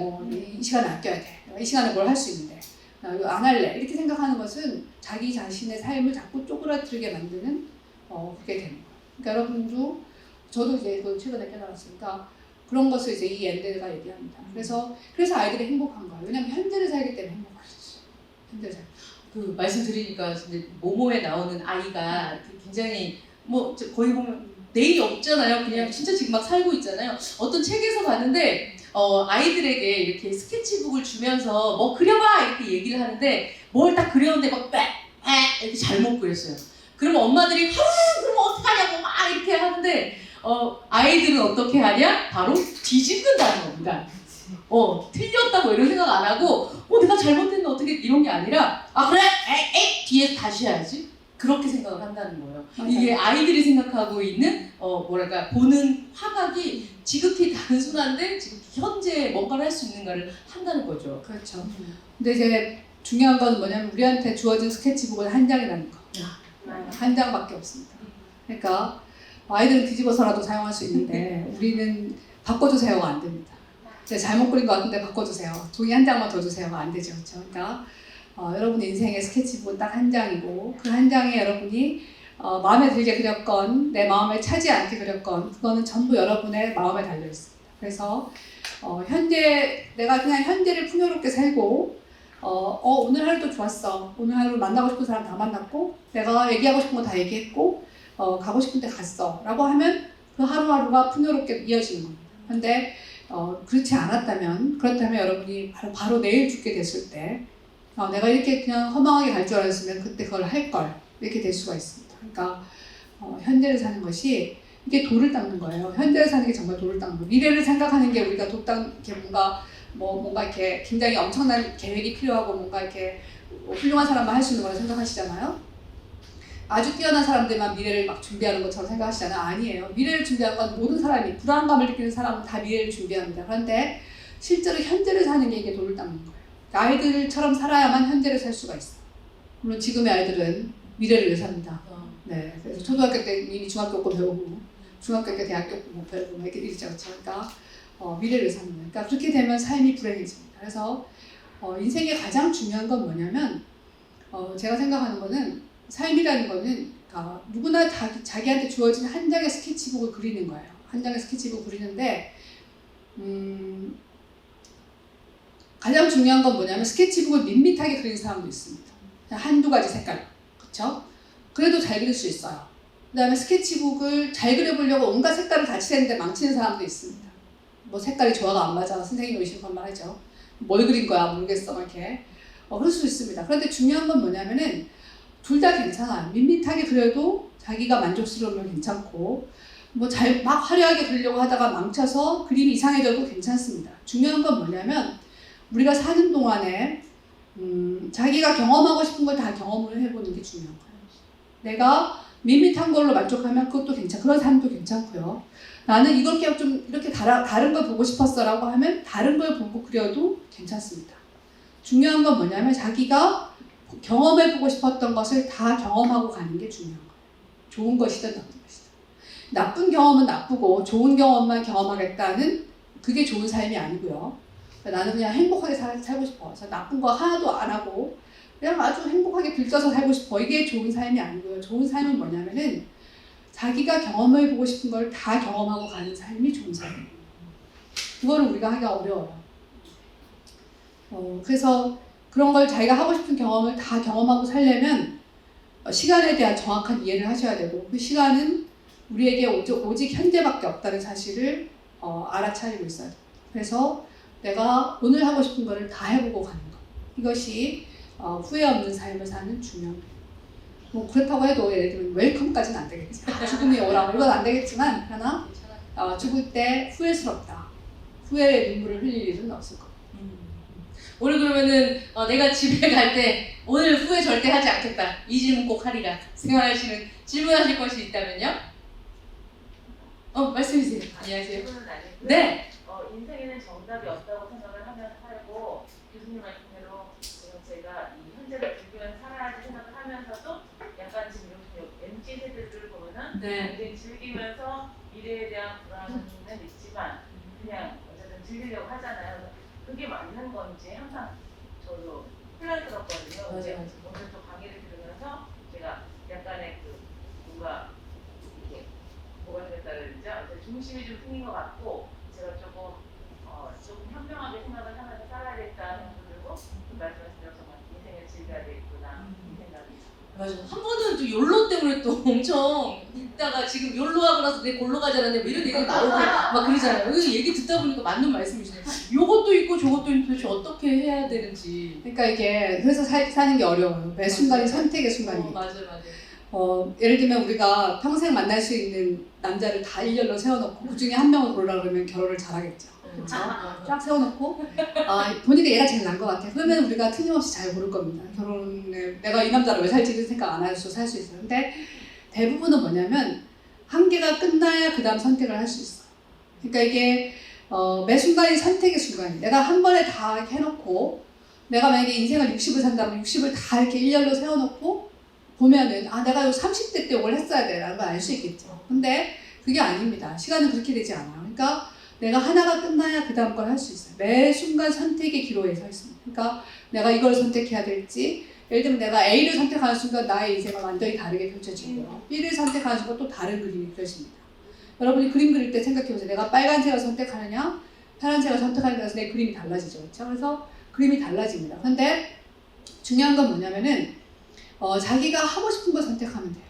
이 시간을 아껴야 돼. 이 시간에 뭘 할 수 있는데. 나 이거 안 할래. 이렇게 생각하는 것은 자기 자신의 삶을 자꾸 쪼그라들게 만드는 그게 되는 거예요. 그러니까 여러분도 저도 이제 최근에 깨달았으니까 그런 것을 이제 이 앤데가 얘기합니다. 그래서 아이들이 행복한 거예요. 왜냐하면 현재를 살기 때문에 행복하죠. 현재를 살기. 그 말씀 드리니까 모모에 나오는 아이가 굉장히 거의 보면 내일이 없잖아요. 그냥 진짜 지금 막 살고 있잖아요. 어떤 책에서 봤는데 아이들에게 이렇게 스케치북을 주면서 뭐 그려봐 이렇게 얘기를 하는데 뭘 딱 그렸는데 막 이렇게 잘못 그렸어요. 그러면 엄마들이 그럼 어떡하냐고 막 이렇게 하는데 아이들은 어떻게 하냐? 바로 뒤집는다는 겁니다. 틀렸다고 이런 생각 안 하고 내가 잘못했는데 어떻게 이런 게 아니라 그래? 에이 뒤에 다시 해야지. 그렇게 생각을 한다는 거예요. 맞아요. 이게 아이들이 생각하고 있는 보는 화각이 지극히 단순한데 지금 현재 뭔가를 할 수 있는가를 한다는 거죠. 그렇죠. 근데 이제 중요한 건 뭐냐면 우리한테 주어진 스케치북은 한 장이라는 거. 한 장밖에 없습니다. 그러니까 아이들은 뒤집어서라도 사용할 수 있는데 우리는 바꿔주세요가 안 됩니다. 제가 잘못 그린 것 같은데 바꿔주세요. 종이 한 장만 더 주세요가 안 되죠. 그렇죠? 그러니까 여러분의 인생의 스케치북은 딱 한 장이고 그 한 장에 여러분이 마음에 들게 그렸건 내 마음에 차지 않게 그렸건 그거는 전부 여러분의 마음에 달려 있습니다. 그래서 내가 그냥 현재를 풍요롭게 살고 오늘 하루도 좋았어. 오늘 하루 만나고 싶은 사람 다 만났고 내가 얘기하고 싶은 거 다 얘기했고 가고 싶은 데 갔어 라고 하면 그 하루하루가 풍요롭게 이어지는 겁니다. 근데 그렇다면 여러분이 바로 내일 죽게 됐을 때 내가 이렇게 그냥 허망하게 갈 줄 알았으면 그때 그걸 할 걸 이렇게 될 수가 있습니다. 그러니까 현재를 사는 것이 이게 돌을 닦는 거예요. 현재를 사는 게 정말 돌을 닦는 거예요. 미래를 생각하는 게 우리가 이렇게 뭔가 이렇게 굉장히 엄청난 계획이 필요하고 뭔가 이렇게 훌륭한 사람만 할 수 있는 거라고 생각하시잖아요. 아주 뛰어난 사람들만 미래를 막 준비하는 것처럼 생각하시잖아요. 아니에요. 미래를 준비하는 건 모든 사람이 불안감을 느끼는 사람은 다 미래를 준비합니다. 그런데 실제로 현재를 사는 게 이게 돌을 닦는 거예요. 아이들처럼 살아야만 현재를 살 수가 있어요. 물론 지금의 아이들은 미래를 위해 삽니다. 네, 그래서 초등학교 때 이미 중학교 거 배우고 중학교 때 대학교 거 배우고 이렇게 이러죠. 그러니까 미래를 위해 사는 거예요. 그러니까 그렇게 되면 삶이 불행해집니다. 그래서 인생의 가장 중요한 건 뭐냐면 제가 생각하는 거는 삶이라는 거는 누구나 자기한테 주어진 한 장의 스케치북을 그리는 거예요. 한 장의 스케치북을 그리는데 가장 중요한 건 뭐냐면 스케치북을 밋밋하게 그리는 사람도 있습니다. 그냥 한두 가지 색깔, 그렇죠? 그래도 잘 그릴 수 있어요. 그 다음에 스케치북을 잘 그려보려고 온갖 색깔을 다 칠했는데 망치는 사람도 있습니다. 뭐 색깔이 조화가 안 맞아 선생님이 오실 것만 하죠. 뭘 그린 거야 모르겠어 막 이렇게 그럴 수 있습니다. 그런데 중요한 건 뭐냐면은 둘 다 괜찮아요. 밋밋하게 그려도 자기가 만족스러우면 괜찮고 뭐 잘 막 화려하게 그리려고 하다가 망쳐서 그림이 이상해져도 괜찮습니다. 중요한 건 뭐냐면 우리가 사는 동안에 자기가 경험하고 싶은 걸 다 경험을 해보는 게 중요한 거예요. 내가 밋밋한 걸로 만족하면 그것도 괜찮고 그런 삶도 괜찮고요. 나는 이걸 좀 이렇게 다른 걸 보고 싶었어라고 하면 다른 걸 보고 그려도 괜찮습니다. 중요한 건 뭐냐면 자기가 경험해보고 싶었던 것을 다 경험하고 가는 게 중요한 거예요. 좋은 것이든 나쁜 것이든. 나쁜 경험은 나쁘고 좋은 경험만 경험하겠다는 그게 좋은 삶이 아니고요. 나는 그냥 행복하게 살고 싶어. 그래서 나쁜 거 하나도 안 하고 그냥 아주 행복하게 들떠서 살고 싶어. 이게 좋은 삶이 아니고요. 좋은 삶은 뭐냐면은 자기가 경험해보고 싶은 걸 다 경험하고 가는 삶이 좋은 삶이에요. 그거를 우리가 하기가 어려워요. 그래서 그런 걸 자기가 하고 싶은 경험을 다 경험하고 살려면 시간에 대한 정확한 이해를 하셔야 되고 그 시간은 우리에게 오직 현재밖에 없다는 사실을 알아차리고 있어야 돼요. 그래서 내가 오늘 하고 싶은 거를 다 해보고 가는 것. 이것이 후회 없는 삶을 사는 중요한 거예요. 뭐 그렇다고 해도 예를 들면 웰컴까지는 안 되겠지. 죽음이 오라고 이건 안 되겠지만 하나 죽을 때 후회스럽다. 후회의 눈물을 흘릴 일은 없을 거예요. 오늘 그러면은 내가 집에 갈 때 오늘 후회 절대 하지 않겠다. 이 질문 꼭 하리라 생각하시는 질문하실 것이 있다면요? 말씀해주세요. 안녕하세요. 질문은 아니고요. 네. 인생에는 정답이 없다고 생각을 하면 살고 교수님 말씀대로 제가 이 현재를 즐기면서 살아야지 생각을 하면서도 약간 지금 이렇게 MZ 세대들을 보면은 네. 굉장히 즐기면서 미래에 대한 불안은 있지만 그냥 어쨌든 즐기려고 하잖아요. 그게 맞는 건지 항상 저도 혼란스럽거든요. 맞아요. 오늘 또 강의를 들으면서 제가 약간의 뭔가 이렇게 뭐가 됐다 그러죠? 중심이 좀 생긴 것 같고 제가 조금 현명하게 생각을 하면서 살아야겠다는 생각도 들고 그 말씀하신 대로 정말 인생을 즐겨야 되겠구나 이 생각이 맞아. 한 번은 또 욜로 때문에 또 엄청 있다가 지금 욜로하고 나서 내 골로 가지 않았는데 뭐 이런 얘기가 나오고 막 그러잖아요. 그 얘기 듣다 보니까 맞는 말씀이시네요. 요것도 있고 저것도 있고 도대체 어떻게 해야 되는지. 그러니까 이게 그래서 사는 게 어려워요. 매 순간이 선택의 순간이에요. 맞아요. 예를 들면 우리가 평생 만날 수 있는 남자를 다 일렬로 세워놓고 그 중에 한 명을 고르라 그러면 결혼을 잘하겠죠. 그렇죠? 쫙 세워놓고 보니까 얘가 제일 나은 것 같아. 그러면 우리가 틀림없이 잘 고를 겁니다. 결혼을 내가 이 남자를 왜 살지 이런 생각 안 하셔도 살 수 있어요. 근데 대부분은 뭐냐면 한계가 끝나야 그 다음 선택을 할 수 있어요. 그러니까 이게 매 순간이 선택의 순간이에요. 내가 한 번에 다 해놓고 내가 만약에 인생을 60을 산다면 60을 다 이렇게 일렬로 세워놓고 보면은 내가 요 30대 때 이걸 했어야 돼 라는 걸 알 수 있겠죠. 근데 그게 아닙니다. 시간은 그렇게 되지 않아요. 그러니까 내가 하나가 끝나야 그 다음 걸 할 수 있어요. 매 순간 선택의 기로에 서 있습니다. 그러니까 내가 이걸 선택해야 될지 예를 들면 내가 A를 선택하는 순간 나의 인생은 완전히 다르게 펼쳐지고요. B를 선택하는 순간 또 다른 그림이 그려집니다. 여러분이 그림 그릴 때 생각해보세요. 내가 빨간색을 선택하느냐 파란색을 선택하느냐에 따라서 내 그림이 달라지죠. 그렇죠? 그래서 그림이 달라집니다. 근데 중요한 건 뭐냐면은 자기가 하고 싶은 걸 선택하면 돼요.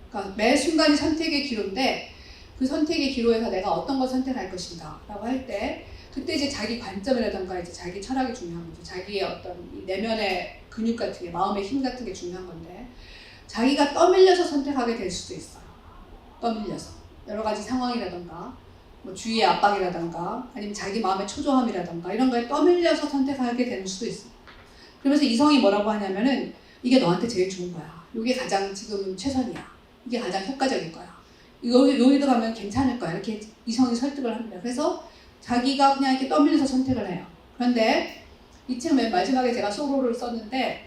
그러니까 매 순간이 선택의 기로인데 그 선택의 기로에서 내가 어떤 걸 선택할 것인가 라고 할 때 그때 이제 자기 관점이라던가 이제 자기 철학이 중요한 거죠. 자기의 어떤 내면의 근육 같은 게 마음의 힘 같은 게 중요한 건데 자기가 떠밀려서 선택하게 될 수도 있어요. 떠밀려서 여러 가지 상황이라던가 뭐 주위의 압박이라던가 아니면 자기 마음의 초조함이라던가 이런 거에 떠밀려서 선택하게 되는 수도 있습니다. 그러면서 이성이 뭐라고 하냐면은 이게 너한테 제일 좋은 거야. 이게 가장 지금은 최선이야. 이게 가장 효과적인 거야. 여기도 가면 괜찮을 거야. 이렇게 이성이 설득을 합니다. 그래서 자기가 그냥 이렇게 떠밀려서 선택을 해요. 그런데 이 책 맨 마지막에 제가 소로를 썼는데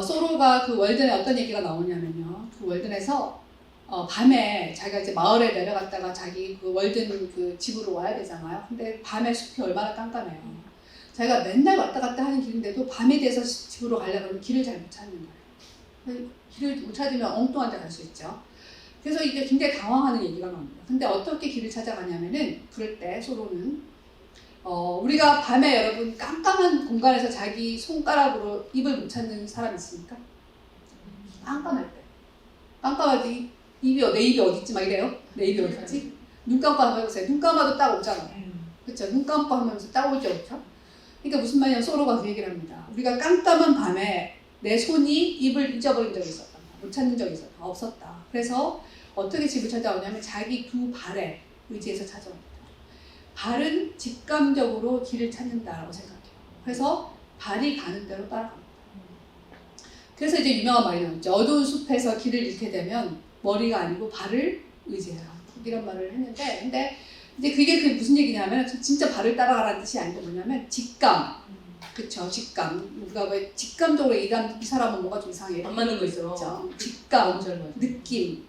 소로가 그 월든에 어떤 얘기가 나오냐면요. 그 월든에서 밤에 자기가 이제 마을에 내려갔다가 자기 그 월든 그 집으로 와야 되잖아요. 근데 밤에 숲이 얼마나 깜깜해요. 자기가 맨날 왔다 갔다 하는 길인데도 밤이 돼서 집으로 가려고 하면 길을 잘 못 찾는 거예요. 길을 못 찾으면 엉뚱한 데 갈 수 있죠. 그래서 이제 굉장히 당황하는 얘기가 나옵니다. 근데 어떻게 길을 찾아가냐면은 그럴 때 소로는 우리가 밤에 여러분 깜깜한 공간에서 자기 손가락으로 입을 못 찾는 사람 있습니까? 깜깜할 때. 깜깜할 때 내 입이 어디 있지? 막 이래요. 내 입이 어디 있지? 눈 감고 한번 해보세요. 눈 감아도 딱 오잖아요. 그렇죠? 눈 감고 하면서 딱 오죠, 그렇죠? 그러니까 무슨 말이냐면 서로가 그 얘기를 합니다. 우리가 깜깜한 밤에 내 손이 입을 잊어버린 적이 있었다. 못 찾는 적이 있었다. 없었다. 그래서 어떻게 집을 찾아오냐면 자기 두 발에 의지해서 찾아옵니다. 발은 직감적으로 길을 찾는다라고 생각해요. 그래서 발이 가는 대로 따라갑니다. 그래서 이제 유명한 말이 나왔죠. 어두운 숲에서 길을 잃게 되면 머리가 아니고 발을 의지해라. 이런 말을 했는데, 근데 이제 그게 무슨 얘기냐면 진짜 발을 따라가라는 뜻이 아니고 뭐냐면 직감. 그쵸, 직감. 우리가 왜 직감적으로 이 사람은 뭔가 좀 이상해. 안 맞는 거 있어요. 그쵸? 직감, 느낌.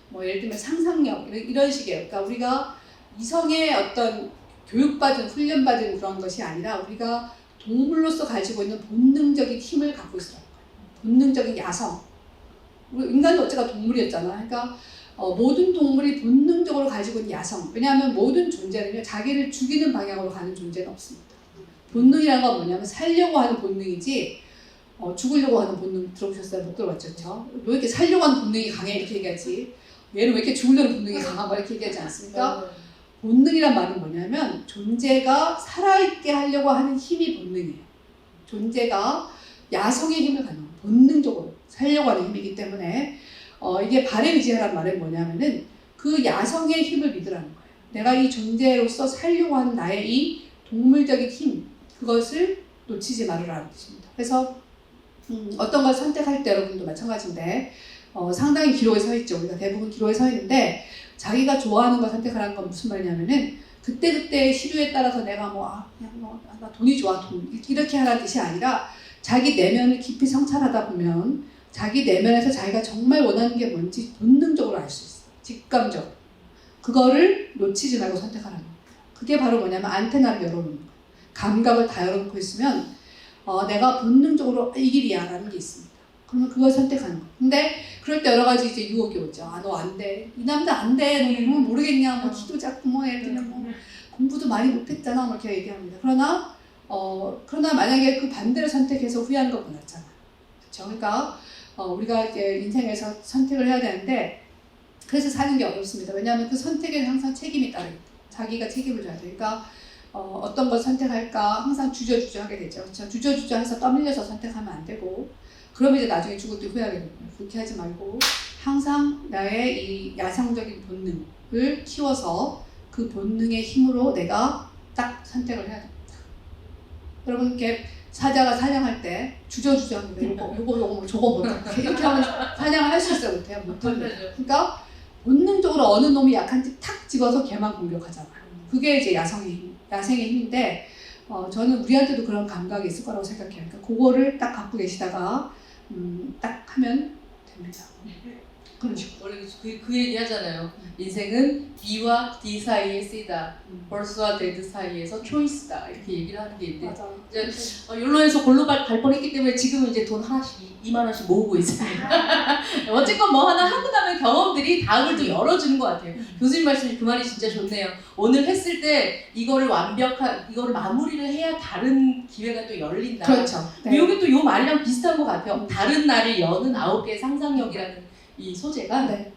뭐 예를 들면 상상력 이런 식이에요. 그러니까 우리가 이성의 어떤 교육받은 훈련받은 그런 것이 아니라 우리가 동물로서 가지고 있는 본능적인 힘을 갖고 있어요. 본능적인 야성. 우리 인간은 어째가 동물이었잖아. 그러니까 모든 동물이 본능적으로 가지고 있는 야성. 왜냐하면 모든 존재는요 자기를 죽이는 방향으로 가는 존재는 없습니다. 본능이라는 건 뭐냐면 살려고 하는 본능이지 죽으려고 하는 본능 들어보셨어요? 못 들어봤죠? 그렇죠? 왜 이렇게 살려고 하는 본능이 강해 이렇게 얘기하지? 얘는 왜 이렇게 죽으려는 본능이 강한 거야 이렇게 얘기하지 않습니까? 본능이란 말은 뭐냐면 존재가 살아있게 하려고 하는 힘이 본능이에요. 존재가 야성의 힘을 갖는 거예요. 본능적으로 살려고 하는 힘이기 때문에 이게 발에 의지하란 말은 뭐냐면은 그 야성의 힘을 믿으라는 거예요. 내가 이 존재로서 살려고 하는 나의 이 동물적인 힘 그것을 놓치지 말으라는 뜻입니다. 그래서 어떤 걸 선택할 때 여러분도 마찬가지인데 상당히 기로에 서 있죠. 우리가 대부분 기로에 서 있는데 자기가 좋아하는 걸 선택하라는 건 무슨 말이냐면은 그때그때의 시류에 따라서 내가 나 돈이 좋아 돈 이렇게 하라는 뜻이 아니라 자기 내면을 깊이 성찰하다 보면 자기 내면에서 자기가 정말 원하는 게 뭔지 본능적으로 알 수 있어요. 직감적으로. 그거를 놓치지 말고 선택하라는 거예요. 그게 바로 뭐냐면 안테나를 열어놓는 거예요. 감각을 다 열어놓고 있으면 내가 본능적으로 이 길이야 라는 게 있습니다. 그러면 그걸 선택하는 거예요. 근데 그럴 때 여러 가지 이제 유혹이 오죠. 너 안 돼. 이 남자 안 돼. 너 이러면 모르겠냐. 뭐 키도 작고 뭐 예를 들면 뭐 공부도 많이 못했잖아. 뭐 이렇게 얘기합니다. 그러나 만약에 그 반대를 선택해서 후회하는 것보다 낫잖아요. 그렇죠? 그러니까 우리가 이제 인생에서 선택을 해야 되는데 그래서 사는 게 어렵습니다. 왜냐하면 그 선택에는 항상 책임이 따르기 때문에 자기가 책임을 져야 돼요. 그러니까 어떤 걸 선택할까 항상 주저주저 하게 되죠. 그렇죠? 주저주저 해서 떠밀려서 선택하면 안 되고 그러면 이제 나중에 죽을 때 후회하게 됩니다. 그렇게 하지 말고 항상 나의 이 야성적인 본능을 키워서 그 본능의 힘으로 내가 딱 선택을 해야 됩니다. 여러분 이렇게 사자가 사냥할 때 주저주저합니다. 요거 저거 뭐 이렇게 하면 사냥을 할 수 있어요? 못해요? 못합니다. 그러니까 본능적으로 어느 놈이 약한지 탁 집어서 걔만 공격하잖아요. 그게 이제 야생의 힘인데 저는 우리한테도 그런 감각이 있을 거라고 생각해요. 그러니까 그거를 딱 갖고 계시다가 딱 하면 됩니다. 그렇죠. 원래 그 얘기 하잖아요. 인생은 B와 D 사이에 C다. 벌스와 데드 사이에서 초이스다. 이렇게 얘기를 하는 게 있는데 맞아. 이제 욜로에서 골로 갈 뻔했기 때문에 지금은 이제 돈 하나씩 2만 원씩 모으고 있어요. 어쨌건 뭐 하나 하고 나면 경험들이 다음을 또 열어주는 것 같아요. 교수님 말씀이 그 말이 진짜 좋네요. 오늘 했을 때 이거를 마무리를 해야 다른 기회가 또 열린다. 그렇죠. 네. 이게 또 요 말이랑 비슷한 것 같아요. 다른 날을 여는 9개의 상상력이라는 이 소재가 네.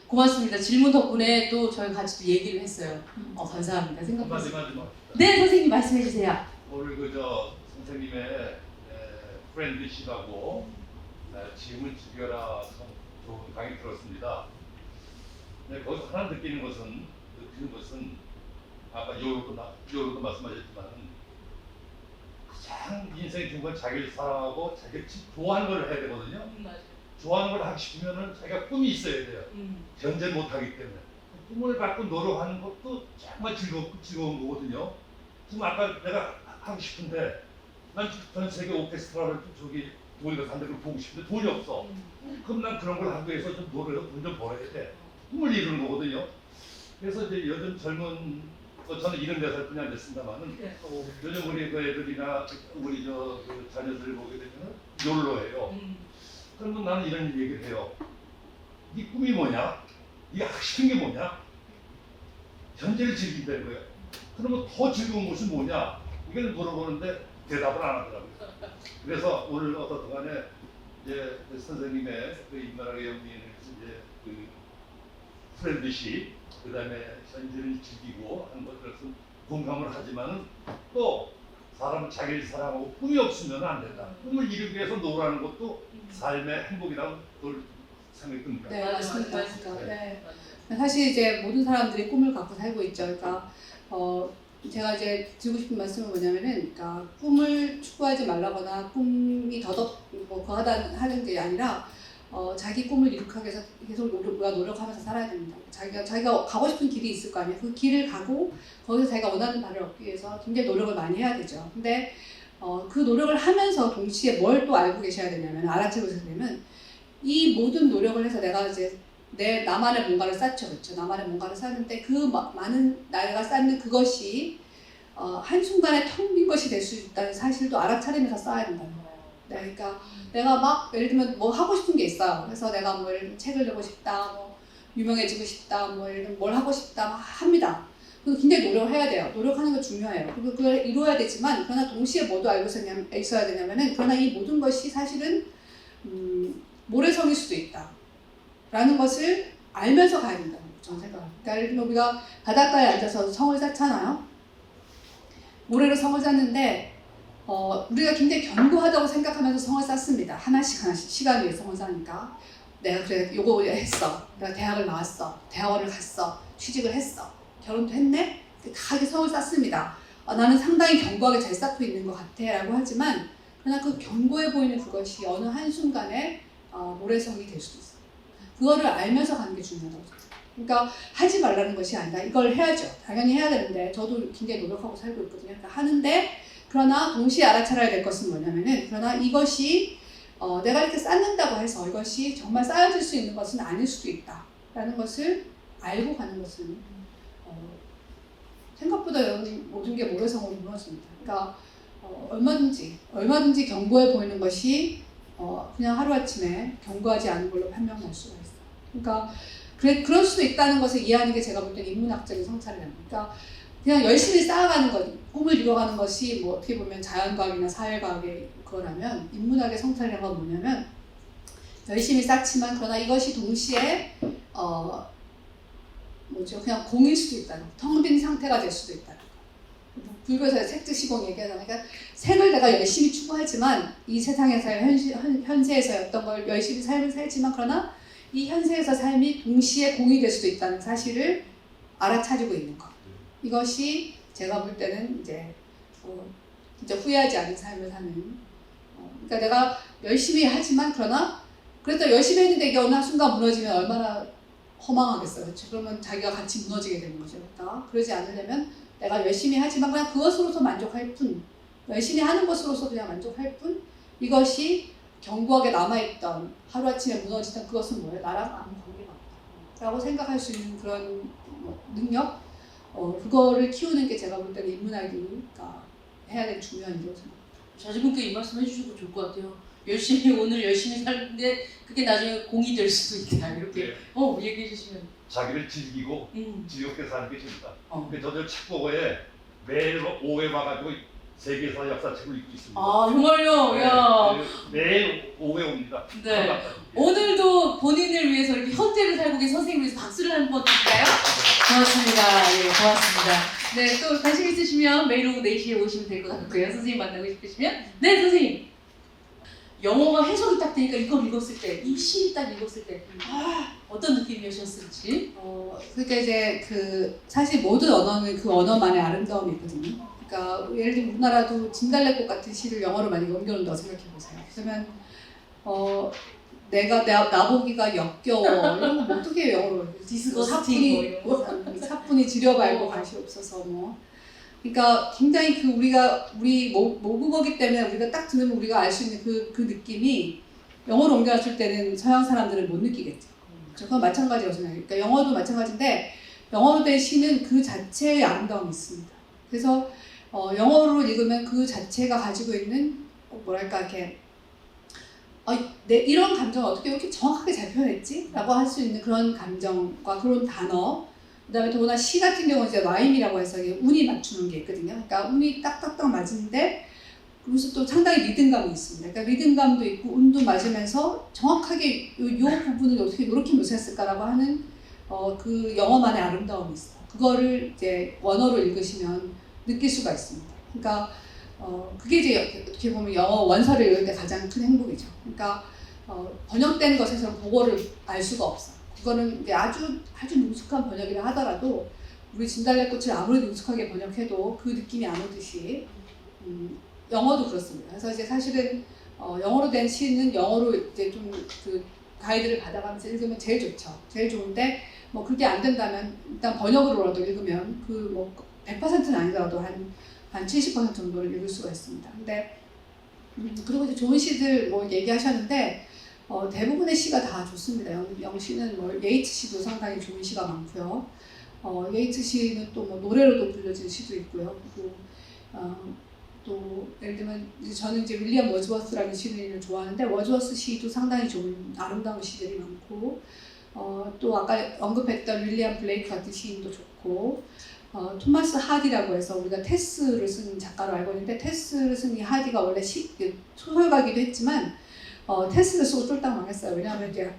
고맙습니다. 질문 덕분에 또 저희 같이 또 얘기를 했어요. 감사합니다. 생각보다. 마지막. 네, 선생님 말씀해 주세요. 오늘 선생님의 프렌드십하고 짐을 죽여라 좋은 강의 들었습니다. 네, 거기서 하나 느끼는 것은 아까 요로도 말씀하셨지만 가장 인생 중간 자기를 사랑하고 자기를 좋아하는 걸 해야 되거든요. 좋아하는 걸 하고 싶으면은 자기가 꿈이 있어야 돼요. 견제 못하기 때문에 꿈을 갖고 노력하는 것도 정말 즐거운 거거든요. 지금 아까 내가 하고 싶은데 난 전 세계 오케스트라를 돈이 가서 한 데를 보고 싶은데 돈이 없어. 그럼 난 그런 걸 하기 위해서 좀 노력해서 돈 좀 벌어야 돼. 꿈을 이루는 거거든요. 그래서 이제 요즘 젊은 저는 74살뿐이 안 됐습니다만은 요즘 우리 그 애들이나 우리 그 자녀들 보게 되면은 욜로예요. 그러면 나는 이런 얘기를 해요. 네 꿈이 뭐냐? 네가 하고 싶은 게 뭐냐? 현재를 즐긴다는 거예요. 그러면 더 즐거운 것이 뭐냐? 이걸 물어보는데 대답을 안 하더라고요. 그래서 오늘 어떻든 간에 이제 선생님의 그 인간학의 영리에서 이제 그 프렌드십, 그 다음에 현실을 즐기고 하는 것들을 공감을 하지만은 또 사람은 자기를 사랑하고 꿈이 없으면 안 된다. 꿈을 이루기 위해서 노라는 것도 삶의 행복이라고 생각이 듭니다. 네, 맞습니다. 맞아요. 그러니까, 네. 사실 이제 모든 사람들이 꿈을 갖고 살고 있죠. 그러니까 제가 이제 드리고 싶은 말씀은 뭐냐면은, 그러니까 꿈을 추구하지 말라거나 꿈이 뭐 거하다 하는 게 아니라 자기 꿈을 이룩하기 위해서 계속 우리가 노력하면서 살아야 됩니다. 자기가 가고 싶은 길이 있을 거 아니에요. 그 길을 가고 거기서 자기가 원하는 바를 얻기 위해서 굉장히 노력을 많이 해야 되죠. 근데 그 노력을 하면서 동시에 뭘 또 알고 계셔야 되냐면, 알아채고 있어야 되면, 이 모든 노력을 해서 내가 이제 나만의 뭔가를 쌓죠. 그렇죠? 나만의 뭔가를 쌓는데 그 많은 내가 쌓는 그것이 한순간에 텅 빈 것이 될 수 있다는 사실도 알아차리면서 쌓아야 된다는 거예요. 네, 그러니까 내가 막 예를 들면 뭐 하고 싶은 게 있어요. 그래서 내가 뭐 예를 들면 책을 내고 싶다, 뭐 유명해지고 싶다, 뭐 예를 들면 뭘 하고 싶다 막 합니다. 그래서 굉장히 노력을 해야 돼요. 노력하는 거 중요해요. 그리고 그걸 이루어야 되지만, 그러나 동시에 뭐도 알고 있어야 되냐면은, 그러나 이 모든 것이 사실은 모래성일 수도 있다 라는 것을 알면서 가야 된다는 거죠. 저는 생각합니다. 그러니까 예를 들면 우리가 바닷가에 앉아서 성을 쌓잖아요. 모래로 성을 쌓는데 우리가 굉장히 견고하다고 생각하면서 성을 쌓습니다. 하나씩 시간 위에 성을 쌓으니까. 내가 그래 요거 했어. 내가 대학을 나왔어. 대학원을 갔어. 취직을 했어. 결혼도 했네. 다 이렇게 성을 쌓습니다. 나는 상당히 견고하게 잘 쌓고 있는 것 같아 라고 하지만, 그러나 그 견고해 보이는 그것이 어느 한순간에 모래성이 될 수도 있어요. 그거를 알면서 가는 게 중요하다고 생각해요. 그러니까 하지 말라는 것이 아니라 이걸 해야죠. 당연히 해야 되는데, 저도 굉장히 노력하고 살고 있거든요. 그러니까 하는데, 그러나 동시에 알아차려야 될 것은 뭐냐면은, 그러나 이것이 내가 이렇게 쌓는다고 해서 이것이 정말 쌓여질 수 있는 것은 아닐 수도 있다 라는 것을 알고 가는 것은 생각보다 여러분 모든 게 모래성으로 무너집니다. 그러니까 얼마든지 견고해 보이는 것이 그냥 하루아침에 견고하지 않은 걸로 판명날 수가 있어요. 그러니까 그럴 수도 있다는 것을 이해하는 게 제가 볼 때는 인문학적인 성찰이랍니다. 그러니까 그냥 열심히 쌓아가는 것, 꿈을 이뤄가는 것이 뭐 어떻게 보면 자연과학이나 사회과학의 그거라면, 인문학의 성찰이란 건 뭐냐면, 열심히 쌓지만 그러나 이것이 동시에 그냥 공일 수도 있다는 거, 텅 빈 상태가 될 수도 있다는 거. 불교에서 색즉시공 얘기하잖아요. 그러니까 색을 내가 열심히 추구하지만 이 세상에서의 현세에서의 어떤 걸 열심히 삶을 살지만, 그러나 이 현세에서 삶이 동시에 공이 될 수도 있다는 사실을 알아차리고 있는 것. 이것이 제가 볼 때는 이제 진짜 후회하지 않은 삶을 사는. 그러니까 내가 열심히 하지만 그러나 그래도 열심히 했는데 이게 어느 순간 무너지면 얼마나 허망하겠어요. 그렇죠? 그러면 자기가 같이 무너지게 되는 거죠. 그러니까 그러지 않으려면 내가 열심히 하지만 그냥 그것으로서 만족할 뿐, 열심히 하는 것으로서 그냥 만족할 뿐, 이것이 견고하게 남아있던, 하루아침에 무너지던 그것은 뭐예요? 나랑 아무 관계가 없다 라고 생각할 수 있는 그런 능력, 그거를 키우는 게 제가 볼 때는 인문학이 해야 될 중요한 일이라고 생각합니다. 자제분께 이 말씀 해주셔도 좋을 것 같아요. 오늘 열심히 살는데 그게 나중에 공이 될 수도 있다 이렇게 얘기해 주시면. 자기를 즐기고 즐겁게 사는 게 재밌다. 어. 저도 책보고에 매일 오후에 와가지고 세계사 역사책을 읽고 있습니다. 아 정말요? 네, 야. 매일 오후에 옵니다. 네. 오늘도 본인을 위해서 이렇게 현재를 살고 계신 선생님을 위해서 박수를 한번 드릴까요? 고맙습니다. 예, 고맙습니다. 네, 또 관심 있으시면 매일 오후 4시에 오시면 될 것 같고요. 선생님 만나고 싶으시면. 네, 선생님. 영어가 해석이 딱 되니까 이걸 읽었을 때, 이 시를 딱 읽었을 때, 어떤 느낌이셨을지. 그러니까 이제 사실 모든 언어는 그 언어만의 아름다움이 있거든요. 그러니까 예를 들면 우리나라도 진달래꽃 같은 시를 영어로 많이 옮겨놓는다고 생각해보세요. 그러면 내가 나보기가 역겨워 이런 거 어떻게 영어로 디스거스팅 사뿐히 지려발고 가시 없어서 뭐. 그러니까 굉장히 우리 모국어기 때문에 우리가 딱 들으면 우리가 알 수 있는 그 느낌이 영어로 옮겨놨을 때는 서양 사람들은 못 느끼겠죠. 그건 마찬가지라고 생각해요. 그러니까 영어도 마찬가지인데 영어로 된 시는 그 자체의 아름다움이 있습니다. 그래서 영어로 읽으면 그 자체가 가지고 있는 이렇게 이런 감정을 어떻게 이렇게 정확하게 잘 표현했지? 라고 할 수 있는 그런 감정과 그런 단어, 그다음에 더구나 시 같은 경우는 이제 라임이라고 해서 이게 운이 맞추는 게 있거든요. 그러니까 운이 딱딱딱 맞는데 그래서 또 상당히 리듬감이 있습니다. 그러니까 리듬감도 있고 운도 맞으면서 정확하게 요 부분을 어떻게 이렇게 묘사했을까라고 하는 그 영어만의 아름다움이 있어요. 그거를 이제 원어로 읽으시면 느낄 수가 있습니다. 그러니까 그게 이제 어떻게 보면 영어 원서를 읽을 때 가장 큰 행복이죠. 그러니까 번역된 것에서 그거를 알 수가 없어요. 그거는 이제 아주 능숙한 번역이라 하더라도 우리 진달래꽃을 아무리 능숙하게 번역해도 그 느낌이 안 오듯이 영어도 그렇습니다. 그래서 이제 사실은 영어로 된 시는 영어로 이제 좀 그 가이드를 받아가면서 읽으면 제일 좋죠. 제일 좋은데 뭐 그게 안 된다면 일단 번역으로라도 읽으면 그 뭐 100%는 아니더라도 한 70% 정도를 읽을 수가 있습니다. 근데 그리고 이제 좋은 시들 뭐 얘기하셨는데 대부분의 시가 다 좋습니다. 영시는 뭐 예이츠 시도 상당히 좋은 시가 많고요. 예이츠 시는 또 뭐 노래로도 불려진 시도 있고요. 그리고 또 예를 들면 저는 이제 윌리엄 워즈워스라는 시인을 좋아하는데 워즈워스 시도 상당히 좋은 아름다운 시들이 많고 또 아까 언급했던 윌리엄 블레이크 같은 시인도 좋고 토마스 하디라고 해서 우리가 테스를 쓴 작가로 알고 있는데 테스를 쓴 이 하디가 원래 소설가기도 했지만 테스를 쓰고 쫄딱 망했어요. 왜냐하면 이제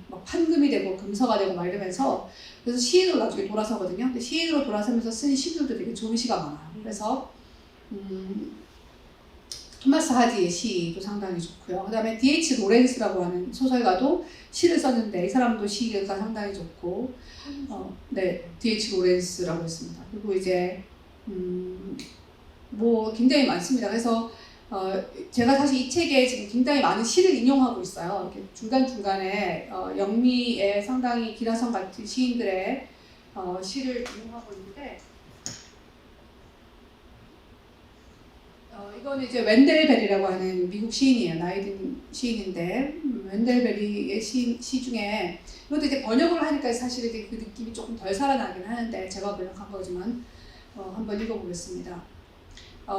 막 판금이 되고 금서가 되고 막 이러면서 그래서 시인으로 나중에 돌아서거든요. 근데 시인으로 돌아서면서 쓴 시들도 되게 좋은 시가 많아요. 그래서 토마스 하디의 시도 상당히 좋고요. 그 다음에 D.H. 로렌스라고 하는 소설가도 시를 썼는데 이 사람도 시가 상당히 좋고 네, D.H. 로렌스라고 했습니다. 그리고 이제 뭐 굉장히 많습니다. 그래서 제가 사실 이 책에 지금 굉장히 많은 시를 인용하고 있어요. 이렇게 중간중간에 영미의 상당히 기라성 같은 시인들의 시를 인용하고 있는데 이거는 이제 웬델벨이라고 하는 미국 시인이에요. 나이 든 시인인데 웬델벨의 시 중에 이것도 이제 번역을 하니까 사실 이제 그 느낌이 조금 덜 살아나긴 하는데 제가 번역한 거지만 한번 읽어보겠습니다.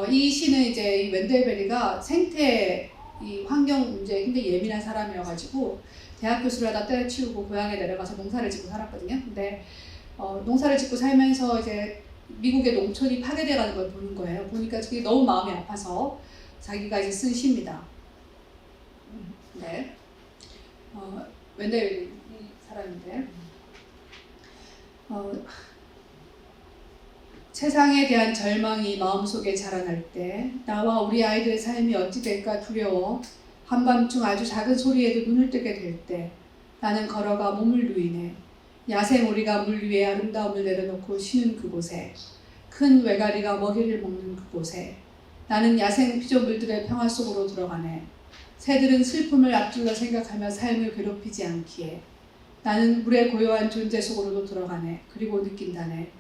이 시는 이제 이 웬델벨이가 생태 이 환경 문제에 굉장히 예민한 사람이어가지고 대학 교수를 하다 때려치우고 고향에 내려가서 농사를 짓고 살았거든요. 근데 농사를 짓고 살면서 이제 미국의 농촌이 파괴돼가는 걸 보는 거예요. 보니까 그게 너무 마음이 아파서 자기가 이제 쓴 시입니다. 네. 웬델 이 사람인데 세상에 대한 절망이 마음속에 자라날 때 나와 우리 아이들의 삶이 어찌 될까 두려워 한밤중 아주 작은 소리에도 눈을 뜨게 될 때 나는 걸어가 몸을 누이네. 야생오리가 물 위에 아름다움을 내려놓고 쉬는 그곳에 큰 외가리가 먹이를 먹는 그곳에 나는 야생 피조물들의 평화 속으로 들어가네. 새들은 슬픔을 앞둘러 생각하며 삶을 괴롭히지 않기에 나는 물의 고요한 존재 속으로도 들어가네. 그리고 느낀다네.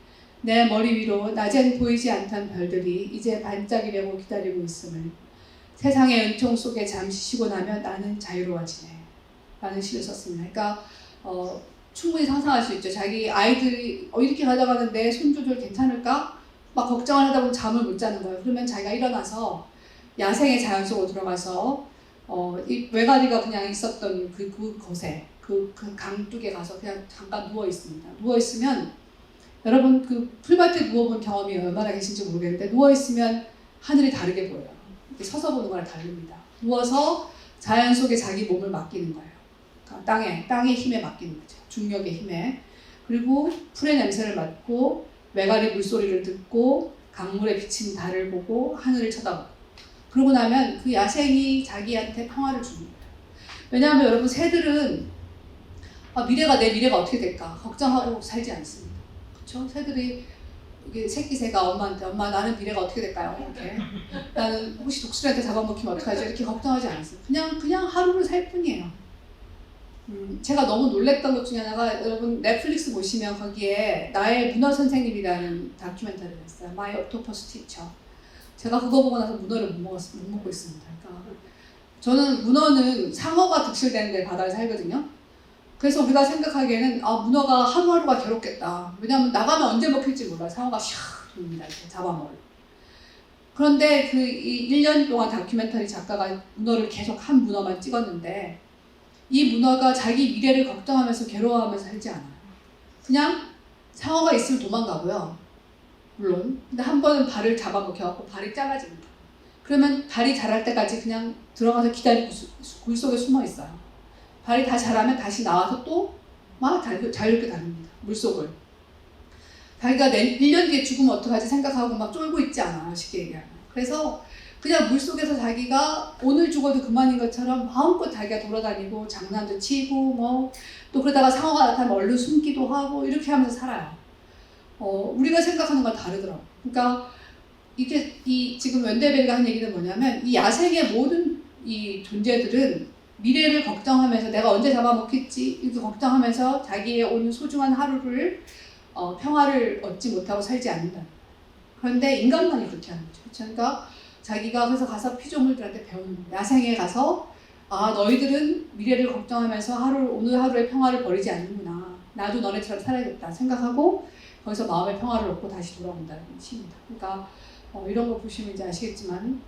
내 머리 위로 낮엔 보이지 않던 별들이 이제 반짝이려고 기다리고 있음을. 세상의 은총 속에 잠시 쉬고 나면 나는 자유로워지네. 라는 시를 썼습니다. 그러니까 충분히 상상할 수 있죠. 자기 아이들이 이렇게 가져가는 내 손주들 괜찮을까? 막 걱정을 하다 보면 잠을 못 자는 거예요. 그러면 자기가 일어나서 야생의 자연 속으로 들어가서 이 외가리가 그냥 있었던 그곳에 그 강둑에 가서 그냥 잠깐 누워 있습니다. 누워 있으면 여러분 그 풀밭에 누워본 경험이 얼마나 계신지 모르겠는데 누워 있으면 하늘이 다르게 보여요. 서서 보는 거랑 다릅니다. 누워서 자연 속에 자기 몸을 맡기는 거예요. 그러니까 땅의 힘에 맡기는 거죠. 중력의 힘에. 그리고 풀의 냄새를 맡고 외가리 물소리를 듣고 강물에 비친 달을 보고 하늘을 쳐다보고 그러고 나면 그 야생이 자기한테 평화를 주는 거예요. 왜냐하면 여러분 새들은 미래가 내 미래가 어떻게 될까 걱정하고 살지 않습니다. 그렇죠? 새들이 이게 새끼 새가 엄마한테 엄마 나는 미래가 어떻게 될까요? 이렇게 나는 혹시 독수리한테 잡아먹히면 어떡하지? 이렇게 걱정하지 않았어요. 그냥 하루를 살 뿐이에요. 제가 너무 놀랬던 것 중에 하나가 여러분 넷플릭스 보시면 거기에 나의 문어 선생님이라는 다큐멘터리가 있어요. My Octopus Teacher. 제가 그거 보고 나서 문어를 못 먹고 있습니다. 그러니까 저는 문어는 상어가 득실되는 데 바다에 살거든요. 그래서 우리가 생각하기에는 문어가 하루하루가 괴롭겠다. 왜냐하면 나가면 언제 먹힐지 몰라요. 상어가 샥 돕니다. 이렇게 잡아먹어요. 그런데 그 1년 동안 다큐멘터리 작가가 문어를 계속 한 문어만 찍었는데 이 문어가 자기 미래를 걱정하면서 괴로워하면서 살지 않아요. 그냥 상어가 있으면 도망가고요. 물론. 근데 한 번은 발을 잡아먹혀갖고 발이 작아집니다. 그러면 발이 자랄 때까지 그냥 들어가서 기다리고 굴 속에 숨어 있어요. 발이 다 자라면 다시 나와서 또 막 자유롭게 다닙니다. 물속을. 자기가 1년 뒤에 죽으면 어떡하지 생각하고 막 쫄고 있지 않아요. 쉽게 얘기하면. 그래서 그냥 물속에서 자기가 오늘 죽어도 그만인 것처럼 마음껏 자기가 돌아다니고 장난도 치고 뭐 또 그러다가 상어가 나타나면 얼른 숨기도 하고 이렇게 하면서 살아요. 우리가 생각하는 건 다르더라고요. 그러니까 이게 지금 웬델베리가 한 얘기는 뭐냐면 이 야생의 모든 이 존재들은 미래를 걱정하면서 내가 언제 잡아먹힐지 이렇게 걱정하면서 자기의 오는 소중한 하루를 평화를 얻지 못하고 살지 않는다. 그런데 인간만이 그렇게 하는 거죠. 그러니까 자기가 그래서 가서 피조물들한테 배우는 거예요. 야생에 가서 너희들은 미래를 걱정하면서 오늘 하루의 평화를 버리지 않는구나. 나도 너네처럼 살아야겠다 생각하고 거기서 마음의 평화를 얻고 다시 돌아온다는 뜻입니다. 그러니까 이런 거 보시면 이제 아시겠지만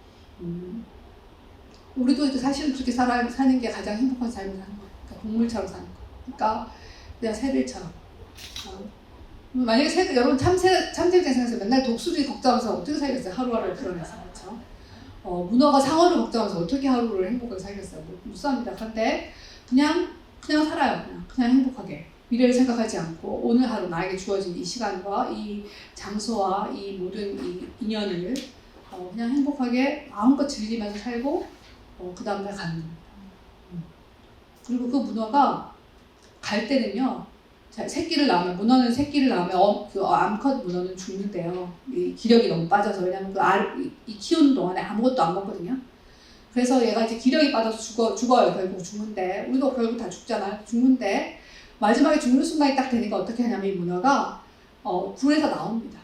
우리도 사실은 그렇게 사는 게 가장 행복한 삶을 사는 거예요. 그러니까 동물처럼 사는 거. 그러니까 그냥 새들처럼. 만약에 여러분 참새를 생각해서 맨날 독수리 걱정하면서 어떻게 살겠어요? 하루하루 그러면서 그렇죠? 문어가 상어를 걱정하면서 어떻게 하루를 행복하게 살겠어요? 못 삽니다. 그런데 그냥 살아요. 그냥 행복하게. 미래를 생각하지 않고 오늘 하루 나에게 주어진 이 시간과 이 장소와 이 모든 이 인연을 그냥 행복하게 마음껏 즐기면서 살고 그 다음날 가는 겁니다. 그리고 그 문어가 갈 때는요. 문어는 새끼를 낳으면 그 암컷 문어는 죽는데요. 이 기력이 너무 빠져서 왜냐면 이 키우는 동안에 아무것도 안 먹거든요. 그래서 얘가 이제 기력이 빠져서 죽어요. 결국 죽는데 우리도 결국 다 죽잖아요. 죽는데 마지막에 죽는 순간이 딱 되니까 어떻게 하냐면 이 문어가 굴에서 나옵니다.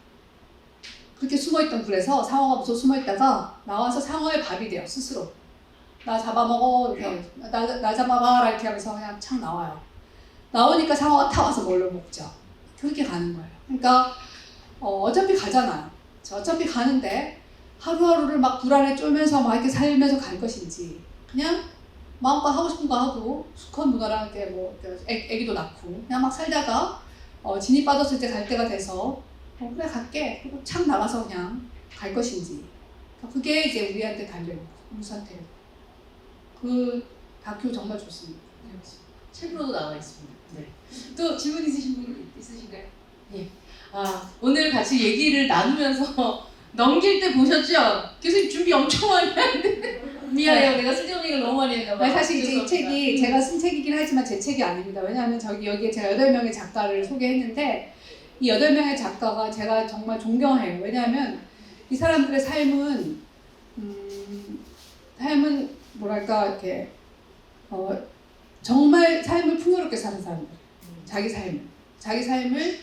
그렇게 숨어있던 굴에서 상어가 무서워 숨어있다가 나와서 상어의 밥이 돼요. 스스로. 나 잡아먹어 이렇게 하면서 나 잡아봐라 이렇게 하면서 그냥 착 나와요. 나오니까 상어가 타와서 뭘로 먹죠. 그렇게 가는 거예요. 그러니까 어차피 가잖아요. 어차피 가는데 하루하루를 막 불안에 쫄면서 막 이렇게 살면서 갈 것인지 그냥 마음껏 하고 싶은 거 하고 수컷 문어랑 이렇게 뭐 애기도 낳고 그냥 막 살다가 진이 빠졌을 때 갈 때가 돼서 그래 갈게 그리고 착 나가서 그냥 갈 것인지 그게 이제 우리한테 달려있는 거죠. 우리 선택. 그 다큐 정말 좋습니다. 책으로도 나와 있습니다. 네. 또 질문 있으신 분 있으신가요? 오늘 같이 얘기를 나누면서 넘길 때 보셨죠? 교수님 준비 엄청 많이 하는데 미안해요. 내가 쓸데없는 얘기를 너무 많이 했나 봐요. 사실 이제 이 책이 제가 쓴 책이긴 하지만 제 책이 아닙니다. 왜냐하면 여기에 제가 8명의 작가를 소개했는데 이 8명의 작가가 제가 정말 존경해요. 왜냐하면 이 사람들의 삶은 뭐랄까 이렇게 정말 삶을 풍요롭게 사는 사람들. 자기 삶을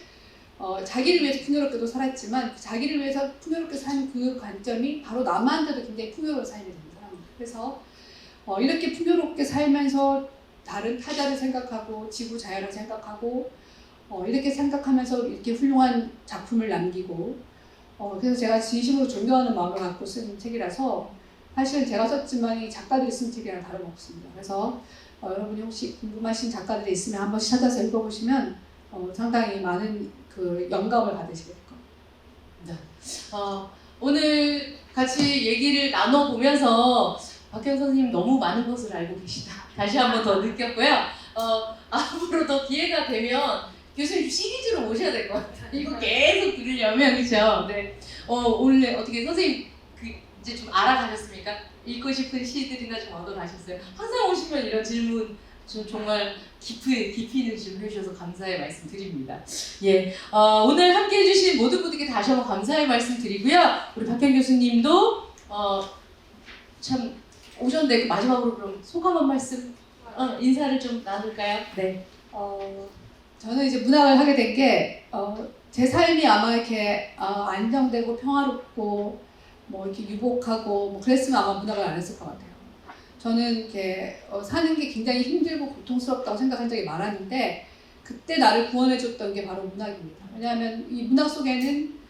자기를 위해서 풍요롭게도 살았지만 자기를 위해서 풍요롭게 사는 그 관점이 바로 남한테도 굉장히 풍요로운 삶이 되는 사람입니다. 그래서 이렇게 풍요롭게 살면서 다른 타자를 생각하고 지구 자연을 생각하고 이렇게 생각하면서 이렇게 훌륭한 작품을 남기고 그래서 제가 진심으로 존경하는 마음을 갖고 쓴 책이라서 사실은 제가 썼지만 이 작가들이 쓴 책이랑 다름없습니다. 그래서 여러분이 혹시 궁금하신 작가들이 있으면 한 번씩 찾아서 읽어보시면 상당히 많은 그 영감을 받으시게 될 겁니다. 오늘 같이 얘기를 나눠보면서 박현 선생님 너무 많은 것을 알고 계시다. 다시 한번 더 느꼈고요. 앞으로 더 기회가 되면 교수님 시리즈로 모셔야 될 것 같아요. 이거 계속 들으려면 그렇죠. 네. 오늘 어떻게 선생님 이제 좀 알아가셨습니까? 읽고 싶은 시들이나 좀 얻어가셨어요? 항상 오시면 이런 질문 좀 정말 깊이 있는 질문 해주셔서 감사의 말씀 드립니다. 오늘 함께 해주신 모든 분들께 다시 한번 감사의 말씀 드리고요. 우리 박현 교수님도 참 오셨는데 마지막으로 그럼 소감 한 말씀 인사를 좀 나눌까요? 네. 저는 이제 문학을 하게 된 게 제 삶이 아마 이렇게 안정되고 평화롭고 뭐 이렇게 유복하고 뭐 그랬으면 아마 문학을 안 했을 것 같아요. 저는 이렇게 사는 게 굉장히 힘들고 고통스럽다고 생각한 적이 많았는데 그때 나를 구원해줬던 게 바로 문학입니다. 왜냐하면 이 문학 속에는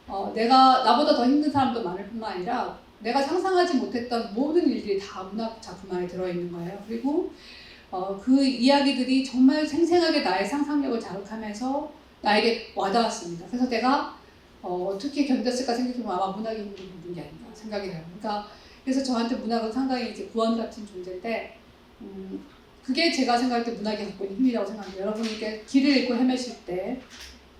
나보다 더 힘든 사람도 많을 뿐만 아니라 내가 상상하지 못했던 모든 일들이 다 문학 작품 안에 들어있는 거예요. 그리고 그 이야기들이 정말 생생하게 나의 상상력을 자극하면서 나에게 와닿았습니다. 그래서 내가 어떻게 견뎠을까 생각해보면 아마 문학이 있는 부분이 아닌가 생각이 나요. 그러니까 그래서 저한테 문학은 상당히 이제 구원 같은 존재인데 그게 제가 생각할 때 문학이 갖고 있는 힘이라고 생각합니다. 여러분이 이렇게 길을 잃고 헤매실 때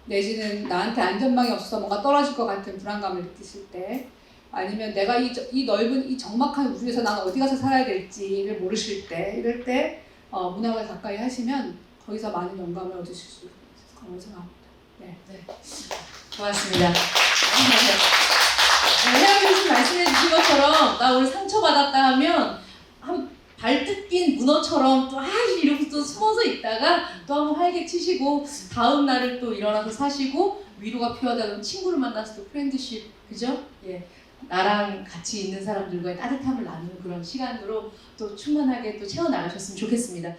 내지는 나한테 안전망이 없어서 뭔가 떨어질 것 같은 불안감을 느끼실 때 아니면 내가 이 넓은 이 적막한 우주에서 난 어디 가서 살아야 될지를 모르실 때 이럴 때 문학을 가까이 하시면 거기서 많은 영감을 얻으실 수 있을 거라고 생각합니다. 네. 고맙습니다. 혜영 교수님 말씀해 주신 것처럼 나 오늘 상처받았다 하면 한 발뜯긴 문어처럼 또 이러면서 또 숨어서 있다가 또 한번 활개 치시고 다음 날을 또 일어나서 사시고 위로가 필요하다 그러면 친구를 만나서 또 프렌드십 그죠? 예. 나랑 같이 있는 사람들과의 따뜻함을 나누는 그런 시간으로 또 충만하게 또 채워나가셨으면 좋겠습니다.